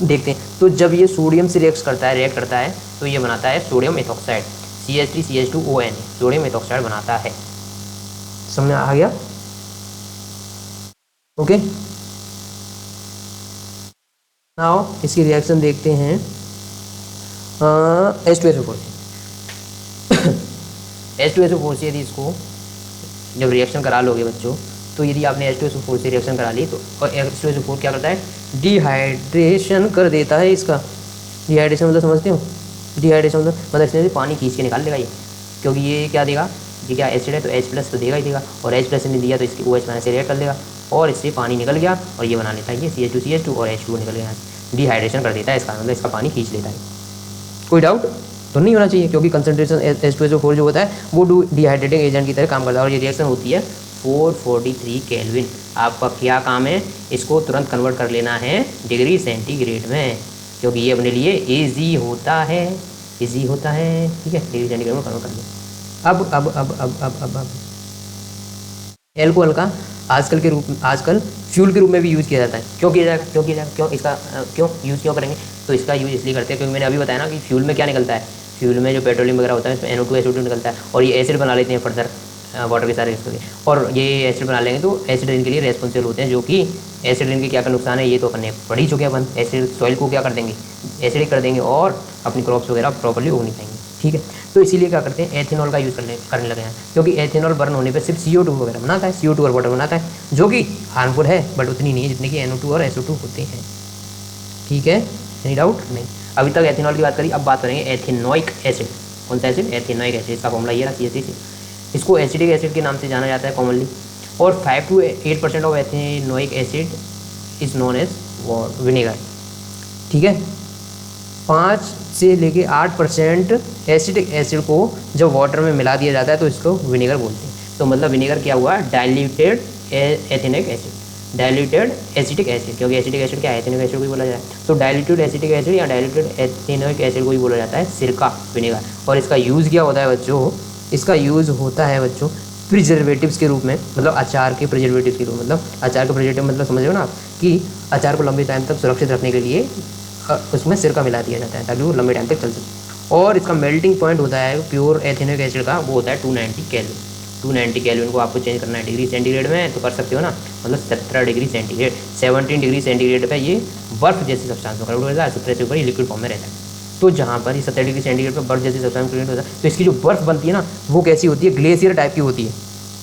देखते हैं। तो जब ये सोडियम से रिएक्ट करता है तो ये बनाता है sodium ethoxide, CH3CH2ONA, sodium ethoxide बनाता है। समझ आ गया? ओके, नाउ इसकी रिएक्शन देखते हैं। H2SO4 H2SO4 से यदि इसको जब रिएक्शन करा लोगे बच्चों, तो यदि आपने H2SO4 से रिएक्शन करा ली तो और H2SO4 क्या करता है? डिहाइड्रेशन कर देता है इसका। डिहाइड्रेशन मतलब समझते हो? डिहाइड्रेशन मतलब इसमें से पानी खींच के निकाल देगा ये, क्योंकि ये क्या देगा? ये क्या एसिड है तो H+ तो देगा ही देगा, और H+ ने दिया तो इसकी OH से रिएक्ट कर देगा, और इससे पानी निकल गया और ये बना लेता है ये CH2 और H2O निकल गया। डिहाइड्रेशन कर देता है इसका, मतलब इसका पानी खींच लेता है। कोई डाउट तो नहीं होना चाहिए, क्योंकि कंसंट्रेशन H2SO4 जो होता है वो डिहाइड्रेटिंग एजेंट की तरह काम करता है, और ये रिएक्शन होती है 443 केल्विन। आपका क्या काम है? इसको तुरंत कन्वर्ट कर लेना है डिग्री सेंटीग्रेड में, क्योंकि ये अपने लिए ईजी होता है, ठीक है, डिग्री सेंटीग्रेड में कन्वर्ट कर लें। अब एल्कोहल का आजकल फ्यूल के रूप में भी यूज़ किया जाता है। क्यों किया जाएगा? क्यों यूज़ करेंगे? तो इसका यूज़ इसलिए करते हैं क्योंकि मैंने अभी बताया ना कि फ्यूल में क्या निकलता है, फ्यूल में जो पेट्रोलियम वगैरह होता है इसमें NO2 SO2 निकलता है, और ये एसिड बना लेते हैं फर्दर वाटर के साथ रिएक्ट करके, और ये एसिड बना लेंगे तो एसिड रेन के लिए रेस्पॉन्सिबल होते हैं, जो कि एसिड रेन के क्या नुकसान है ये तो अपने पढ़ ही चुके हैं अपन। एसिड सॉइल को क्या कर देंगे? एसिडिक कर देंगे, और अपनी क्रॉप्स वगैरह प्रॉपर्ली उग नहीं पाएंगे, ठीक है। तो इसीलिए क्या करते हैं? एथेनॉल का यूज़ करने लगे हैं, क्योंकि एथेनॉल बर्न होने पर सिर्फ CO2 वगैरह बनाता है, CO2 और वाटर बनाता है, जो कि हार्मफुल है बट उतनी नहीं है जितनी कि NO2 और SO2 होते हैं, ठीक है। Any doubt? नहीं। अभी तक एथेनॉल की बात करी, अब बात करेंगे एथेनोइक एसिड। कौन सा एसिड? Ethanoic acid. इसका फॉर्मूला ये रहा CH3। इसको एसिडिक एसिड के नाम से जाना जाता है कॉमनली, और 5 to 8% of ethanoic acid is known as vinegar, ठीक है। 5 से लेके 8% एसिडिक एसिड को जब वाटर में मिला दिया जाता है तो इसको विनेगर बोलते हैं। तो मतलब विनेगर क्या हुआ? Diluted ethnic acid, diluted acetic acid, क्योंकि एसिटिक एसिड क्या है? एथेनिक एसिड को ही बोला जाता है। तो डाइल्यूटेड एसिटिक एसिड या डाइल्यूटेड एथेनिक एसिड को ही बोला जाता है सिरका, विनेगर। और इसका यूज़ क्या होता है बच्चों? इसका यूज़ होता है बच्चों प्रिजर्वेटिव्स के रूप में, मतलब अचार के प्रिजर्वेटिव्स के रूप में, मतलब अचार के प्रिजर्वेटिव मतलब समझ रहे हो ना आप, कि अचार को लंबे टाइम तक सुरक्षित रखने के लिए उसमें सिरका मिला दिया जाता है ताकि वो लंबे टाइम तक चल सके। और इसका मेल्टिंग पॉइंट होता है प्योर एथेनिक एसिड का, वो होता है 290 केल्विन। 290 केल्विन को आपको चेंज करना है डिग्री सेंटीग्रेड में तो कर सकते हो ना, मतलब 17 डिग्री सेंटीग्रेड, 17 डिग्री सेंटीग्रेड पे ये बर्फ जैसी सब्सटेंस होगा, 17 से ऊपर ये लिक्विड फॉर्म में रहता है। तो जहाँ पर ये 70 डिग्री सेंटीग्रेड पर बर्फ जैसी सब्सटेंस क्रिएट होता है, तो इसकी जो बर्फ बनती है ना वो कैसी होती है, ग्लेशियर टाइप की होती है,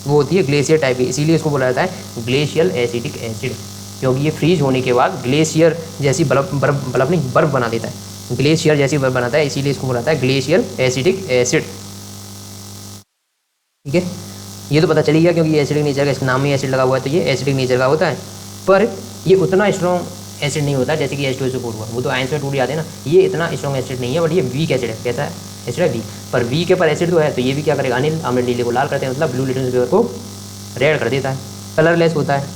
वो होती है ग्लेशियर टाइप की, इसीलिए इसको बोला जाता है ग्लेशियल एसिटिक एसिड, क्योंकि ये फ्रीज होने के बाद ग्लेशियर जैसी बर्फ बना देता है, ग्लेशियर जैसी बर्फ बनाता है, इसीलिए इसको बोला जाता है ग्लेशियल एसिटिक एसिड। ठीक है, ये तो पता चली गया, क्योंकि एसिडिक नेचर का, इस नाम में एसिड लगा हुआ है तो ये एसिडिक नेचर का होता है, पर ये उतना स्ट्रॉन्ग एसिड नहीं होता जैसे कि H2SO4 हुआ, वो तो आयंस में टूट जाते हैं ना, ये इतना स्ट्रॉन्ग एसिड नहीं है, बट ये वीक एसिड है। कैसा है एसिड है? वीक। पर वीक के पर एसिड तो है, तो ये भी क्या करेगा, अनिल अम्ल नीले को लाल करते हैं, मतलब ब्लू लिटमस पेपर को रेड कर देता है। कलरलेस होता है,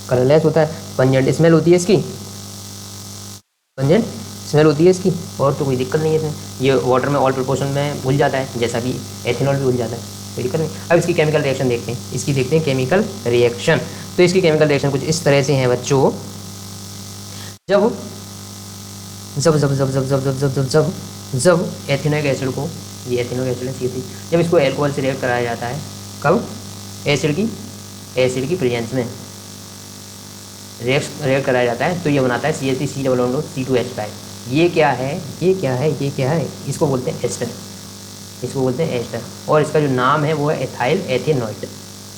कलरलेस होता है। पंजेंट स्मेल होती है इसकी, पंजेंट स्मेल होती है इसकी, और तो कोई दिक्कत नहीं है इसमें। ये वाटर में ऑल प्रोपोर्शन में घुल जाता है, जैसा कि एथेनॉल भी घुल जाता है, कोई दिक्कत नहीं। अब इसकी केमिकल रिएक्शन देखते हैं, इसकी देखते हैं केमिकल रिएक्शन। तो इसकी केमिकल रिएक्शन कुछ इस तरह से है बच्चों, जब जब जब जब जब जब जब जब जब जब जब एथिनोइक एसिड को, ये एथिनोइक एसिड है CH3, जब इसको एल्कोहल से रिएक्ट कराया जाता है, कब? एसिड की प्रेजेंस में रिएक्ट कराया जाता है, तो ये बनाता है CH3COO2H5। ये क्या है, ये क्या है, ये क्या है? इसको बोलते हैं एस्टर, इसको बोलते हैं एस्टर, और इसका जो नाम है वो है एथाइल एथेनॉइड,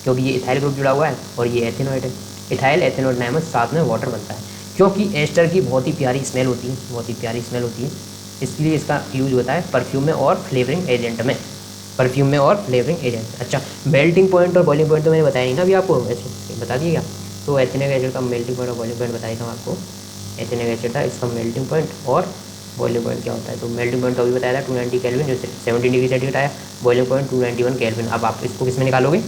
क्योंकि ये इथाइल ग्रुप जुड़ा हुआ है और ये एथेनॉइड है। इथाइल एथेनॉइड नाम है, साथ में वाटर बनता है, क्योंकि एस्टर की बहुत ही प्यारी स्मेल होती है, बहुत ही प्यारी स्मेल होती है, इसलिए इसका यूज होता है परफ्यूम में और फ्लेवरिंग एजेंट में, परफ्यूम में और फ्लेवरिंग एजेंट। अच्छा, मेल्टिंग पॉइंट और बॉइलिंग पॉइंट तो मैंने बताया नहीं ना अभी आपको, वैसे बता दिया, तो एथिनिक एसिड का मेल्टिंग पॉइंट और बॉइलिंग पॉइंट बताया था आपको। एथिनिक एसिड था, इसका मेल्टिंग पॉइंट और बॉइलिंग पॉइंट क्या होता है, तो मेल्टिंग पॉइंट तो अभी बताया था 290 केल्विन, जो 17 डिग्री सेंटीग्रेड आया, बॉइलिंग पॉइंट 291 केल्विन। अब आप इसको किस में निकालोगे,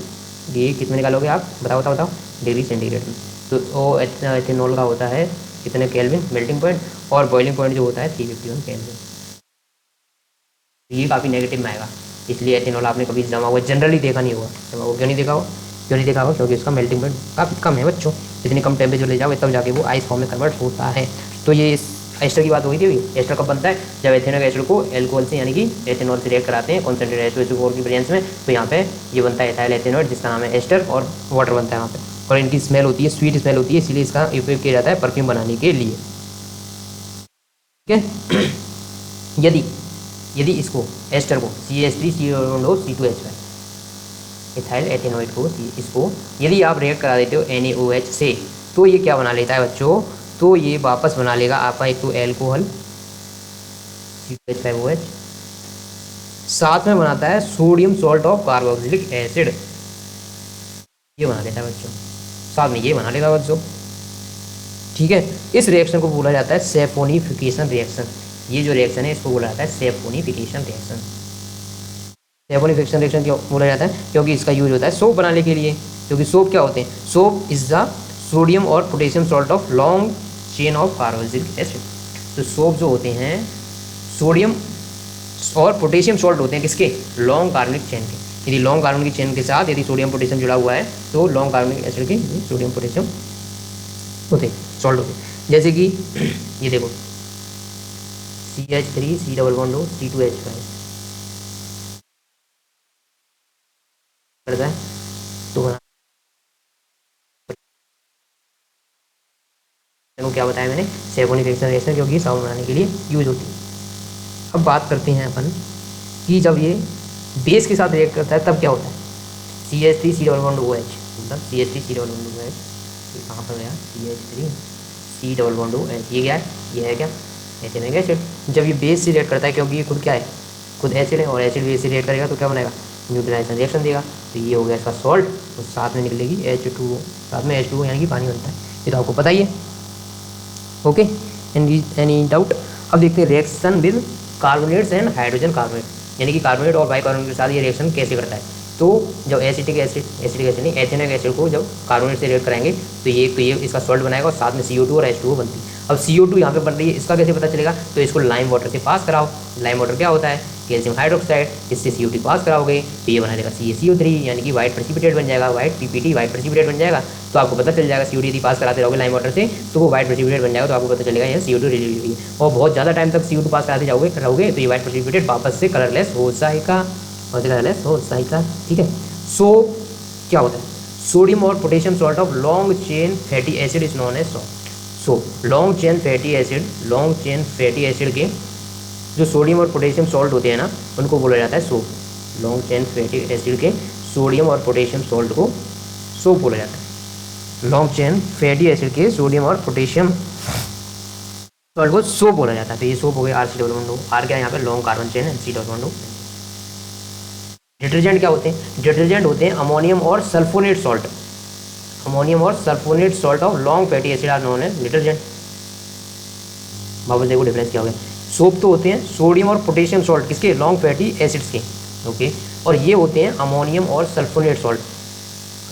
ये किस में निकालोगे आप, बताओ बताओ बताओ, डिग्री सेंटीग्रेड में। तो वो एथेनॉल का होता है कितने केल्विन मेल्टिंग पॉइंट, और बॉइलिंग पॉइंट जो होता है 351 केल्विन। ये काफ़ी नेगेटिव में आएगा, इसलिए एथेनॉल आपने कभी जमा हुआ जनरली देखा नहीं होगा, जमा हुआ क्यों नहीं देखा हो, क्यों नहीं देखा हो, क्योंकि उसका मेल्टिंग पॉइंट काफ़ी कम है बच्चों, इतनी कम टेम्परेचर ले जाओगे तब जाके वो आइस फॉर्म में कन्वर्ट होता है। तो ये एस्टर की बात हुई थी अभी। एस्टर कब बनता है, जब एथेनॉइक एसिड को एल्कोहल से यानी कि एथेनॉल से रिएक्ट कराते हैं कॉन्सेंट्रेटेड H2SO4 की प्रेजेंस में, तो यहाँ पे ये बनता है एथाइल एथेनॉइड, जिसका नाम है एस्टर, और वाटर बनता है वहाँ पे, और इनकी स्मेल होती है स्वीट स्मेल होती है, इसीलिए इसका उपयोग किया जाता है परफ्यूम बनाने के लिए। ठीक है, यदि इसको एस्टर को CH3COO2H5 इथाइल एथेनॉइड को, इसको यदि आप रिएक्ट करा देते हो NaOH से, तो ये क्या बना लेता है बच्चों, तो ये वापस बना लेगा आपका एक तो एल्कोहल C2H5OH, साथ में बनाता है sodium salt of carboxylic acid, ये बना लेता है बच्चों, साथ में ये बना लेगा बच्चों। ठीक है, इस रिएक्शन को बोला जाता है सैफोनिफिकेशन रिएक्शन। ये जो रिएक्शन है इसको बोला जाता है सैफोनिफिकेशन रिएक्शन। सैफोनिफिकेशन रिएक्शन क्यों बोला जाता है, क्योंकि इसका यूज होता है सोप बनाने के लिए, क्योंकि सोप क्या होते हैं, सोप इज द सोडियम और potassium salt of long chain of carboxylic acid. तो सोप जो होते हैं सोडियम और पोटेशियम सॉल्ट होते हैं किसके, लॉन्ग कार्बनिक चेन के। यदि लॉन्ग कार्बनिक चेन के साथ यदि सोडियम पोटेशियम जुड़ा हुआ है तो लॉन्ग कार्बनिक एसिड के सोडियम पोटेशियम होते हैं, सॉल्ट होते हैं। जैसे कि ये देखो CH3COO2C2H5 करता है, तो क्या बताया मैंने, सैफोनिफिकेशन रिएक्शन, क्योंकि साबुन बनाने के लिए यूज होती है। अब बात करते हैं अपन कि जब ये बेस के साथ रिएक्ट करता है तब क्या होता है, CH3COO2OH, मतलब CH3COO2OH, ये कहाँ पर गया, CH3COO2OH, ये क्या है, ये है क्या, एथिनिक एसिड। जब ये बेस से रिएक्ट करता है, क्योंकि ये खुद क्या है, खुद एसिड है, और एसिड बेस से रिएक्ट करेगा तो क्या बनेगा, न्यूट्रलाइजेशन रिएक्शन देगा, तो ये हो गया इसका सॉल्ट, और साथ में निकलेगी H2O, साथ में H2O यानी कि पानी बनता है, ये तो आपको पता ही है। Okay, any doubt. अब देखते हैं reaction with carbonates and hydrogen carbonate, यानी कि कार्बोनेट और बाइकार्बोनेट के साथ ये रिएक्शन कैसे करता है। तो जब एसिटिक एसिड नहीं एथिनिक एसिड को जब कार्बोनेट से रिएक्ट कराएंगे तो ये इसका सॉल्ट बनाएगा, और साथ में CO2 और H2O बनती है। अब CO2 यहाँ पे बन रही है, इसका कैसे पता चलेगा, तो इसको लाइम वाटर से पास कराओ। लाइम वाटर क्या होता है, कैल्शियम हाइड्रोक्साइड, इससे CO2 पास कराओगे तो ये बना देगा CaCO3, यानी कि वाइट प्रेसिपिटेट बन जाएगा, वाइट PPT वाइट प्रेसिपिटेट बन जाएगा। तो आपको पता चल जाएगा CO2 यदि पास कराते रहोगे लाइम वाटर से तो वो वाइट प्रेसिपिटेट बन जाएगा, तो आपको पता चलेगा ये CO2 रिलीज हुई है। और बहुत ज़्यादा टाइम तक CO2 पास कराते रहोगे तो ये वाइट प्रेसिपिटेट वापस से कलरलेस हो जाएगा, और कलरलेस हो जाएगा। ठीक है, सो क्या होता है, सोडियम और potassium salt of long chain fatty acid is known as salt. So long chain fatty acid के जो सोडियम और पोटेशियम सॉल्ट होते हैं ना, उनको बोला जाता है soap. Long chain fatty acid के सोडियम और पोटेशियम सॉल्ट को सोप बोला जाता है। लॉन्ग चेन फैटी एसिड के सोडियम और पोटेशियम सॉल्ट को सोप बोला जाता है। तो ये सोप हो गया RC+2। आर क्या है यहाँ पे, लॉन्ग कार्बन चेन है, C+2। डिटर्जेंट क्या होते हैं? डिटर्जेंट होते हैं अमोनियम और सल्फोनेट सॉल्ट। अमोनियम और sulphonate salt of long fatty acid are known as detergent. वापस देखो डिफरेंस क्या हो गया। सोप तो होते हैं सोडियम और पोटेशियम सॉल्ट किसके, लॉन्ग फैटी एसिड्स के, ओके। और ये होते हैं अमोनियम और सल्फोनेट सॉल्ट,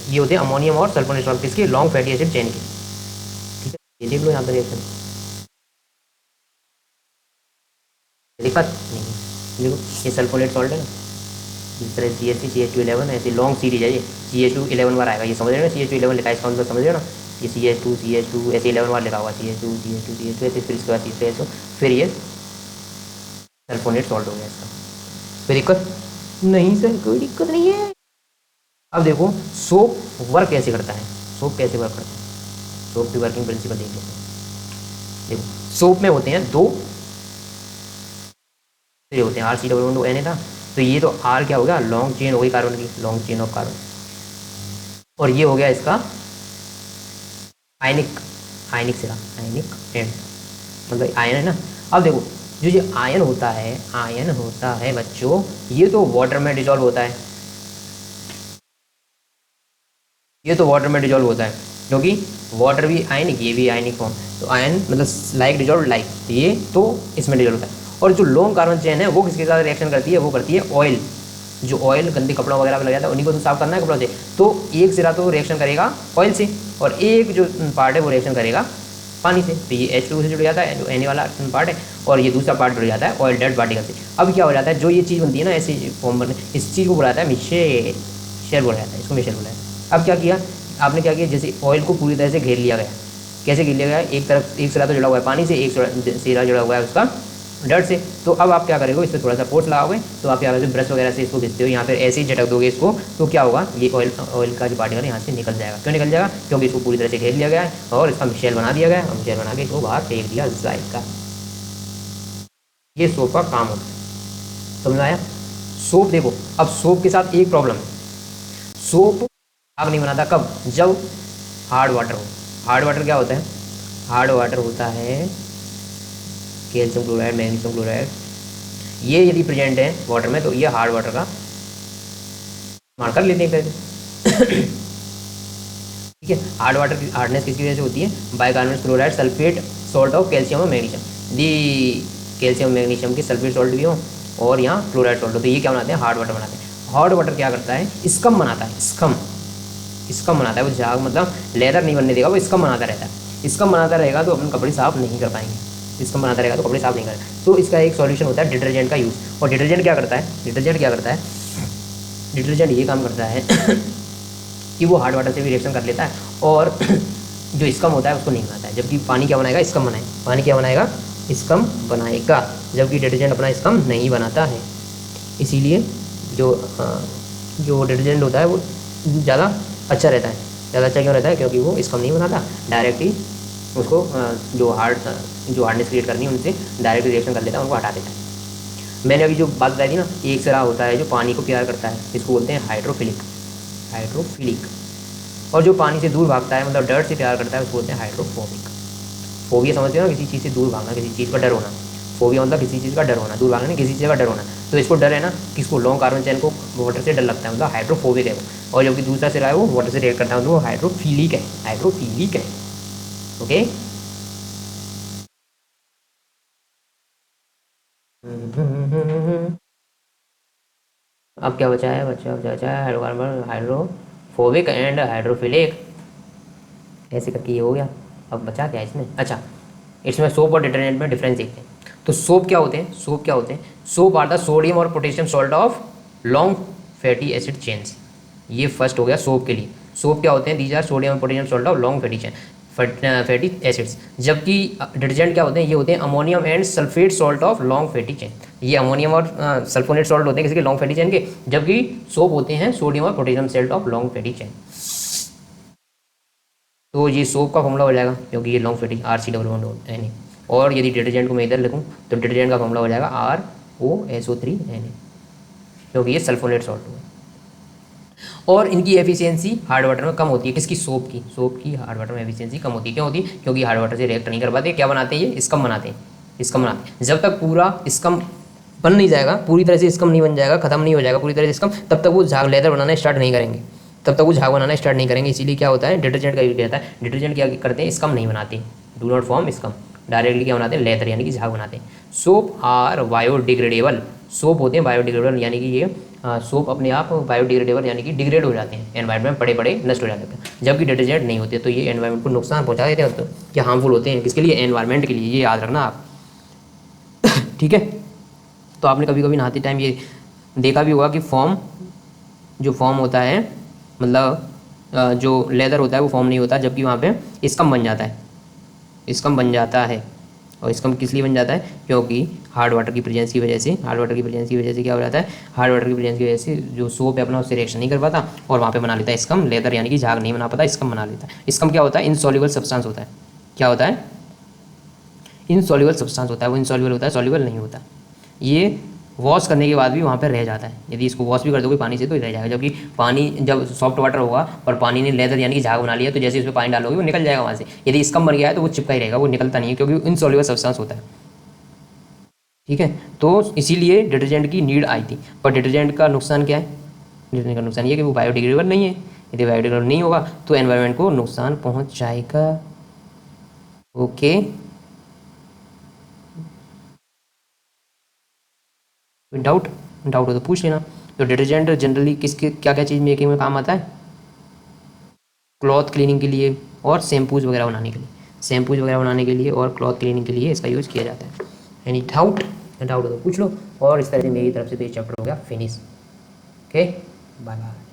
ये होते हैं अमोनियम और सल्फोनेट सॉल्ट किसके, लॉन्ग फैटी एसिड चेन के, ठीक है। ये देख लो यहाँ पर रिएक्शन, दिक्कत नहीं। देखो ये सल्फोनेट सॉल्ट है ना, इस तरह CH3CH211 ऐसे लॉन्ग सीरीज है, ये CH2 11 बार आएगा, ये समझ रहे हो ना, CH2 11 लिखा है इसका मतलब समझ रहे हो ना, ये CH2 ऐसे 11 बार लिखा हुआ, CH2 ऐसे, फिर इसके बाद C2SO, फिर ये सल्फोनेट सॉल्ट हो गया इसका। कोई दिक्कत नहीं सर, कोई दिक्कत नहीं है। अब देखो सोप वर्क कैसे करता है, सोप कैसे वर्क करता है, सोप की वर्किंग प्रिंसिपल देख लेते हैं। देखो सोप में होते हैं दो होते हैं, RC+2Na था, तो ये तो R क्या हो गया, लॉन्ग चेन हो गई कार्बन की, लॉन्ग चेन ऑफ कार्बन, और ये हो गया इसका आयनिक सिरा, आयनिक एंड, मतलब आयन है ना। अब देखो जो ये आयन होता है बच्चों, ये तो वाटर में डिजॉल्व होता है, ये तो वाटर में डिजॉल्व होता है, क्योंकि वाटर भी आयनिक, ये भी आयनिक फॉर्म, तो आयन मतलब लाइक डिजॉल्व लाइक, ये तो इसमें डिजॉल्व होता है। और जो लॉन्ग कार्बन चेन है वो किसके साथ रिएक्शन करती है, वो करती है ऑयल, जो ऑयल गंदे कपड़ों वगैरह पे लग जाता है, उन्हीं को तो साफ करना है कपड़ों से, तो एक सिरा तो रिएक्शन करेगा ऑयल से, और एक जो पार्ट है वो रिएक्शन करेगा पानी से, तो ये H2 से जुड़ जाता है, जो Na वाला पार्ट है, और ये दूसरा पार्ट जुड़ जाता है ऑयल डेड पार्टिकल से। अब क्या हो जाता है, जो ये चीज़ बनती है ना ऐसी फॉर्म बने, इस चीज़ को बोला जाता है मिक्सचर बोला जाता है, इसको मिक्सचर बोला जाता है। अब क्या किया आपने, क्या किया, जैसे ऑयल को पूरी तरह से घेर लिया गया, कैसे घेर लिया गया, एक तरफ एक सिरा तो जुड़ा हुआ है पानी से, एक सिरा जुड़ा हुआ है उसका डर्ट से, तो अब आप क्या करोगे, इस पर थोड़ा सा फोर्स लगाओगे, तो आप क्या करोगे, ब्रश वगैरह से इसको घिसते हो, यहाँ पर ऐसे ही झटक दोगे इसको, तो क्या होगा, ये ऑयल का जो पार्टिकल यहाँ से निकल जाएगा। क्यों निकल जाएगा, क्योंकि इसको पूरी तरह से घेर लिया गया है और इसका मिक्सचर बना दिया गया है, और मिक्सचर बना के इसको बाहर फेंक दिया जाएगा। ये सोप का काम होता है, समझ आया। सोप देखो, अब सोप के साथ एक प्रॉब्लम है, सोप आग नहीं बनाता, कब, जब हार्ड वाटर हो। हार्ड वाटर क्या होता है, हार्ड वाटर होता है कैल्शियम क्लोराइड, मैग्नीशियम क्लोराइड, ये यदि प्रेजेंट है वाटर में तो ये हार्ड वाटर का मार्कर लेते हैं पहले। ठीक है, हार्ड वाटर की हार्डनेस किसकी वजह से होती है, bicarbonate chloride sulphate salt of calcium और मैग्नीशियम, दी कैल्शियम मैग्नीशियम की सल्फेट सॉल्ट भी हो और यहाँ क्लोराइड सॉल्ट हो, तो ये क्या बनाते हैं, हार्ड वाटर बनाते हैं। हार्ड वाटर क्या करता है, स्कम बनाता है, स्कम बनाता है, वो झाग मतलब लेदर नहीं बनने देगा, वो स्कम बनाता रहता है। स्कम बनाता रहेगा तो अपने कपड़े साफ नहीं कर पाएंगे, इसको बनाता रहेगा तो कपड़े साफ नहीं करेगा, तो इसका एक सॉल्यूशन होता है डिटर्जेंट का यूज़। और डिटर्जेंट क्या करता है, डिटर्जेंट ये काम करता है कि वो हार्ड वाटर से भी रिएक्शन कर लेता है और जो स्कम होता है उसको नहीं बनाता है, जबकि पानी क्या बनाएगा, स्कम बनाएगा, पानी क्या बनाएगा, स्कम बनाएगा, जबकि डिटर्जेंट अपना स्कम नहीं बनाता है। इसीलिए जो डिटर्जेंट होता है वो ज़्यादा अच्छा रहता है। ज़्यादा अच्छा क्यों रहता है, क्योंकि वो स्कम नहीं बनाता, डायरेक्ट ही उसको जो हार्डनेस क्रिएट करनी है उनसे डायरेक्ट रिएक्शन कर लेता है, उनको हटा देता है। मैंने अभी जो बात बताई थी ना, एक सिरा होता है जो पानी को प्यार करता है, इसको बोलते हैं हाइड्रोफिलिक, और जो पानी से दूर भागता है मतलब डर्ट से प्यार करता है उसको बोलते हैं हाइड्रोफोबिक। फोबिया समझते हो ना, किसी चीज़ से दूर भागना, किसी चीज़ का डर होना, फोबिया मतलब किसी चीज़ का डर होना, दूर भागना नहीं, किसी चीज़ का डर होना, तो इसको डर है ना, किसको, लॉन्ग कार्बन चेन को वाटर से डर लगता है, मतलब हाइड्रोफोबिक है वो, और जबकि दूसरा सिरा है वो वाटर से रिएक्ट करता है तो वो हाइड्रोफिलिक है, ओके। अब क्या बचा है, हाइड्रोकार्बन, हाइड्रोफोबिक एंड हाइड्रोफिलिक, ऐसे करके ये हो गया। अब बचा क्या इसमें, अच्छा इसमें सोप और डिटर्जेंट में डिफरेंस देखते हैं। तो सोप क्या होते हैं, सोप आर द सोडियम और potassium salt of long fatty acid chains. ये फर्स्ट हो गया सोप के लिए। सोप क्या होते हैं, दीज आर सोडियम और potassium salt of long fatty chain, fatty acids. जबकि डिटर्जेंट क्या होते हैं, ये होते हैं ammonium and sulphate salt of long fatty chain. ये अमोनियम और सल्फोनेट सॉल्ट होते हैं किसी के, लॉन्ग फैटी चेन के, जबकि सोप होते हैं सोडियम और potassium salt of long fatty chain. तो ये सोप का फॉर्मूला हो जाएगा, क्योंकि ये लॉन्ग फैटी RC+2Na, और यदि डिटर्जेंट को मैं इधर लिखूँ तो डिटर्जेंट का फॉर्मूला हो जाएगा ROSO3Na, क्योंकि ये सल्फोनेट सॉल्ट है। और इनकी एफिशिएंसी हार्ड वाटर में कम होती है। किसकी? सोप की। सोप की हार्ड वाटर में एफिशिएंसी कम होती है। क्यों होती है? क्योंकि हार्ड वाटर से रिएक्ट नहीं कर पाते। क्या बनाते हैं ये? स्कम बनाते हैं। स्कम बनाते हैं। जब तक पूरा स्कम बन नहीं जाएगा, पूरी तरह से स्कम नहीं बन जाएगा, खत्म नहीं हो जाएगा पूरी तरह से स्कम, तब तक वो झाग लेदर बनाना स्टार्ट नहीं करेंगे। तब तक वो झाग बनाना स्टार्ट नहीं करेंगे। इसीलिए क्या होता है, डिटर्जेंट का यूज किया जाता है। डिटर्जेंट क्या करते हैं? स्कम नहीं बनाते, do not form scum, directly क्या बनाते हैं? लेदर यानी कि झाग बनाते हैं। Soap are biodegradable. सोप होते हैं बायोडिग्रेडेबल, यानी कि ये सोप अपने आप बायोडिग्रेडेबल यानी कि डिग्रेड हो जाते हैं, एनवायरनमेंट बड़े बड़े नष्ट हो जाते हैं। जबकि डिटर्जेंट नहीं होते, तो ये एनवायरनमेंट को नुकसान पहुंचा देते हैं। तो क्या हार्मफुल होते हैं? किसके लिए? एनवायरनमेंट के लिए। ये याद रखना आप। ठीक है। तो आपने कभी कभी नहाते टाइम ये देखा भी होगा कि फॉर्म, जो फॉर्म होता है, मतलब जो लेदर होता है वो फॉर्म नहीं होता, जबकि वहाँ पे स्कम बन जाता है। स्कम बन जाता है। और स्कम किस लिए बन जाता है? क्योंकि हार्ड वाटर की प्रेजेंस की वजह से, हार्ड वाटर की प्रेजेंस की वजह से क्या हो जाता है? हार्ड वाटर की प्रेजेंस की वजह से जो सोप है अपना उससे रिएक्शन नहीं कर पाता और वहाँ पे बना लेता है स्कम, लेदर यानी कि झाग नहीं बना पाता, स्कम बना लेता है। स्कम क्या होता है? इनसॉल्युबल सब्सटेंस होता है। क्या होता है? इनसॉल्युबल सब्सटेंस होता है। वो इनसॉल्युबल होता है, सॉल्युबल नहीं होता। ये वॉश करने के बाद भी वहाँ पर रह जाता है। यदि इसको वॉश भी कर दोगे पानी से तो रह जाएगा। जबकि पानी जब सॉफ्ट वाटर होगा और पानी ने लेदर यानी कि झाग बना लिया, तो जैसे इसमें पानी डालोगे वो निकल जाएगा वहाँ से। यदि स्कम बन गया है तो वो चिपका ही रहेगा, वो निकलता नहीं है, क्योंकि इनसॉल्युबल सब्सटेंस होता है। ठीक है। तो इसीलिए डिटर्जेंट की नीड आई थी। पर डिटर्जेंट का नुकसान क्या है? डिटर्जेंट का नुकसान ये है कि वो बायोडिग्रेडेबल नहीं है। यदि बायोडिग्रेडेबल नहीं होगा तो एनवायरनमेंट को नुकसान पहुंच जाएगा। ओके। डाउट डाउट हो तो पूछ लेना। तो डिटर्जेंट जनरली किसके क्या क्या चीज़ मेकिंग में काम आता है? क्लॉथ क्लीनिंग के लिए और शैम्पूज वगैरह बनाने के लिए। शैम्पूज वगैरह बनाने के लिए और क्लॉथ क्लीनिंग के लिए इसका यूज़ किया जाता है। Any doubt? डाउट हो तो पूछ लो। और इस तरह से मेरी तरफ से तो ये चैप्टर हो गया फिनिश। Okay, bye bye.